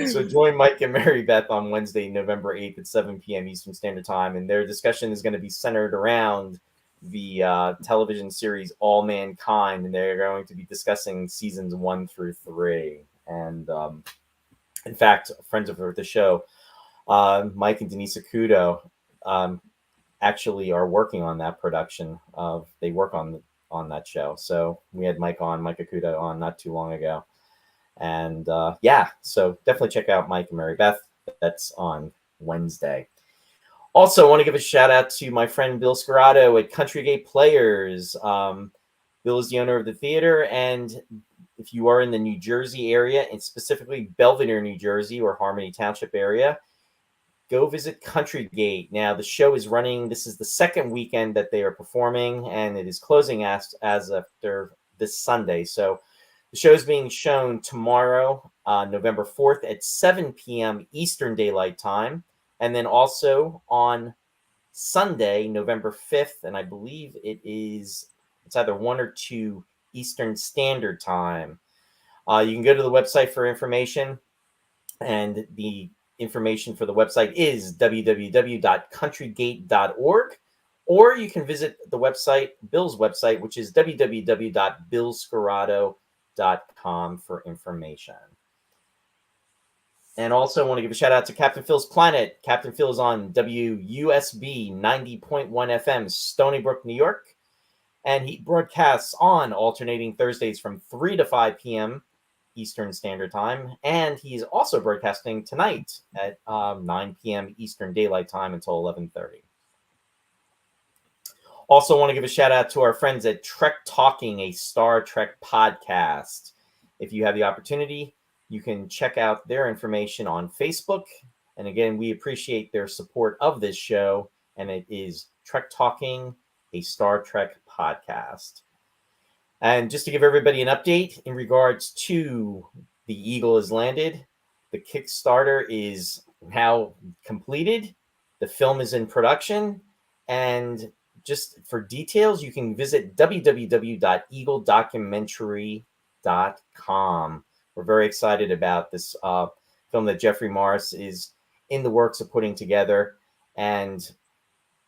So join Mike and Mary Beth on Wednesday, November 8th at 7 p.m. Eastern Standard Time. And their discussion is going to be centered around the television series All Mankind. And they're going to be discussing seasons 1 through 3. And in fact, friends of the show, Mike and Denise Akudo, actually are working on that production. They work on that show. So we had Mike Akuda on not too long ago. And so definitely check out Mike and Mary Beth. That's on Wednesday. Also, I want to give a shout out to my friend Bill Scarrato at Country Gate Players. Bill is the owner of the theater, and if you are in the New Jersey area, and specifically Belvedere, New Jersey, or Harmony Township area, go visit Country Gate. Now, the show is running. This is the second weekend that they are performing, and it is closing as after this Sunday. So the show is being shown tomorrow, November 4th at 7 p.m. Eastern Daylight Time, and then also on Sunday, November 5th, and I believe it's either 1 or 2 Eastern Standard Time. You can go to the website for information, and the information for the website is www.countrygate.org, or you can visit the website, Bill's website, which is www.billscarrato.com for information. And also want to give a shout out to Captain Phil's Planet. Captain Phil is on WUSB 90.1 FM, Stony Brook, New York. And he broadcasts on alternating Thursdays from 3 to 5 p.m. Eastern Standard Time. And he's also broadcasting tonight at 9 p.m. Eastern Daylight Time until 11:30. Also want to give a shout out to our friends at Trek Talking, a Star Trek podcast. If you have the opportunity, you can check out their information on Facebook. And again, we appreciate their support of this show. And it is Trek Talking, a Star Trek podcast. And just to give everybody an update in regards to The Eagle Has Landed, the Kickstarter is now completed. The film is in production. And just for details, you can visit www.eagledocumentary.com. We're very excited about this film that Jeffrey Morris is in the works of putting together and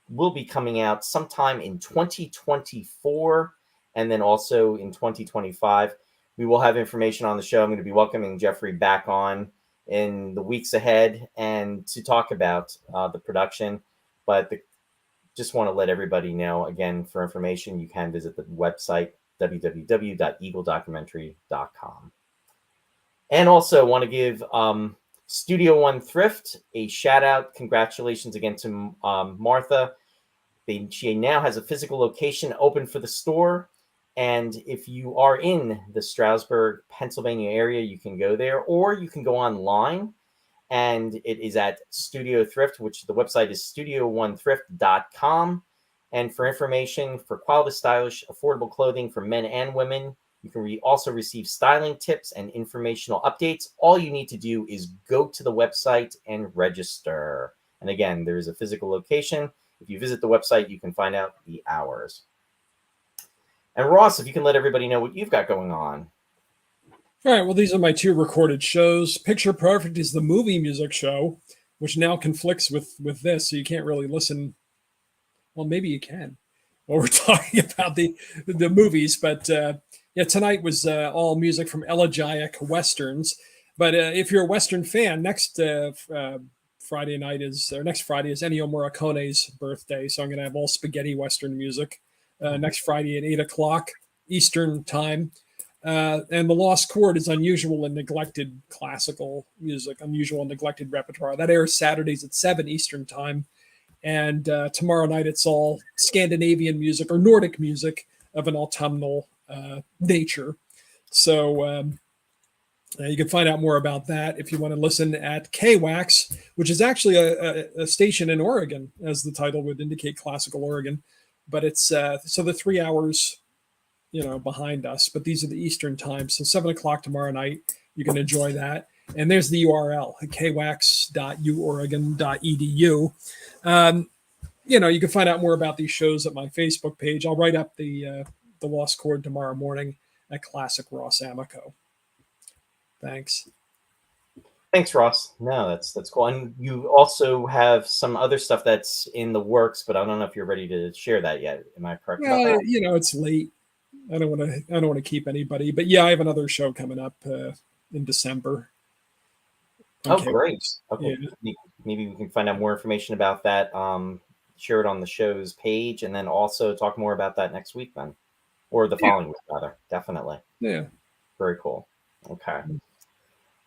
will be coming out sometime in 2024 and then also in 2025. We will have information on the show. I'm going to be welcoming Jeffrey back on in the weeks ahead and to talk about the production. But just want to let everybody know, again, for information, you can visit the website, www.eagledocumentary.com. And also want to give Studio One Thrift a shout out. Congratulations again to Martha. She now has a physical location open for the store. And if you are in the Stroudsburg, Pennsylvania area, you can go there, or you can go online. And it is at Studio Thrift, which the website is studio1thrift.com. And for information for quality, stylish, affordable clothing for men and women, you can also receive styling tips and informational updates. All you need to do is go to the website and register. And again, there is a physical location. If you visit the website, you can find out the hours. And Ross, if you can let everybody know what you've got going on. All right, well, these are my 2 recorded shows. Picture Perfect is the movie music show, which now conflicts with this, so you can't really listen. Well, maybe you can. Well, we're talking about the movies, but yeah, tonight was all music from elegiac westerns. But if you're a Western fan, next Friday is Ennio Morricone's birthday, so I'm going to have all spaghetti Western music next Friday at 8:00 Eastern time. And The Lost Chord is unusual and neglected classical music, unusual and neglected repertoire. That airs Saturdays at 7 Eastern time. And tomorrow night, it's all Scandinavian music or Nordic music of an autumnal nature. So you can find out more about that if you want to listen at KWAX, which is actually a station in Oregon, as the title would indicate, classical Oregon. But it's so the 3 hours, behind us. But these are the Eastern times. So 7:00 tomorrow night, you can enjoy that. And there's the URL, kwax.uoregon.edu. You can find out more about these shows at my Facebook page. I'll write up the Lost Chord tomorrow morning at Classic Ross Amico. Thanks. Thanks, Ross. No, that's cool. And you also have some other stuff that's in the works, but I don't know if you're ready to share that yet. Am I correct about that? It's late. I don't want to keep anybody, but yeah, I have another show coming up in December. Okay. Oh, great. Okay. Yeah. Maybe we can find out more information about that. Share it on the show's page, and then also talk more about that next week then, or the following week rather. Definitely. Yeah. Very cool. Okay.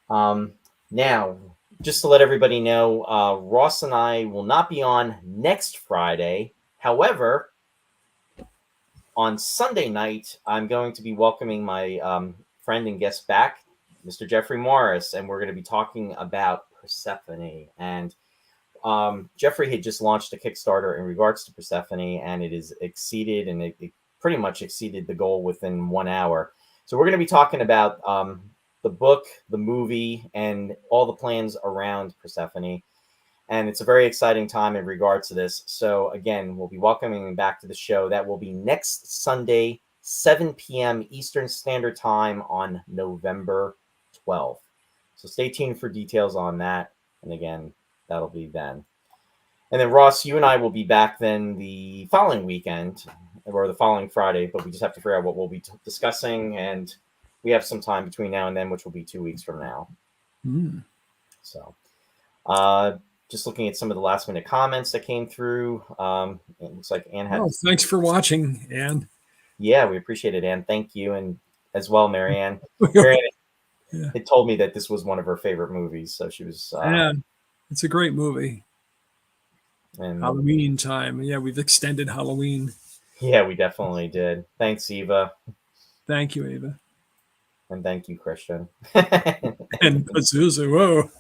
Now, just to let everybody know, Ross and I will not be on next Friday. However, on Sunday night, I'm going to be welcoming my friend and guest back, Mr. Jeffrey Morris, and we're going to be talking about Persephone. And Jeffrey had just launched a Kickstarter in regards to Persephone, and it is exceeded, and it pretty much exceeded the goal within 1 hour. So we're going to be talking about the book, the movie, and all the plans around Persephone. And it's a very exciting time in regards to this. So again, we'll be welcoming him back to the show. That will be next Sunday, 7 p.m. Eastern Standard Time on November 12th. So stay tuned for details on that. And again, that'll be then. And then Ross, you and I will be back then the following weekend or the following Friday, but we just have to figure out what we'll be discussing. And we have some time between now and then, which will be 2 weeks from now. So just looking at some of the last minute comments that came through. It looks like Anne had. Oh, thanks for watching, Anne. Yeah, we appreciate it, Anne. Thank you. And as well, Marianne. Marianne had told me that this was one of her favorite movies. So she was. Yeah, it's a great movie. And Halloween time. Yeah, we've extended Halloween. Yeah, we definitely did. Thanks, Eva. Thank you, Eva. And thank you, Christian. And Pazuzu. Whoa.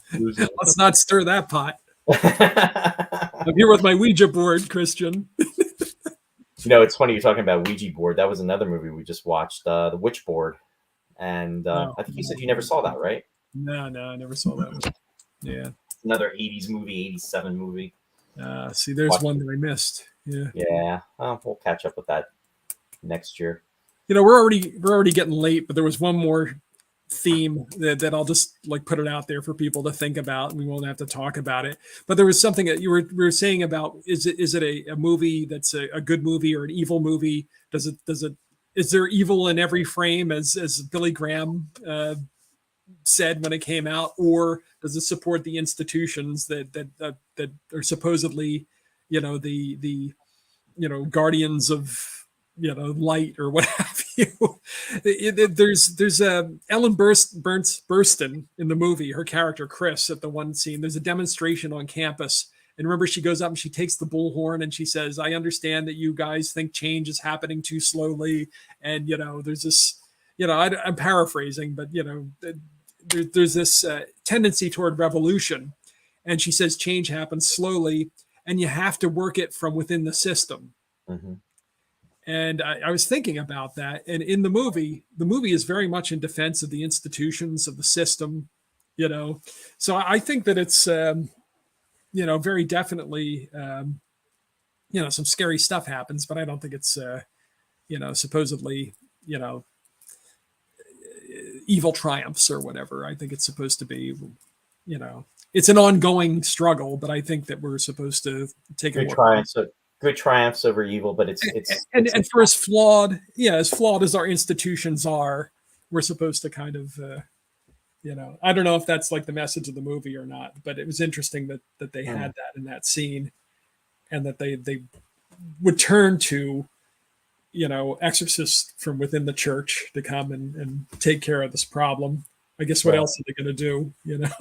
Let's not stir that pot. I'm here with my Ouija board, Christian. It's funny you're talking about Ouija board. That was another movie we just watched, The Witch Board. And I think you said you never saw that, right? No, I never saw that one. Yeah. Another 80s movie, 87 movie. See, there's one that I missed. Yeah. Yeah. Well, we'll catch up with that next year. We're already getting late, but there was one more theme that I'll just like put it out there for people to think about, and we won't have to talk about it. But there was something that we were saying about is it a movie that's a good movie or an evil movie? Is there evil in every frame, as Billy Graham said when it came out, or does it support the institutions that are supposedly, the guardians of light or what have you? There's Ellen Burstyn in the movie. Her character Chris, at the one scene, there's a demonstration on campus, and remember, she goes up and she takes the bullhorn and she says, "I understand that you guys think change is happening too slowly," and there's this, I'm paraphrasing, but there's this tendency toward revolution, and she says change happens slowly, and you have to work it from within the system. Mm-hmm. And I was thinking about that. And in the movie is very much in defense of the institutions, of the system, So I think that it's, very definitely, some scary stuff happens, but I don't think it's, supposedly, evil triumphs or whatever. I think it's supposed to be, it's an ongoing struggle, but I think that we're supposed to take a look. Good triumphs over evil, but it's for as flawed as our institutions are, we're supposed to kind of, I don't know if that's like the message of the movie or not, but it was interesting that they had that in that scene, and that they would turn to, exorcists from within the church to come and take care of this problem. I guess what else are they going to do?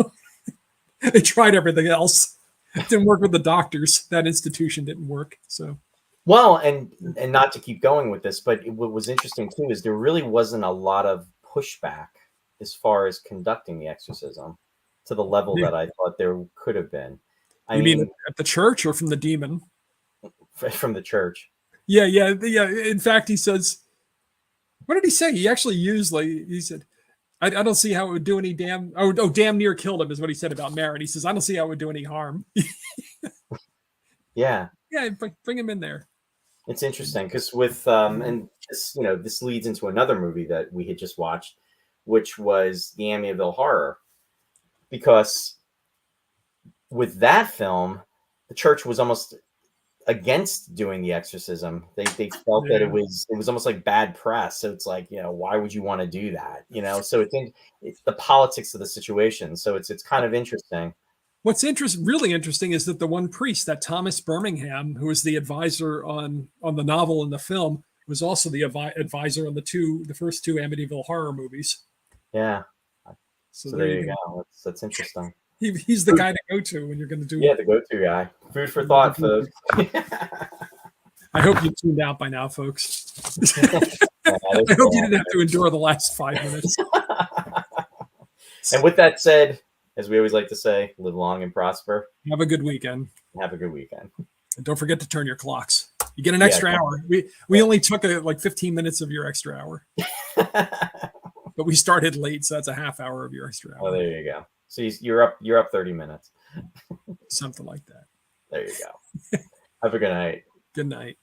They tried everything else. It didn't work with the doctors. That institution didn't work. So, well, and not to keep going with this, but what was interesting too is there really wasn't a lot of pushback as far as conducting the exorcism to the level that I thought there could have been. I mean, at the church or from the demon? From the church. Yeah. In fact, he says, what did he say? He actually used, he said, I don't see how it would do any damn. Oh, damn near killed him is what he said about Marin. He says, I don't see how it would do any harm. Yeah, bring him in there. It's interesting because with and this leads into another movie that we had just watched, which was the Amityville Horror, because with that film, the church was almost against doing the exorcism. They felt that it was almost like bad press. So it's like, why would you want to do that? So it's the politics of the situation. So it's kind of interesting. What's really interesting is that the one priest, that Thomas Birmingham, who was the advisor on the novel and the film, was also the advisor on the first two Amityville Horror movies. Yeah. So there you go. That's interesting. He's the guy to go to when you're going to do. Yeah, the go-to guy. Food for thought, folks. I hope you tuned out by now, folks. I hope you didn't have to endure the last 5 minutes. And with that said, as we always like to say, live long and prosper. Have a good weekend. And don't forget to turn your clocks. You get an extra hour. We only took 15 minutes of your extra hour. But we started late, so that's a half hour of your extra hour. Oh, there you go. So you're up 30 minutes. Something like that. There you go. Have a good night. Good night.